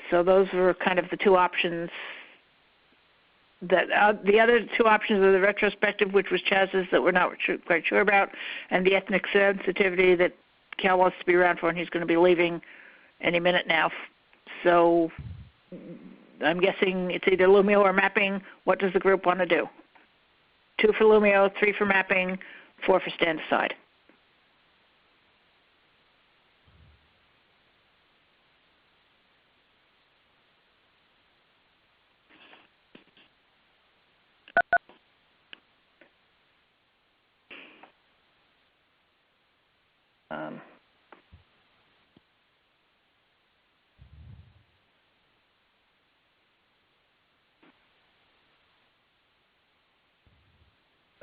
So those were kind of the two options. That the other two options are the retrospective, which was Chaz's, that we're not quite sure about, and the ethnic sensitivity that Cal wants to be around for, and he's going to be leaving any minute now. So I'm guessing it's either Lumio or mapping. What does the group want to do? 2 for Lumio, 3 for mapping, 4 for stand aside.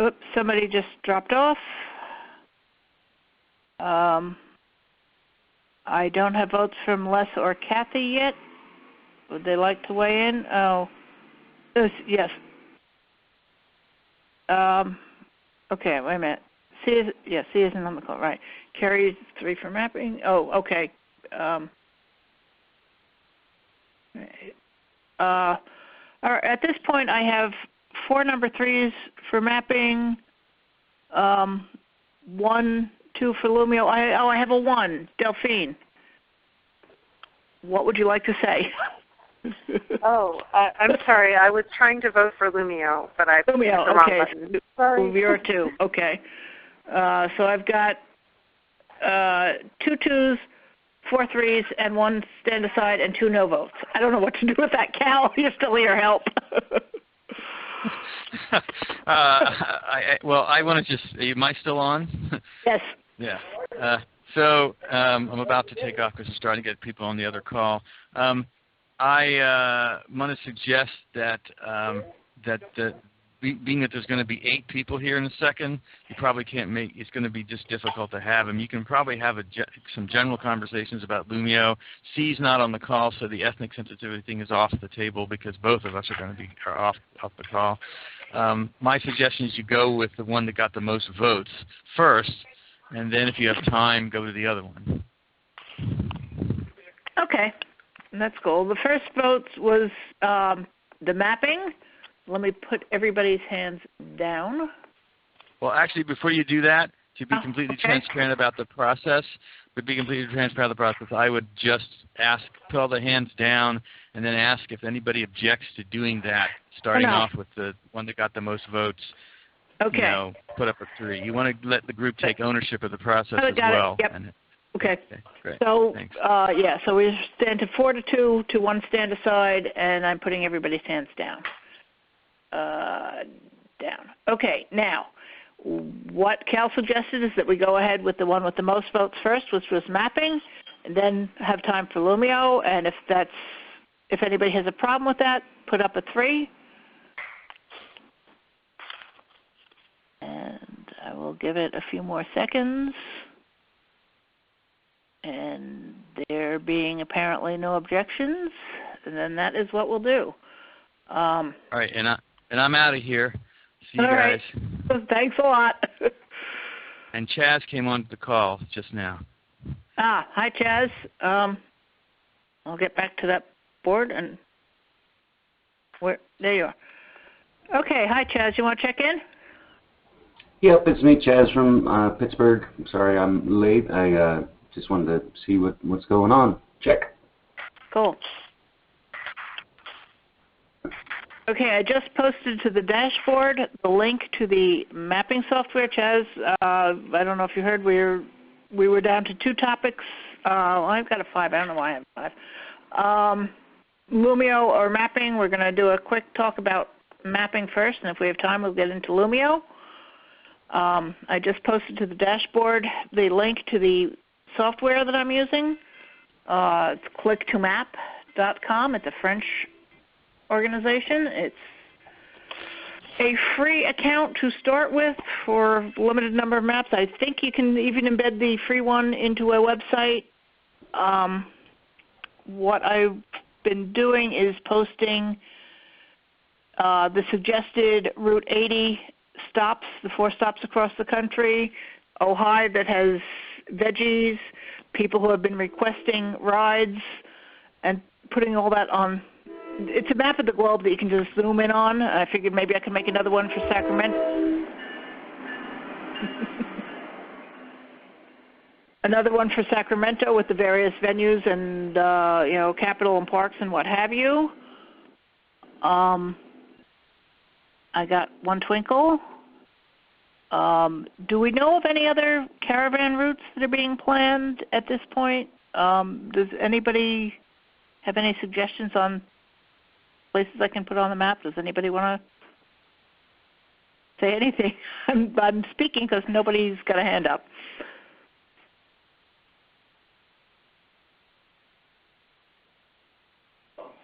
Oops, somebody just dropped off. I don't have votes from Les or Kathy yet. Would they like to weigh in? Oh, yes. Okay, wait a minute. C isn't on the call, right? Carrie, 3 for mapping. Oh, okay. All right, at this point, I have 4 number 3s for mapping, 1, 2 for Lumio. I have a 1, Delphine. What would you like to say? I'm sorry. I was trying to vote for Lumio, but I pressed the wrong button. Sorry. Lumio 2. Okay. So I've got 2 2s, 4 3s, and 1 stand aside, and 2 no votes. I don't know what to do with that, Cal. You're still here. Help. I want to just. Am I still on? Yes. Yeah. So I'm about to take off because I'm starting to get people on the other call. I want to suggest that being that there's going to be 8 people here in a second, you probably can't make. It's going to be just difficult to have them. You can probably have some general conversations about Lumio. C's not on the call, so the ethnic sensitivity thing is off the table because both of us are going to be off the call. My suggestion is you go with the one that got the most votes first, and then if you have time, go to the other one. Okay, that's cool. The first vote was the mapping. Let me put everybody's hands down. Well, actually, before you do that, to be completely transparent about the process, I would just put all the hands down and then ask if anybody objects to doing that, starting off with the one that got the most votes. Okay. Put up a 3. You want to let the group take ownership of the process as well. Yep. Okay. Great. So, thanks. So we stand to 4 to 2 to 1 stand aside, and I'm putting everybody's hands down. Okay, now, what Cal suggested is that we go ahead with the one with the most votes first, which was mapping, and then have time for Lumio, and if anybody has a problem with that, put up a 3. And I will give it a few more seconds. And there being apparently no objections, and then that is what we'll do. All right, and I'm out of here. See you guys. Right. Thanks a lot. And Chaz came on the call just now. Hi, Chaz. I'll get back to that board and there you are. Okay, hi, Chaz. You want to check in? Yep, it's me, Chaz from Pittsburgh. I'm sorry I'm late. I just wanted to see what's going on. Check. Cool. Okay, I just posted to the dashboard the link to the mapping software. Chaz, I don't know if you heard, we were down to 2 topics. I've got a 5. I don't know why I have 5. Lumio or mapping, we're going to do a quick talk about mapping first, and if we have time, we'll get into Lumio. I just posted to the dashboard the link to the software that I'm using. It's click2map.com. It's a French organization. It's a free account to start with for a limited number of maps. I think you can even embed the free one into a website. What I've been doing is posting the suggested Route 80 stops, the 4 stops across the country, Ojai that has veggies, people who have been requesting rides, and putting all that on. It's a map of the globe that you can just zoom in on. I figured maybe I could make another one for Sacramento. another one for Sacramento with the various venues and, Capitol and parks and what have you. I got one twinkle. Do we know of any other caravan routes that are being planned at this point? Does anybody have any suggestions on places I can put on the map? Does anybody want to say anything? I'm speaking because nobody's got a hand up.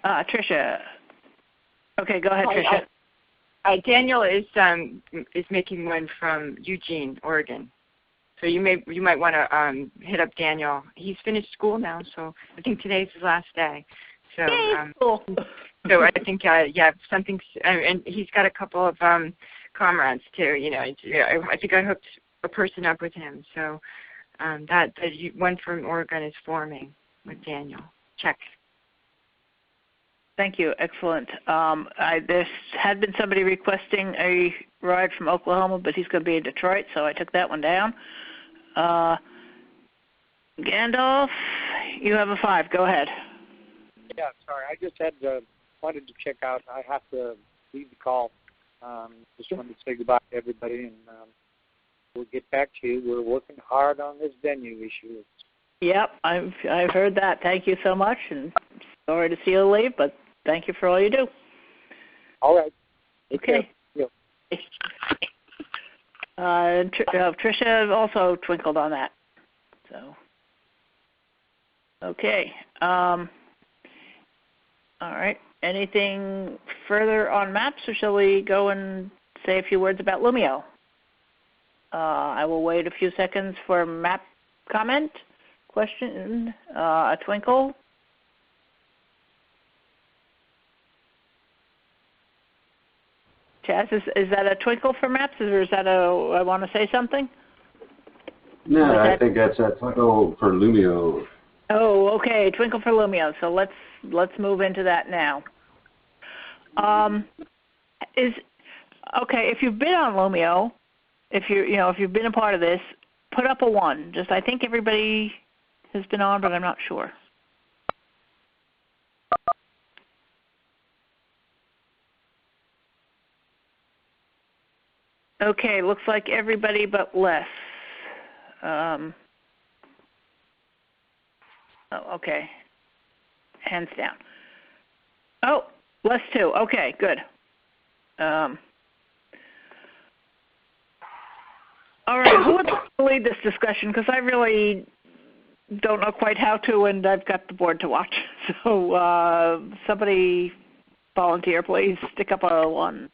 Tricia. Okay, go ahead, Tricia. Daniel is making one from Eugene, Oregon. So you might want to hit up Daniel. He's finished school now, so I think today's his last day. So cool. So I think something, and he's got a couple of comrades too. I think I hooked a person up with him. So that one from Oregon is forming with Daniel. Check. Thank you. Excellent. There had been somebody requesting a ride from Oklahoma, but he's going to be in Detroit, so I took that one down. Gandalf, you have a 5. Go ahead. Yeah, sorry. I just wanted to check out. I have to leave the call. Just wanted to say goodbye to everybody, and we'll get back to you. We're working hard on this venue issue. Yep, I've heard that. Thank you so much, and sorry to see you leave, but thank you for all you do. All right. Okay. Tricia also twinkled on that. So, okay. All right. Anything further on maps, or shall we go and say a few words about Lumio? I will wait a few seconds for map comment, question, a twinkle. Chaz, is that a twinkle for maps, or is that I want to say something? No, I think that's a twinkle for Lumio. Oh, okay, twinkle for Lumio. So let's move into that now. If you've been on Lumio, if you've been a part of this, put up a 1. I think everybody has been on, but I'm not sure. Okay, looks like everybody but Les. Okay. Hands down. Oh, Les too. Okay, good. All right, who would like to lead this discussion? Because I really don't know quite how to, and I've got the board to watch. So somebody volunteer, please. Stick up a 1.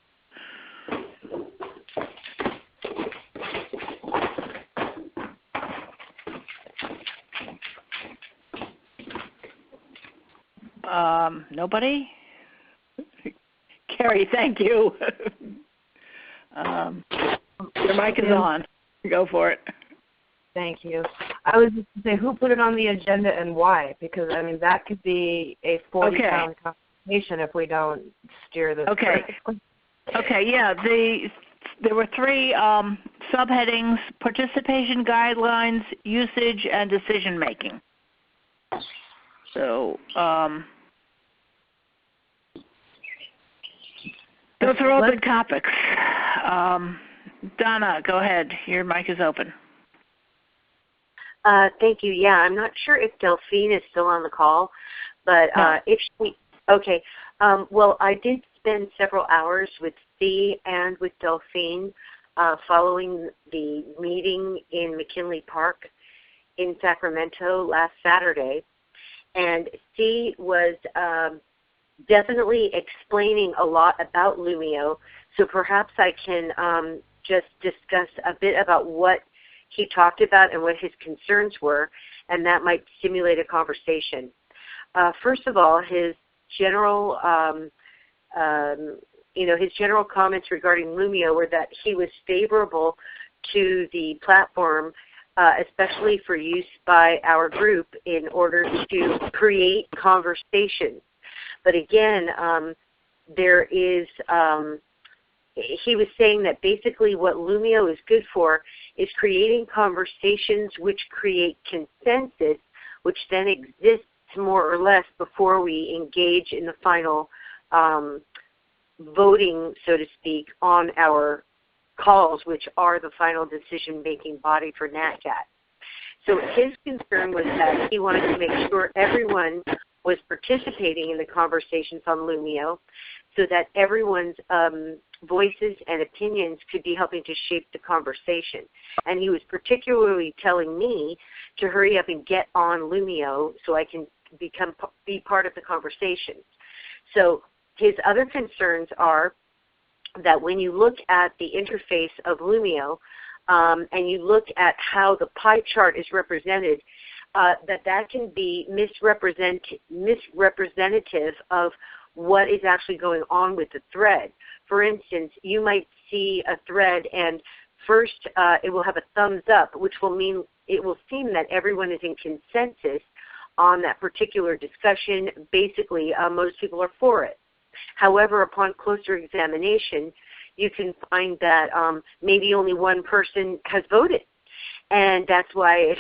Nobody? Carrie, thank you. Your mic is on. Go for it. Thank you. I was just going to say, who put it on the agenda and why? Because, that could be a 40-pound conversation if we don't steer this. Okay. Okay, yeah. There were 3 subheadings: participation guidelines, usage, and decision-making. So those are all good topics. Donna, go ahead. Your mic is open. Thank you. Yeah, I'm not sure if Delphine is still on the call, but if she, okay. Well, I did spend several hours with C and with Delphine following the meeting in McKinley Park in Sacramento last Saturday. And C was definitely explaining a lot about Lumio, so perhaps I can just discuss a bit about what he talked about and what his concerns were, and that might stimulate a conversation. First of all, his general, his general comments regarding Lumio were that he was favorable to the platform, especially for use by our group in order to create conversations. But again, there is he was saying that basically what Lumio is good for is creating conversations which create consensus, which then exists more or less before we engage in the final voting, so to speak, on our calls, which are the final decision-making body for natgat. So his concern was that he wanted to make sure everyone was participating in the conversations on Lumio so that everyone's voices and opinions could be helping to shape the conversation. And he was particularly telling me to hurry up and get on Lumio so I can be part of the conversation. So his other concerns are that when you look at the interface of Lumio and you look at how the pie chart is represented, that can be misrepresentative of what is actually going on with the thread. For instance, you might see a thread and first it will have a thumbs up, which will mean it will seem that everyone is in consensus on that particular discussion. Basically, most people are for it. However, upon closer examination, you can find that maybe only one person has voted, and that's why it,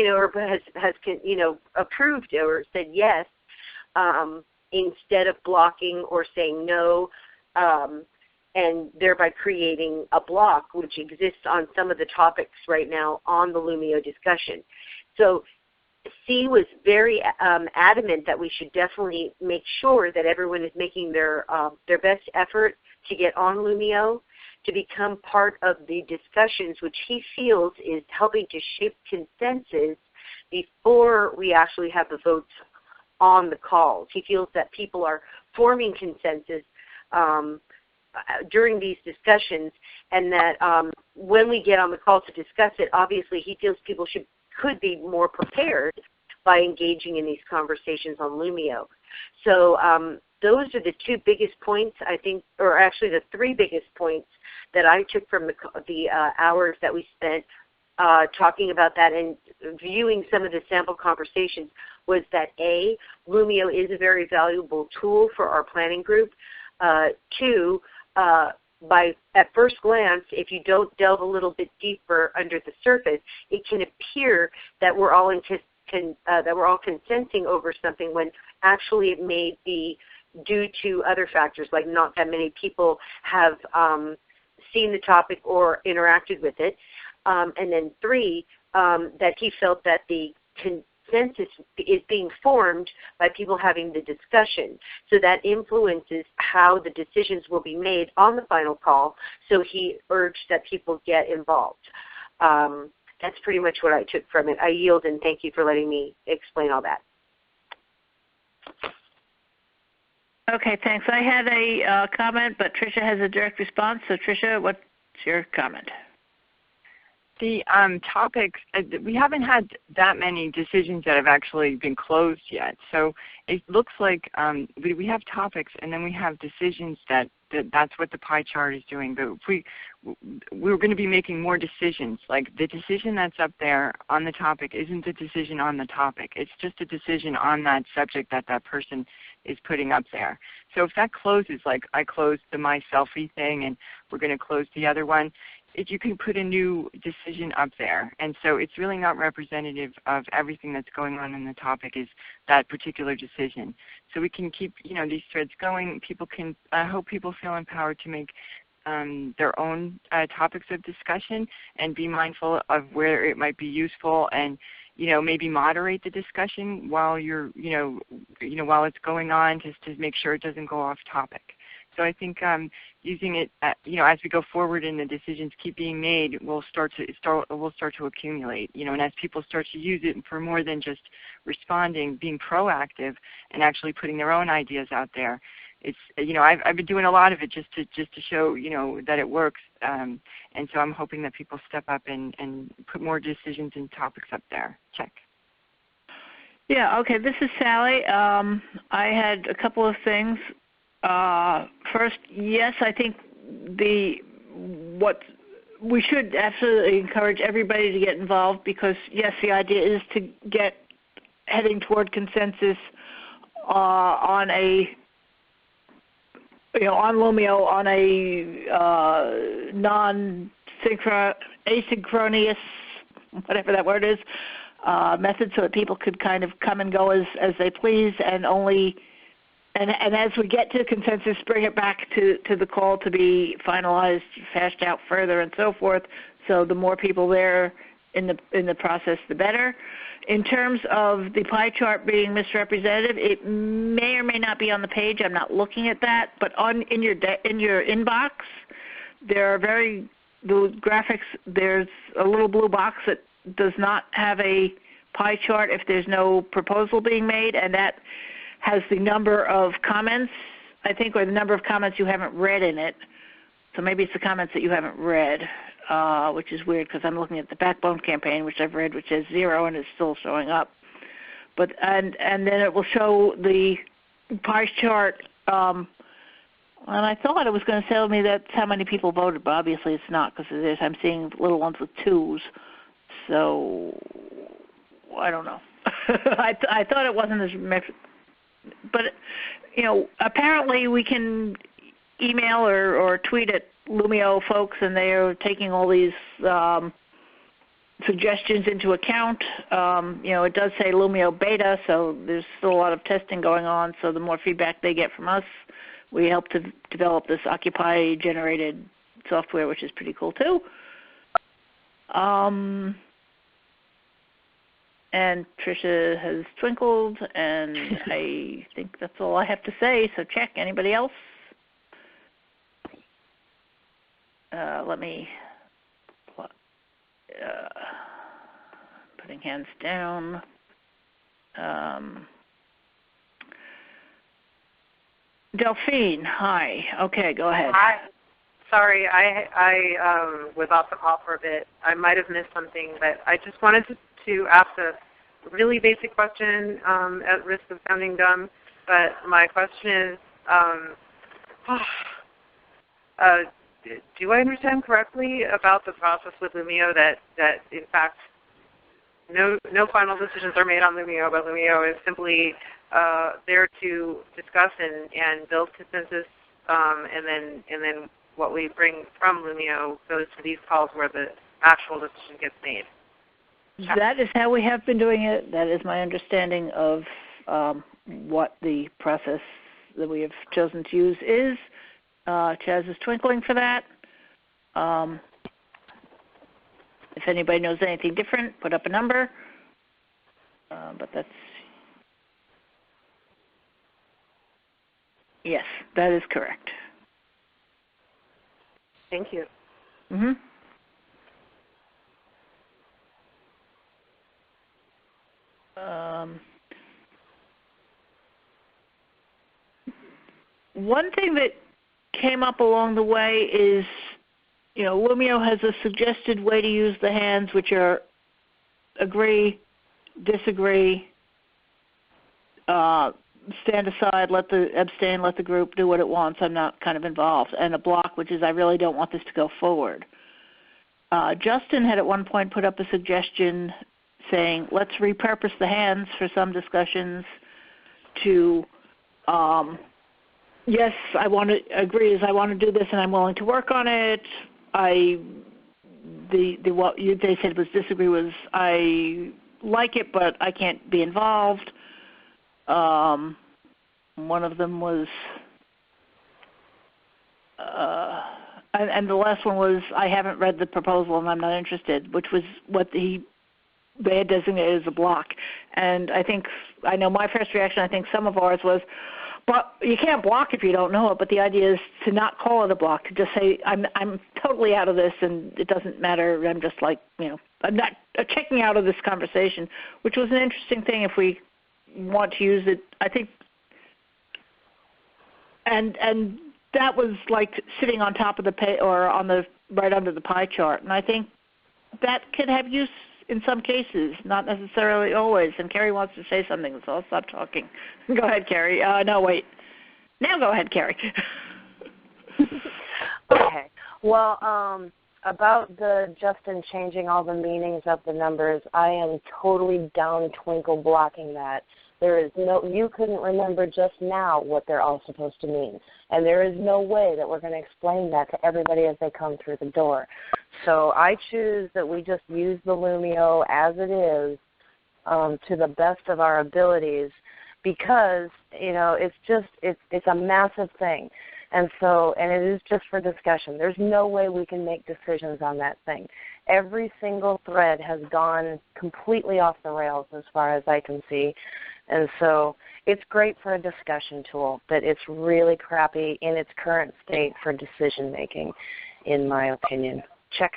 or has approved or said yes, instead of blocking or saying no, and thereby creating a block which exists on some of the topics right now on the Lumio discussion. So C was very adamant that we should definitely make sure that everyone is making their best effort to get on Lumio, to become part of the discussions, which he feels is helping to shape consensus before we actually have the votes on the calls. He feels that people are forming consensus during these discussions, and that when we get on the call to discuss it, obviously he feels people could be more prepared by engaging in these conversations on Lumio. So those are the two biggest points, I think, or actually the three biggest points that I took from the hours that we spent talking about that and viewing some of the sample conversations, was that A, Lumio is a very valuable tool for our planning group. Two, at first glance, if you don't delve a little bit deeper under the surface, it can appear that we're all consenting over something when actually it may be due to other factors, like not that many people have seen the topic or interacted with it. And then three, that he felt that the consensus is being formed by people having the discussion. So that influences how the decisions will be made on the final call. So he urged that people get involved. That's pretty much what I took from it. I yield, and thank you for letting me explain all that. Okay, thanks. I had a comment, but Tricia has a direct response. So Tricia, what's your comment? The topics, we haven't had that many decisions that have actually been closed yet. So it looks like we have topics, and then we have decisions that's what the pie chart is doing. But if we're going to be making more decisions. Like the decision that's up there on the topic isn't the decision on the topic. It's just a decision on that subject that person is putting up there. So if that closes, like I closed the my selfie thing and we're going to close the other one, you can put a new decision up there. And so it's really not representative of everything that's going on in the topic, is that particular decision. So we can keep these threads going. I hope people feel empowered to make their own topics of discussion and be mindful of where it might be useful, and maybe moderate the discussion while while it's going on, just to make sure it doesn't go off topic. So I think using it, as we go forward and the decisions keep being made, will start to accumulate. And as people start to use it for more than just responding, being proactive, and actually putting their own ideas out there. It's I've been doing a lot of it just to show that it works, and so I'm hoping that people step up and put more decisions and topics up there. Check. Yeah. Okay. This is Sally. I had a couple of things. First, yes, I think what we should absolutely encourage everybody to get involved, because yes, the idea is to get heading toward consensus on a on Lumio on a asynchronous, whatever that word is, method, so that people could kind of come and go as they please, and as we get to consensus, bring it back to the call to be finalized, hashed out further, and so forth. So the more people there in the process, the better. In terms of the pie chart being misrepresentative, it may or may not be on the page. I'm not looking at that, but in your inbox, there are the graphics. There's a little blue box that does not have a pie chart if there's no proposal being made, and that has the number of comments, I think, or the number of comments you haven't read in it. So maybe it's the comments that you haven't read, which is weird because I'm looking at the Backbone campaign, which I've read, which has 0, and it's still showing up. But and then it will show the pie chart. And I thought it was going to tell me that's how many people voted, but obviously it's not, because I'm seeing little ones with 2s. So I don't know. I thought it wasn't as but apparently we can email or tweet at Lumio folks, and they are taking all these suggestions into account. It does say Lumio beta, so there's still a lot of testing going on. So the more feedback they get from us, we help to develop this Occupy generated software, which is pretty cool too. And Tricia has twinkled, and I think that's all I have to say. So check. Anybody else? Let me putting hands down. Delphine, hi. Okay, go ahead. Hi. Sorry, I was off the call for a bit. I might have missed something, but I just wanted to ask a really basic question at risk of sounding dumb. But my question is, do I understand correctly about the process with Lumio that in fact no final decisions are made on Lumio, but Lumio is simply there to discuss and build consensus, and then what we bring from Lumio goes to these calls where the actual decision gets made? That is how we have been doing it. That is my understanding of what the process that we have chosen to use is. Chaz is twinkling for that. If anybody knows anything different, put up a number. But that's, yes, that is correct. Thank you. Mm-hmm. One thing that came up along the way is, Lumio has a suggested way to use the hands, which are agree, disagree, stand aside, abstain, let the group do what it wants, I'm not kind of involved, and a block, which is I really don't want this to go forward. Justin had at one point put up a suggestion saying, let's repurpose the hands for some discussions to, yes, I want to agree is I want to do this and I'm willing to work on it. What they said was disagree was I like it, but I can't be involved. One of them was, and the last one was I haven't read the proposal and I'm not interested, which was what they had designated as a block. And I know my first reaction, I think some of ours was, but you can't block if you don't know it, but the idea is to not call it a block, to just say, I'm totally out of this and it doesn't matter, I'm just like, I'm not checking out of this conversation, which was an interesting thing if we want to use it, I think. And that was like sitting on top of the or right under the pie chart. And I think that could have use in some cases, not necessarily always. And Carrie wants to say something, so I'll stop talking. Go ahead, Carrie. No, wait. Now go ahead, Carrie. Okay. Well, about the Justin changing all the meanings of the numbers, I am totally down twinkle blocking that. You couldn't remember just now what they're all supposed to mean. And there is no way that we're going to explain that to everybody as they come through the door. So I choose that we just use the Lumio as it is to the best of our abilities, because, it's a massive thing. And it is just for discussion. There's no way we can make decisions on that thing. Every single thread has gone completely off the rails as far as I can see. And so it's great for a discussion tool, but it's really crappy in its current state for decision making, in my opinion. Check.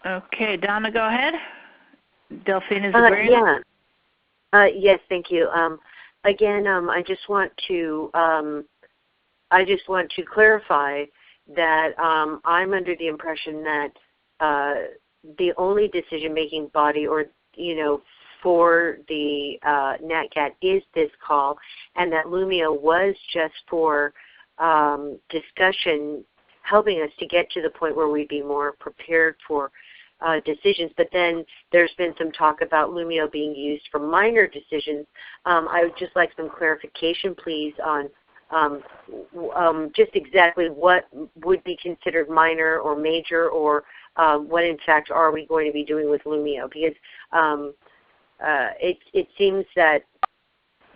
Okay, Donna, go ahead. Delphine is agreeing. Yes, thank you. Again, I just want to clarify that I'm under the impression that the only decision-making body, or for the natgat is this call, and that Lumio was just for discussion, helping us to get to the point where we'd be more prepared for decisions. But then there's been some talk about Lumio being used for minor decisions. I would just like some clarification, please, on just exactly what would be considered minor or major, or what in fact are we going to be doing with Lumio, because it seems that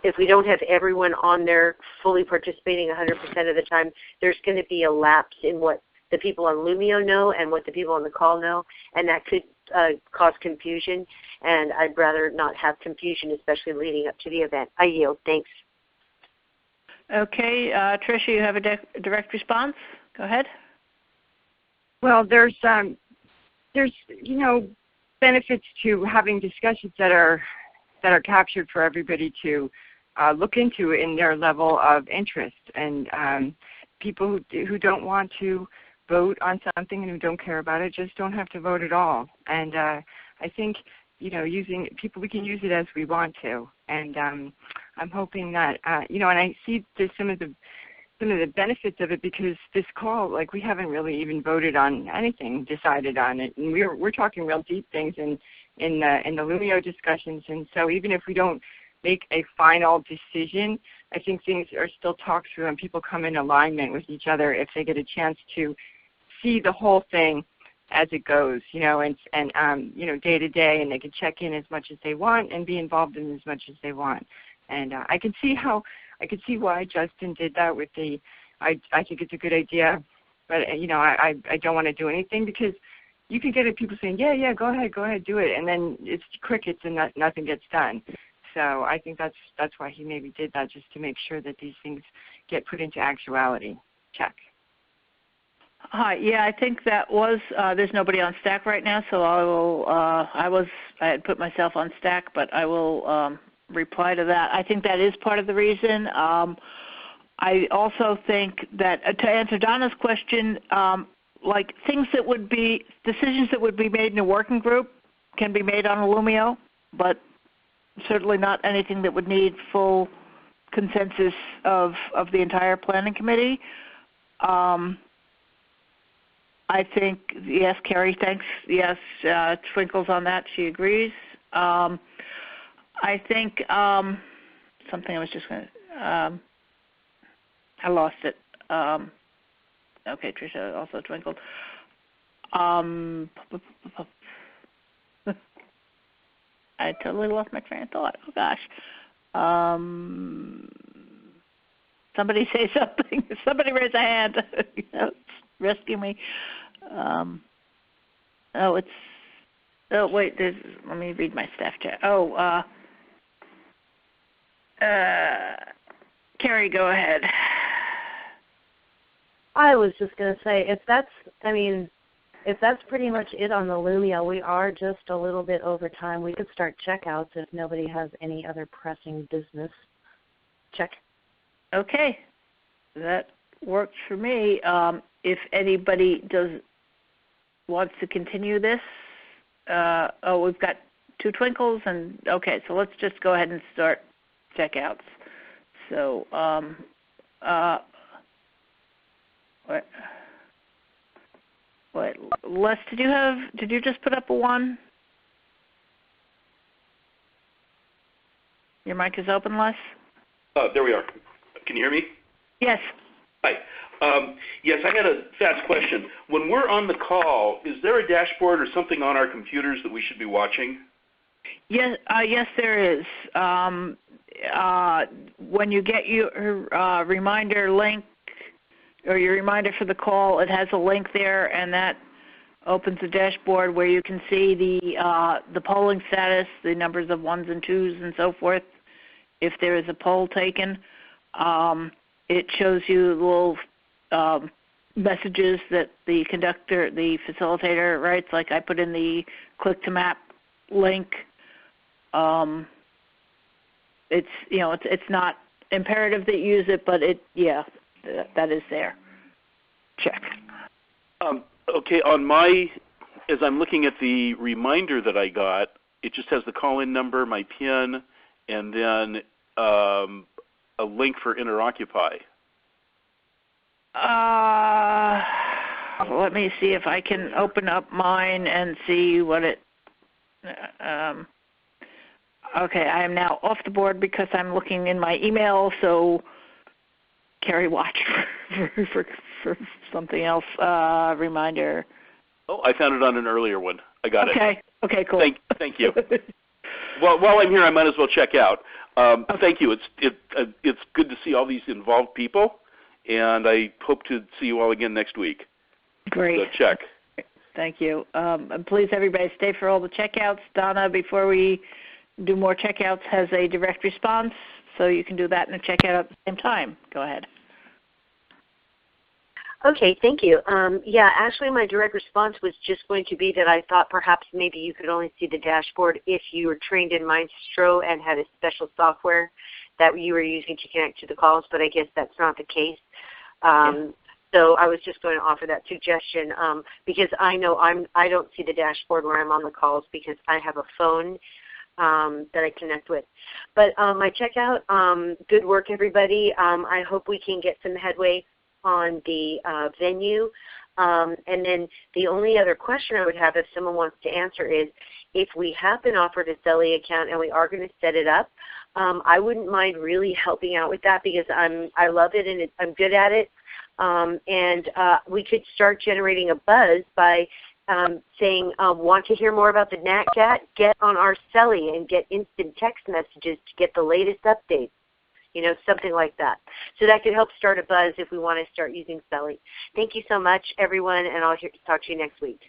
if we don't have everyone on there fully participating 100% of the time, there's going to be a lapse in what the people on Lumio know and what the people on the call know, and that could cause confusion, and I'd rather not have confusion, especially leading up to the event. I yield. Thanks. Okay, Tricia, you have a direct response? Go ahead. Well, there's benefits to having discussions that are captured for everybody to look into in their level of interest, and people who don't want to vote on something and who don't care about it just don't have to vote at all. And I think we can use it as we want to, and I'm hoping that and I see there's some of the benefits of it, because this call, like, we haven't really even voted on anything, decided on it, and we're talking real deep things in the Lumio discussions. And so even if we don't make a final decision, I think things are still talked through and people come in alignment with each other if they get a chance to see the whole thing as it goes, and day to day, and they can check in as much as they want and be involved in as much as they want. And I can see why Justin did that with I think it's a good idea, but I don't want to do anything, because you can get people saying, yeah, go ahead, do it, and then it's crickets and nothing gets done. So I think that's why he maybe did that, just to make sure that these things get put into actuality. Check. Hi. Yeah, I think that was. There's nobody on stack right now, so I will. I had put myself on stack, but I will reply to that. I think that is part of the reason. I also think that to answer Donna's question, like decisions that would be made in a working group can be made on Lumio, but certainly not anything that would need full consensus of the entire planning committee. I think, yes, Carrie, thanks. Yes, Twinkle's on that. She agrees. I think something I was just going to, I lost it. Okay, Tricia also twinkled. I totally lost my train of thought. Oh, gosh. Somebody say something. Somebody raise a hand. Rescue me. Wait, let me read my staff chat. Carrie, go ahead. I was just going to say, if that's pretty much it on the Lumio, we are just a little bit over time. We could start checkouts if nobody has any other pressing business. Check. Okay. That works for me. If anybody wants to continue this, we've got two twinkles, and okay, so let's just go ahead and start checkouts. So, what, Les, did you just put up a 1? Your mic is open, Les? There we are. Can you hear me? Yes. Hi. Yes, I had a fast question. When we're on the call, is there a dashboard or something on our computers that we should be watching? Yes, yes, there is. When you get your reminder link or your reminder for the call, it has a link there, and that opens the dashboard where you can see the polling status, the numbers of ones and twos and so forth. If there is a poll taken, it shows you little messages that the conductor, the facilitator writes. Like I put in the click to map link. It's it's not imperative that you use it, but that is there. Check. Okay, as I'm looking at the reminder that I got, it just has the call-in number, my PIN, and then a link for InterOccupy. Let me see if I can open up mine and see what it. Okay, I am now off the board because I'm looking in my email. So, Carrie, watch for something else. Reminder. Oh, I found it on an earlier one. I got it. Okay, cool. Thank you. Well, while I'm here, I might as well check out. Thank you. It's good to see all these involved people, and I hope to see you all again next week. Great. So check. Thank you. And please, everybody, stay for all the checkouts. Donna, before we do more checkouts, has a direct response, so you can do that and a checkout at the same time. Go ahead. Okay, thank you. Actually, my direct response was just going to be that I thought perhaps maybe you could only see the dashboard if you were trained in Maestro and had a special software that you were using to connect to the calls, but I guess that's not the case. So I was just going to offer that suggestion because I know I don't see the dashboard where I'm on the calls because I have a phone that I connect with. But my checkout, good work, everybody. I hope we can get some headway on the venue. And then the only other question I would have if someone wants to answer is if we have been offered a Zelly account and we are going to set it up, I wouldn't mind really helping out with that because I love it and I'm good at it. And we could start generating a buzz by saying, want to hear more about the natgat? Get on our Zelly and get instant text messages to get the latest updates. Something like that. So that could help start a buzz if we want to start using Zelly. Thank you so much, everyone, and I'll talk to you next week.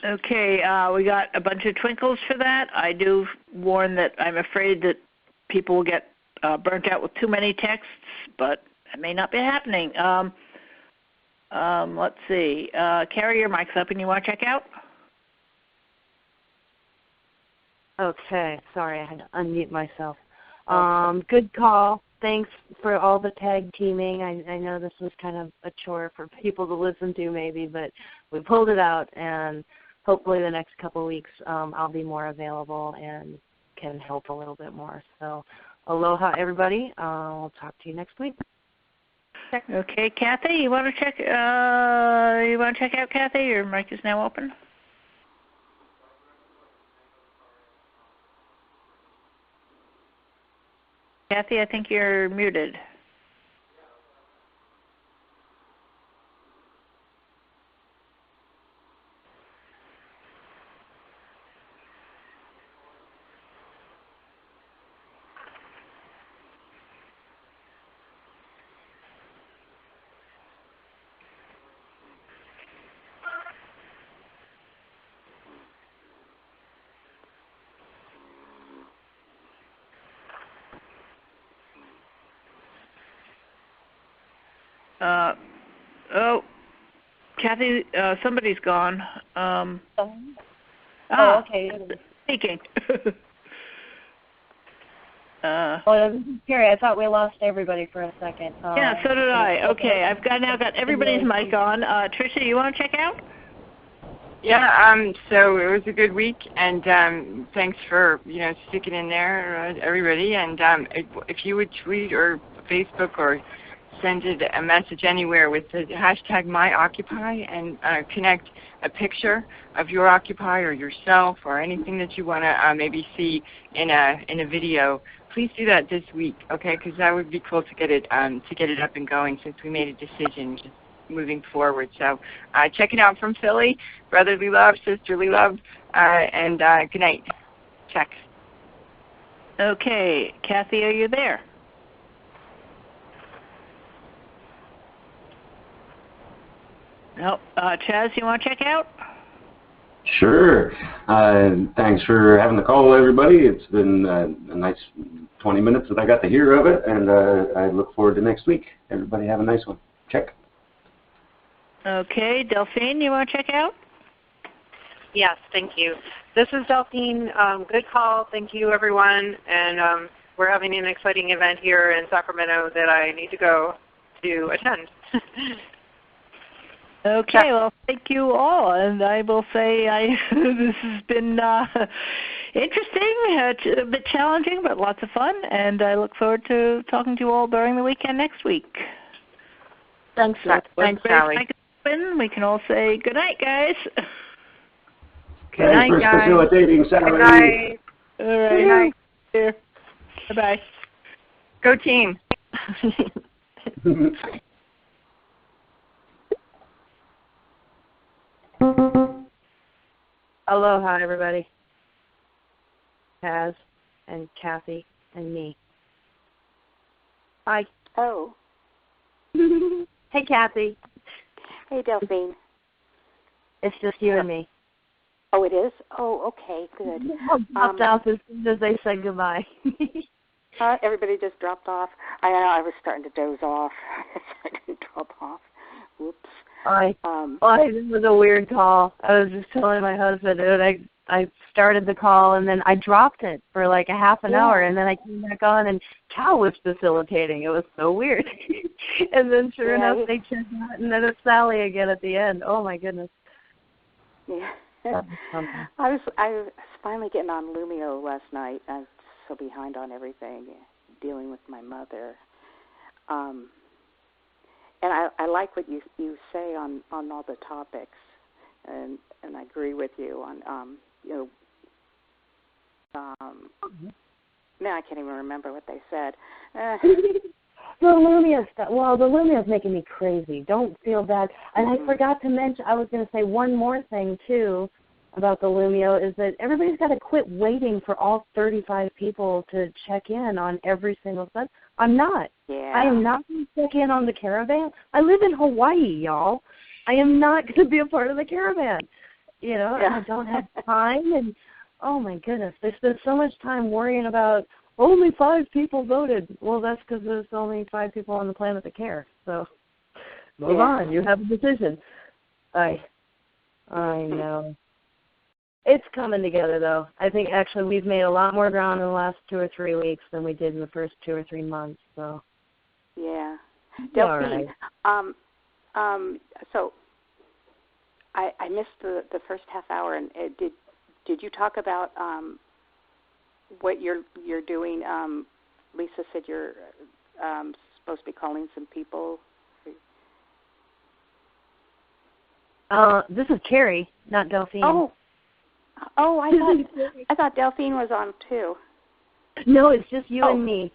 Okay, we got a bunch of twinkles for that. I do warn that I'm afraid that people will get burnt out with too many texts, but that may not be happening. Let's see. Carrie, your mic's up and you want to check out? Okay, sorry, I had to unmute myself. Good call. Thanks for all the tag teaming. I know this was kind of a chore for people to listen to maybe, but we pulled it out, and hopefully the next couple of weeks I'll be more available and can help a little bit more. So aloha, everybody. I'll talk to you next week. Okay, Kathy, you want to check? You want to check out, Kathy? Your mic is now open. Kathy, I think you're muted. Kathy, somebody's gone. Okay. Speaking. Carrie, I thought we lost everybody for a second. Yeah, so did I. Okay, I've now got everybody's mic on. Tricia, you want to check out? Yeah, so it was a good week, and thanks for sticking in there, everybody. And if you would tweet or Facebook or send it a message anywhere with the hashtag #MyOccupy and connect a picture of your Occupy or yourself or anything that you want to maybe see in a video. Please do that this week, okay? Because that would be cool to get it up and going since we made a decision just moving forward. So check it out from Philly. Brotherly love, sisterly love, and good night. Check. Okay, Kathy, are you there? No. Chaz, you want to check out? Sure. Thanks for having the call, everybody. It's been a nice 20 minutes that I got to hear of it, and I look forward to next week. Everybody have a nice one. Check. Okay, Delphine, you want to check out? Yes, thank you. This is Delphine. Good call. Thank you, everyone. And we're having an exciting event here in Sacramento that I need to go to attend. Okay, well, thank you all. And I will say this has been interesting, a bit challenging, but lots of fun. And I look forward to talking to you all during the weekend next week. Thanks, Thanks, Sally. We can all say good night, guys. Good night, guys. Facilitating Saturday. Good night. All right. Good night. Here. Bye-bye. Go team. Aloha, everybody. Kaz and Kathy and me. Hi. Oh. Hey, Kathy. Hey, Delphine. It's just you and me. Oh, it is? Oh, okay, good. Dropped off as soon as they said goodbye. Everybody just dropped off. I know, I was starting to doze off. I didn't drop off. Whoops. This was a weird call. I was just telling my husband, and I started the call, and then I dropped it for like a half an hour, and then I came back on, and Cal was facilitating. It was so weird. And then sure enough, they checked out, and then it's Sally again at the end. Oh, my goodness. Yeah. I was finally getting on Lumio last night. I was so behind on everything, dealing with my mother. And I like what you say on all the topics, and I agree with you on now I can't even remember what they said. The Lumia stuff. Well, the Lumia is making me crazy. Don't feel bad. And I forgot to mention, I was going to say one more thing, too, about the Lumio, is that everybody's got to quit waiting for all 35 people to check in on every single set. I'm not. Yeah. I am not going to check in on the caravan. I live in Hawaii, y'all. I am not going to be a part of the caravan. You know, I don't have time. And, oh, my goodness, they spend so much time worrying about only 5 people voted. Well, that's because there's only 5 people on the planet that care. So move on. You have a decision. I know. It's coming together, though. I think actually we've made a lot more ground in the last 2 or 3 weeks than we did in the first 2 or 3 months. So yeah. Delphine, so I missed the first half hour, and did you talk about what you're doing? Lisa said you're supposed to be calling some people. this is Carrie, not Delphine. Oh, I thought Delphine was on too. No, it's just you and me.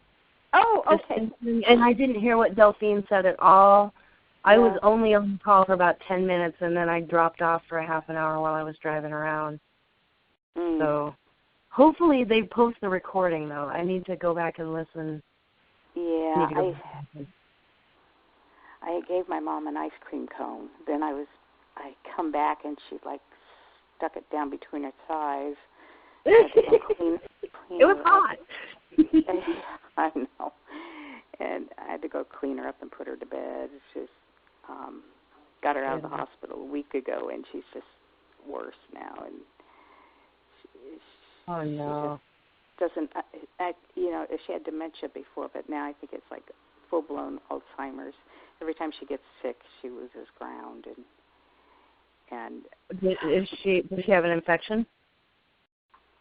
Oh, okay. And I didn't hear what Delphine said at all. I was only on the call for about 10 minutes, and then I dropped off for a half an hour while I was driving around. So hopefully they post the recording, though. I need to go back and listen. Yeah, I gave my mom an ice cream cone. Then I come back, and she, stuck it down between her thighs. Clean it was hot. I know. And I had to go clean her up and put her to bed. She's got her out of the hospital a week ago, and she's just worse now. And she doesn't, she had dementia before, but now I think it's like full-blown Alzheimer's. Every time she gets sick, she loses ground. And does she have an infection?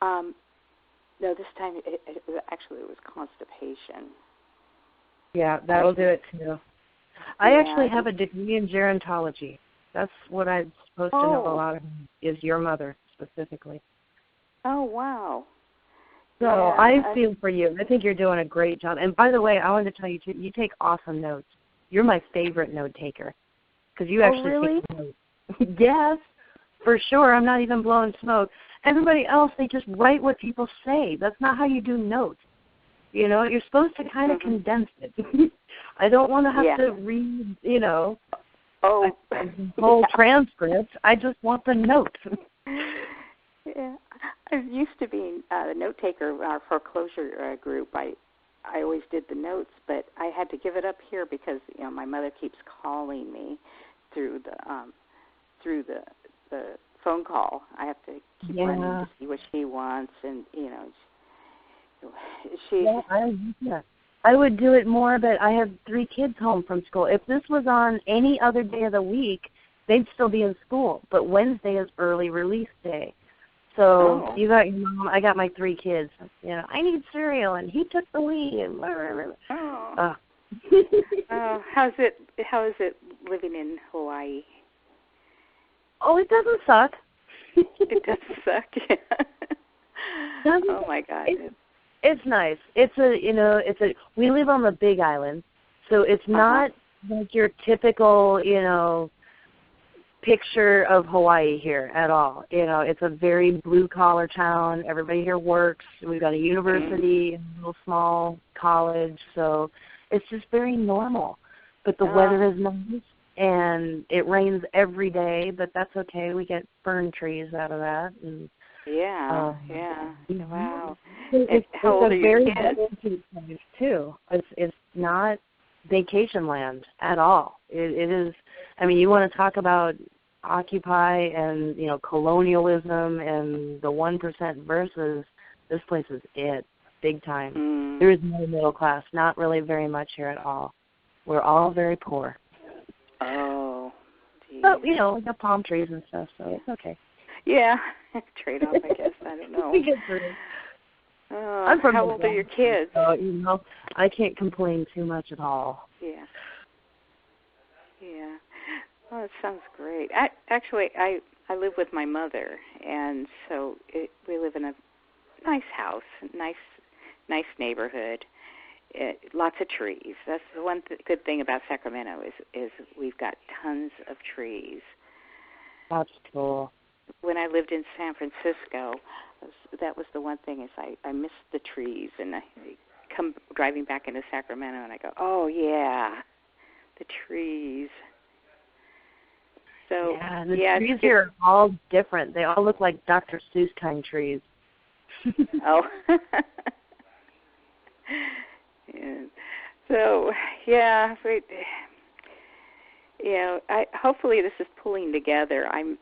No, this time it was constipation. Yeah, that'll do it too. I actually have a degree in gerontology. That's what I'm supposed to know a lot of, is your mother specifically. Oh, wow. So I feel for you. I think you're doing a great job. And by the way, I wanted to tell you, too, you take awesome notes. You're my favorite note taker because you actually take notes. Yes, for sure. I'm not even blowing smoke. Everybody else, they just write what people say. That's not how you do notes. You know, you're supposed to kind of condense it. I don't want to have to read, you know, a whole transcript. I just want the notes. Yeah, I used to be a note taker in our foreclosure group. I always did the notes, but I had to give it up here because my mother keeps calling me through the phone call. I have to keep running to see what she wants, and she. Yeah, I would do it more, but I have 3 kids home from school. If this was on any other day of the week, they'd still be in school. But Wednesday is early release day. So you got your mom, I got my 3 kids. I need cereal, and he took the lead. And How is it living in Hawaii? Oh, it doesn't suck. It doesn't suck. Oh my God. It's nice. We live on the Big Island, so it's not like your typical, picture of Hawaii here at all. It's a very blue-collar town. Everybody here works. We've got a university, a little small college, so it's just very normal. But the weather is nice, and it rains every day, but that's okay. We get fern trees out of that. And, wow. It's How old a are your very kids? place, too. It's not vacation land at all. It is, you want to talk about Occupy and, colonialism and the 1% versus, this place is it, big time. There is no middle class, not really very much here at all. We're all very poor. Oh, geez. But, we got palm trees and stuff, so it's okay. Yeah, trade-off, I guess. I don't know. We get through. I'm from how old are your kids? So, I can't complain too much at all. Yeah. Oh, it sounds great. I live with my mother, and so we live in a nice house, nice neighborhood, lots of trees. That's the one good thing about Sacramento is we've got tons of trees. That's cool. When I lived in San Francisco, that was the one thing is I missed the trees, and I come driving back into Sacramento, and I go, oh yeah, the trees. So the trees here are all different. They all look like Dr. Seuss kind trees. Oh. So hopefully this is pulling together. I'm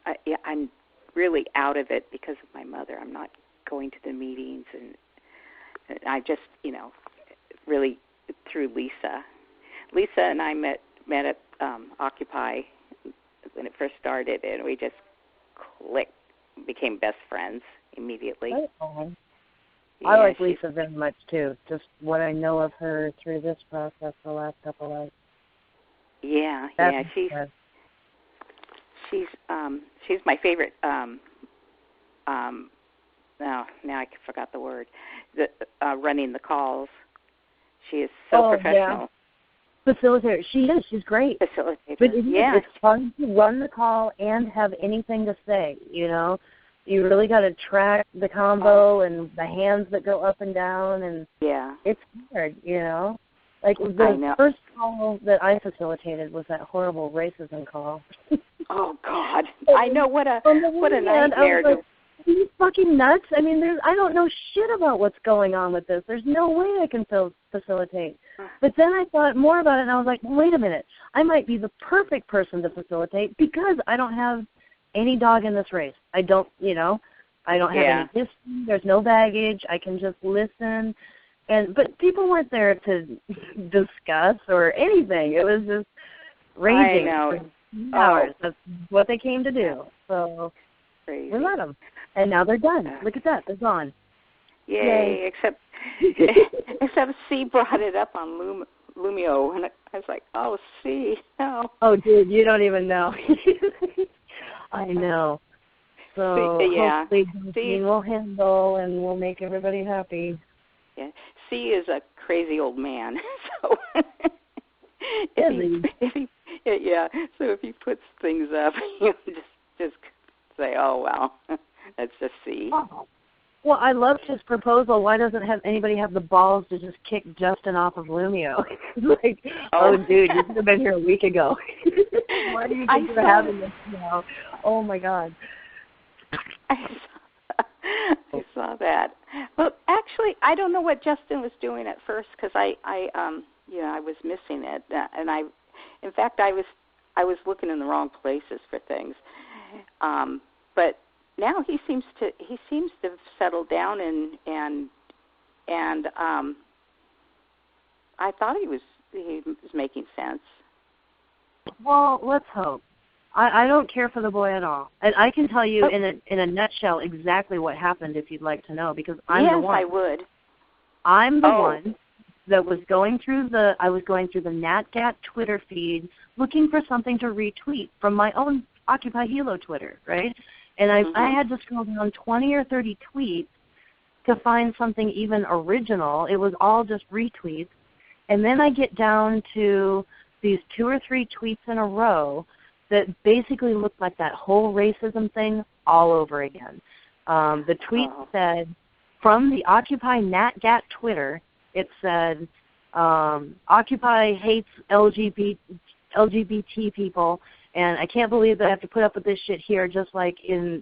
really out of it because of my mother. I'm not going to the meetings, and I just really through Lisa. Lisa and I met at Occupy when it first started, and we just clicked, became best friends immediately. I like Lisa very much too. Just what I know of her through this process the last couple of. She's my favorite. Now I forgot the word. Running the calls. She is so professional. Yeah. Facilitator. She is. She's great. Facilitator. But it's fun to run the call and have anything to say. You really got to track the combo and the hands that go up and down, and it's hard. Like the first call that I facilitated was that horrible racism call. Oh God! I know what a nightmare. Are you fucking nuts? I don't know shit about what's going on with this. There's no way I can facilitate. But then I thought more about it, and I was like, wait a minute. I might be the perfect person to facilitate because I don't have any dog in this race. I don't have any history. There's no baggage. I can just listen. But people weren't there to discuss or anything. It was just raging for 2 hours. That's what they came to do. So we let them. And now they're done. Look at that. They're gone. Yay. Except C brought it up on Lumio, and I was like, oh, C, no. Oh, dude, you don't even know. I know. So yeah. hopefully Delphine will handle and we'll make everybody happy. Yeah. C is a crazy old man, so if he puts things up, you just say, oh well, that's just C. Oh. Well, I loved his proposal. Why doesn't anybody have the balls to just kick Justin off of Lumio? Like, oh, dude, you should have been here a week ago. Why do you think you're having this now? Oh my God. I saw that. Well, actually, I don't know what Justin was doing at first because I was missing it, and I was looking in the wrong places for things, but now he seems to have settled down and I thought he was making sense. Well, let's hope. I don't care for the boy at all, and I can tell you in a nutshell exactly what happened if you'd like to know, because I'm the one. Yes, I would. I'm the one that was going through the natgat Twitter feed looking for something to retweet from my own Occupy Hilo Twitter, right? And I had to scroll down 20 or 30 tweets to find something even original. It was all just retweets. And then I get down to these 2 or 3 tweets in a row that basically looked like that whole racism thing all over again. The tweet said, from the Occupy natgat Twitter, it said, Occupy hates LGBT people, and I can't believe that I have to put up with this shit here just like in,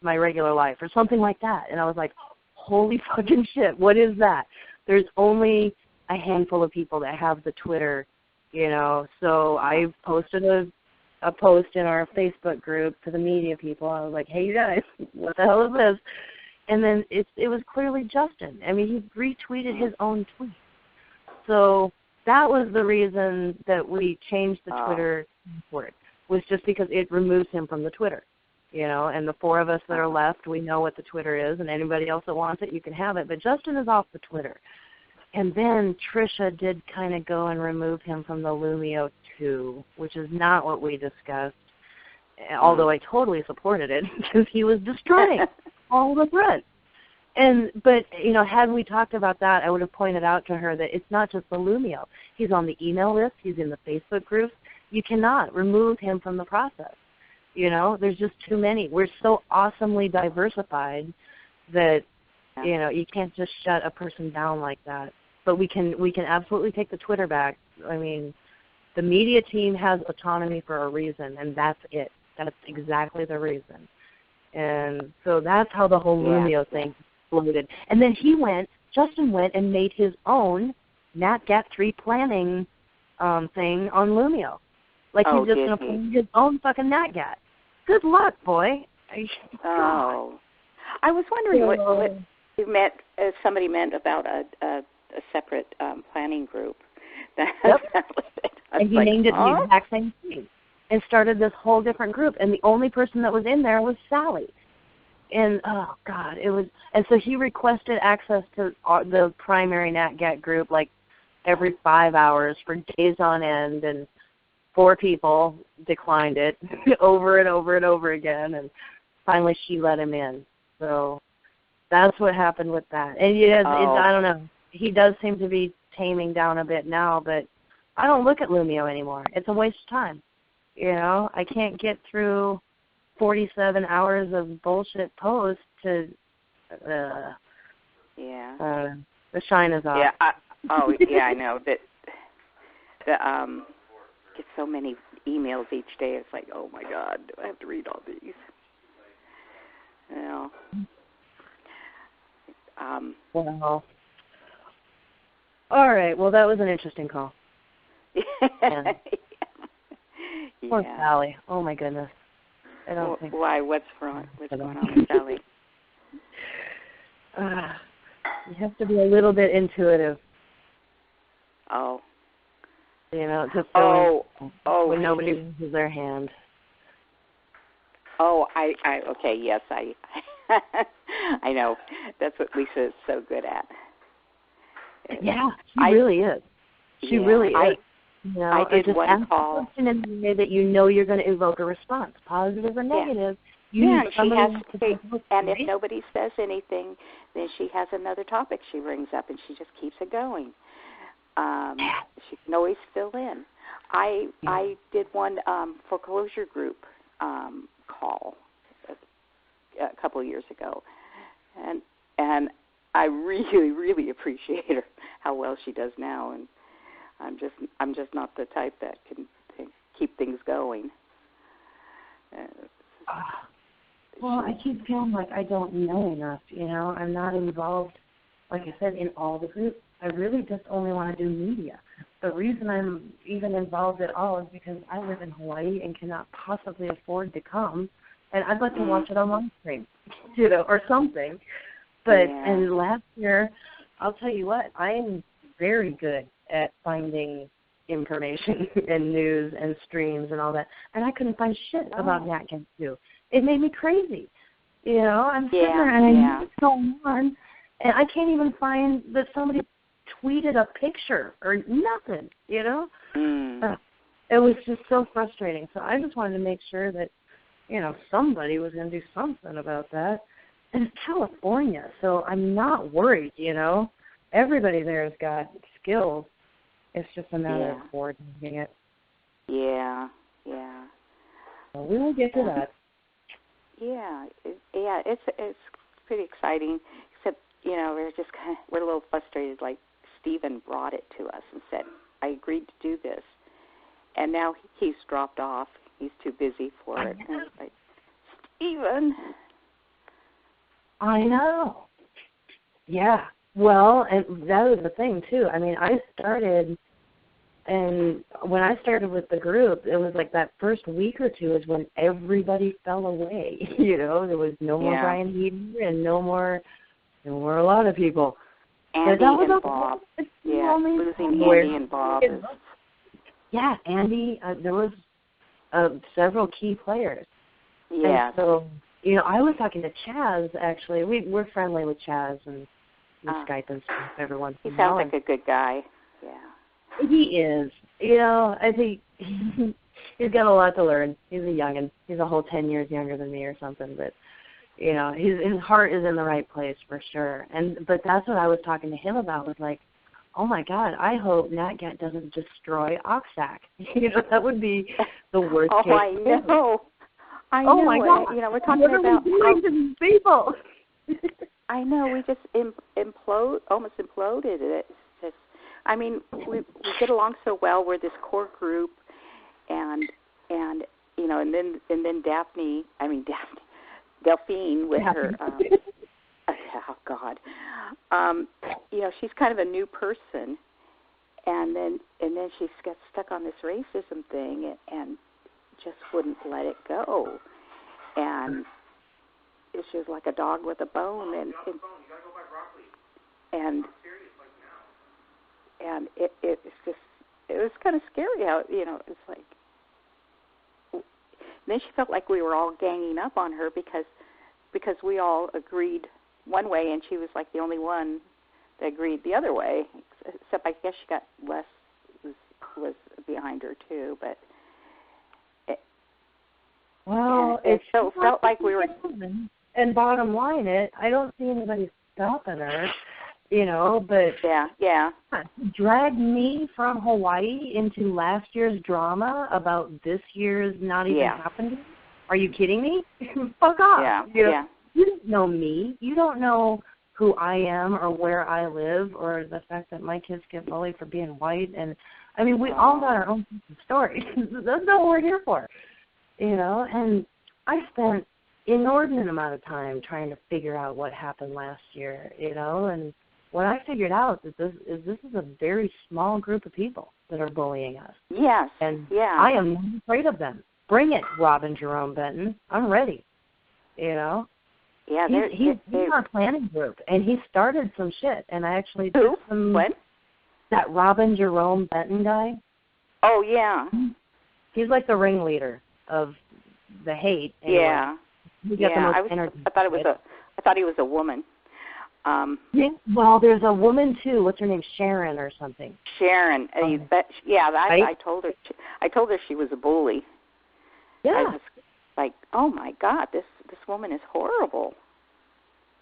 my regular life, or something like that. And I was like, holy fucking shit, what is that? There's only a handful of people that have the Twitter, so I posted a post in our Facebook group to the media people. I was like, hey, you guys, what the hell is this? And then it was clearly Justin. I mean, he retweeted his own tweet. So that was the reason that we changed the Twitter word, was just because it removes him from the Twitter, and the 4 of us that are left, we know what the Twitter is, and anybody else that wants it, you can have it. But Justin is off the Twitter. And then Tricia did kind of go and remove him from the Lumio too, which is not what we discussed, although I totally supported it because he was destroying all the threads. But had we talked about that, I would have pointed out to her that it's not just the Lumio. He's on the email list. He's in the Facebook groups. You cannot remove him from the process. There's just too many. We're so awesomely diversified that, you can't just shut a person down like that. But we can absolutely take the Twitter back. I mean, the media team has autonomy for a reason, and that's it. That's exactly the reason. And so that's how the whole Lumio thing exploded. And then Justin went and made his own natgat3 planning thing on Lumio. Like he's just going to plan his own fucking natgat. Good luck, boy. I was wondering what you meant, somebody meant about a separate planning group. And he named it the exact same thing and started this whole different group. And the only person that was in there was Sally. And, oh, God, it was – and so he requested access to the primary natgat group like every 5 hours for days on end, and 4 people declined it over and over and over again, and finally she let him in. So that's what happened with that. And I don't know. He does seem to be taming down a bit now, but I don't look at Lumio anymore. It's a waste of time. I can't get through 47 hours of bullshit posts to the shine is off. Yeah, I know that get so many emails each day. It's like, oh my God, do I have to read all these? Well, all right. Well, that was an interesting call. Poor Sally. Oh my goodness. I don't think. Why? What's wrong? What's going on with Sally? You have to be a little bit intuitive. Oh. To fill when nobody raises their hand. Oh, okay, yes, I know. That's what Lisa is so good at. Yeah, she really is. She really is. I did just one ask call. a question in the way that you know you're going to evoke a response, positive or negative. You need and if to nobody says anything, then she has another topic she brings up, and she just keeps it going. She can always fill in. I did one foreclosure group call a couple of years ago, and I really, really appreciate her how well she does now, and I'm just not the type that can keep things going. Well, I keep feeling like I don't know enough, I'm not involved, like I said, in all the groups. I really just only want to do media. The reason I'm even involved at all is because I live in Hawaii and cannot possibly afford to come, and I'd like to watch it on my screen, or something. But and last year, I'll tell you what, I am very good at finding information and news and streams and all that, and I couldn't find shit about natgat 2. It made me crazy. I'm sitting there and I know what's going on, and I can't even find that somebody tweeted a picture or nothing, It was just so frustrating. So I just wanted to make sure that, somebody was going to do something about that. And it's California, so I'm not worried, Everybody there has got skills. It's just a matter of coordinating it. Yeah. So we will get to that. Yeah, it's pretty exciting. Except we're a little frustrated. Like Stephen brought it to us and said, "I agreed to do this," and now he's dropped off. He's too busy for it. And it's like, Stephen. I know. Yeah. Well, and that was the thing too. I mean, when I started with the group, it was like that first week or two is when everybody fell away. There was no more Brian Heaton and no more a lot of people. Andy and Bob. Losing Andy and Bob. Yeah, Andy. There was several key players. Yeah. And so, I was talking to Chaz, actually. We're friendly with Chaz and Skype and stuff every once in a while. He sounds like a good guy. Yeah. He is. I think he's got a lot to learn. He's a youngin'. He's a whole 10 years younger than me or something. But, his heart is in the right place for sure. But that's what I was talking to him about, was like, oh, my God, I hope natgat doesn't destroy OCSAC. That would be the worst case. Oh, I know. I know. Oh, my God. We're talking about doing to these people. I know. We just almost imploded. It's just, I mean, we get along so well. We're this core group, and then Delphine with her. Oh God. She's kind of a new person, and then she got stuck on this racism thing and just wouldn't let it go, and she was like a dog with a bone, and it was kind of scary how it's like. Then she felt like we were all ganging up on her because we all agreed one way and she was like the only one that agreed the other way. Except I guess she got less was behind her too, but. It felt like we were. And bottom line, I don't see anybody stopping her, but yeah. Drag me from Hawaii into last year's drama about this year's not even happening. Are you kidding me? Fuck off. Yeah. You don't know me. You don't know who I am or where I live or the fact that my kids get bullied for being white. And I mean, we all got our own stories. That's not what we're here for. And I spent inordinate amount of time trying to figure out what happened last year, and what I figured out is this is a very small group of people that are bullying us. Yes. And I am not afraid of them. Bring it, Robin Jerome Benton. I'm ready. Yeah, he's our planning group, and he started some shit, and I actually did some. What? That Robin Jerome Benton guy. Oh yeah. He's like the ringleader of the hate. Anyway. Yeah. He got the most energy. I thought he was a woman. Yeah, well, there's a woman too. What's her name? Sharon or something. Sharon. I told her. I told her she was a bully. Yeah. I was like, oh my God, this woman is horrible.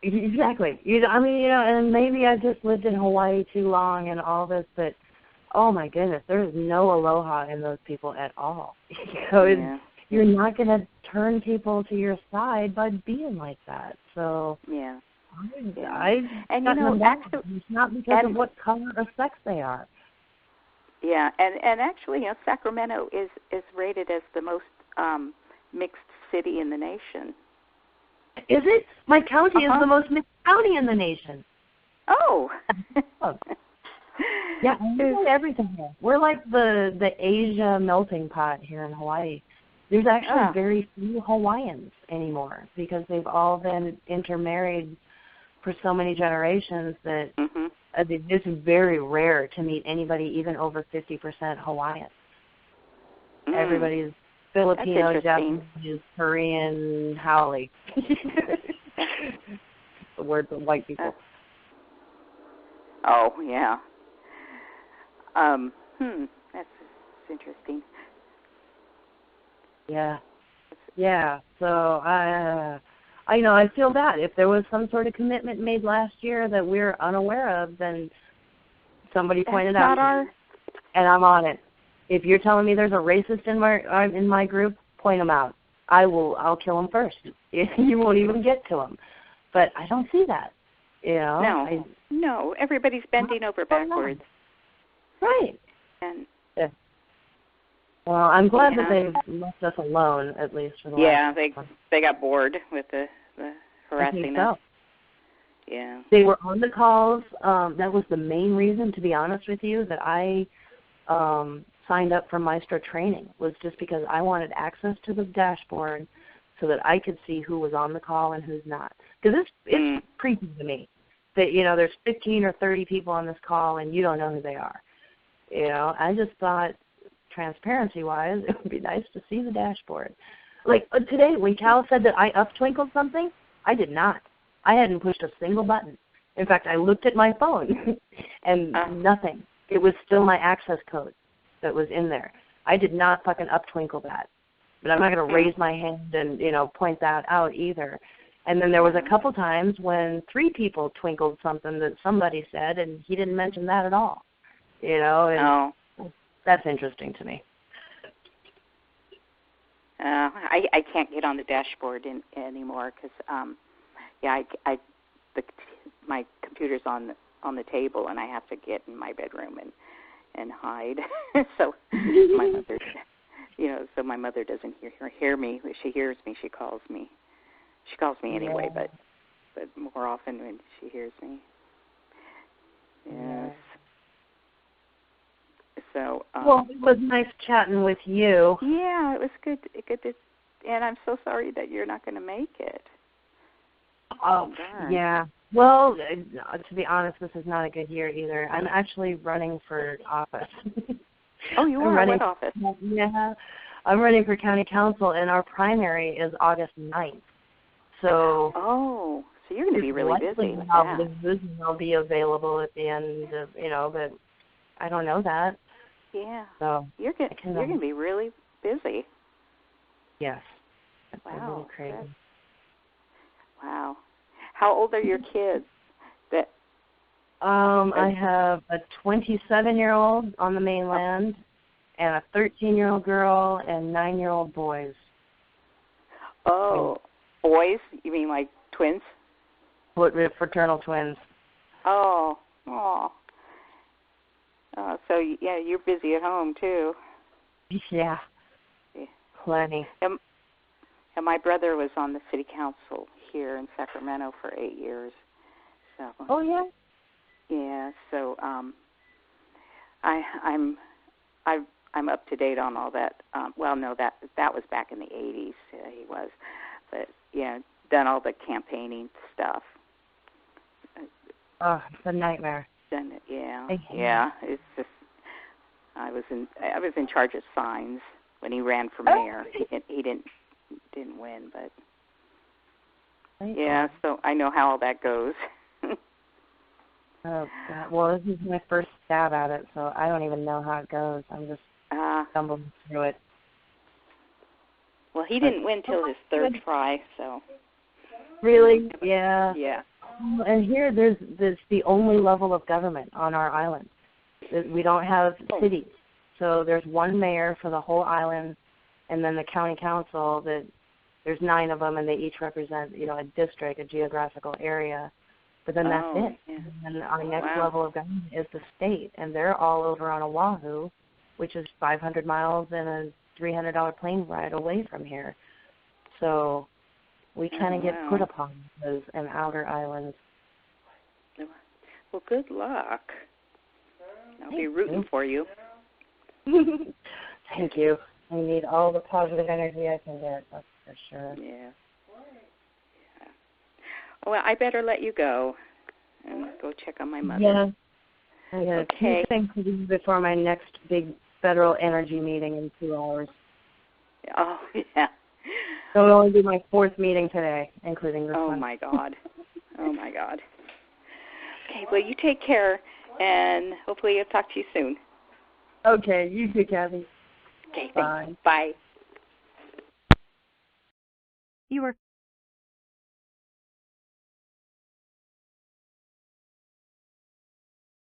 Exactly. And maybe I've just lived in Hawaii too long and all this, but oh my goodness, there is no aloha in those people at all. You're not going to turn people to your side by being like that. So yeah. And actually, it's not because of what color or sex they are. Yeah, and actually, Sacramento is rated as the most mixed city in the nation. Is it? My county is the most mixed county in the nation. Oh. Yeah, we got everything here. We're like the Asia melting pot here in Hawaii. There's actually very few Hawaiians anymore because they've all been intermarried for so many generations that it's very rare to meet anybody even over 50% Hawaiian. Everybody's Filipino, Japanese, Korean, Haole. The words of white people. Oh, yeah. That's interesting. Yeah. So I feel bad. If there was some sort of commitment made last year that we're unaware of, then somebody pointed out, and I'm on it. If you're telling me there's a racist in my group, point them out. I'll kill them first. You won't even get to them. But I don't see that. No, everybody's bending over backwards. Right. And well, I'm glad that they've left us alone, at least for the last they got bored with the harassing us. Yeah. They were on the calls. That was the main reason, to be honest with you, that I signed up for Maestro training, was just because I wanted access to the dashboard so that I could see who was on the call and who's not. Because it's creepy to me that, there's 15 or 30 people on this call and you don't know who they are. I just thought, transparency-wise, it would be nice to see the dashboard. Like today, when Cal said that I up-twinkled something, I did not. I hadn't pushed a single button. In fact, I looked at my phone, and nothing. It was still my access code that was in there. I did not fucking up-twinkle that. But I'm not going to raise my hand and, point that out either. And then there was a couple times when 3 people twinkled something that somebody said, and he didn't mention that at all. That's interesting to me. I can't get on the dashboard anymore because, my computer's on the table and I have to get in my bedroom and hide. So my mother, so my mother doesn't hear me. If she hears me, she calls me. She calls me anyway, but more often when she hears me. Yes. So. Well, it was nice chatting with you. Yeah, it was good. And I'm so sorry that you're not going to make it. Oh, yeah. Well, to be honest, this is not a good year either. I'm actually running for office. Oh, you are? What office? Yeah. I'm running for county council, and our primary is August 9th. So. Oh, so you're going to be really busy with that. I'll be available at the end of, but I don't know that. Yeah. So you're going to be really busy. Yes. That's wow. Really crazy. Wow. How old are your kids? I have a 27-year-old on the mainland and a 13-year-old girl and 9-year-old boys. Oh, boys? You mean like twins? Fraternal twins. Oh. So, yeah, you're busy at home, too. Yeah. Plenty. And my brother was on the city council here in Sacramento for 8 years. So. Oh, yeah? Yeah, so I'm up to date on all that. Well, no, that was back in the 80s. He was, but done all the campaigning stuff. Oh, it's a nightmare. Done it, yeah. It's just I was in charge of signs when he ran for mayor. He didn't win, but yeah. So I know how all that goes. Oh, God. Well, this is my first stab at it, so I don't even know how it goes. I'm just stumbling through it. Well, he didn't win till his third try, so. Really? Yeah. Yeah. And here, there's the only level of government on our island. We don't have cities. So there's one mayor for the whole island, and then the county council, there's 9 of them, and they each represent, a district, a geographical area. But then that's it. Yeah. And our next level of government is the state, and they're all over on Oahu, which is 500 miles and a $300 plane ride away from here. So we kind of get put upon as an outer island. Well, good luck. I'll be rooting for you. Thank you. I need all the positive energy I can get, that's for sure. Yeah. Well, I better let you go and go check on my mother. Yeah. I got a few things to do before my next big federal energy meeting in 2 hours. Oh, yeah. So it'll only be my 4th meeting today, including this one. Oh, my God. Oh, my God. Okay, well, you take care, and hopefully I'll talk to you soon. Okay, you too, Kathy. Okay, bye. Bye. You were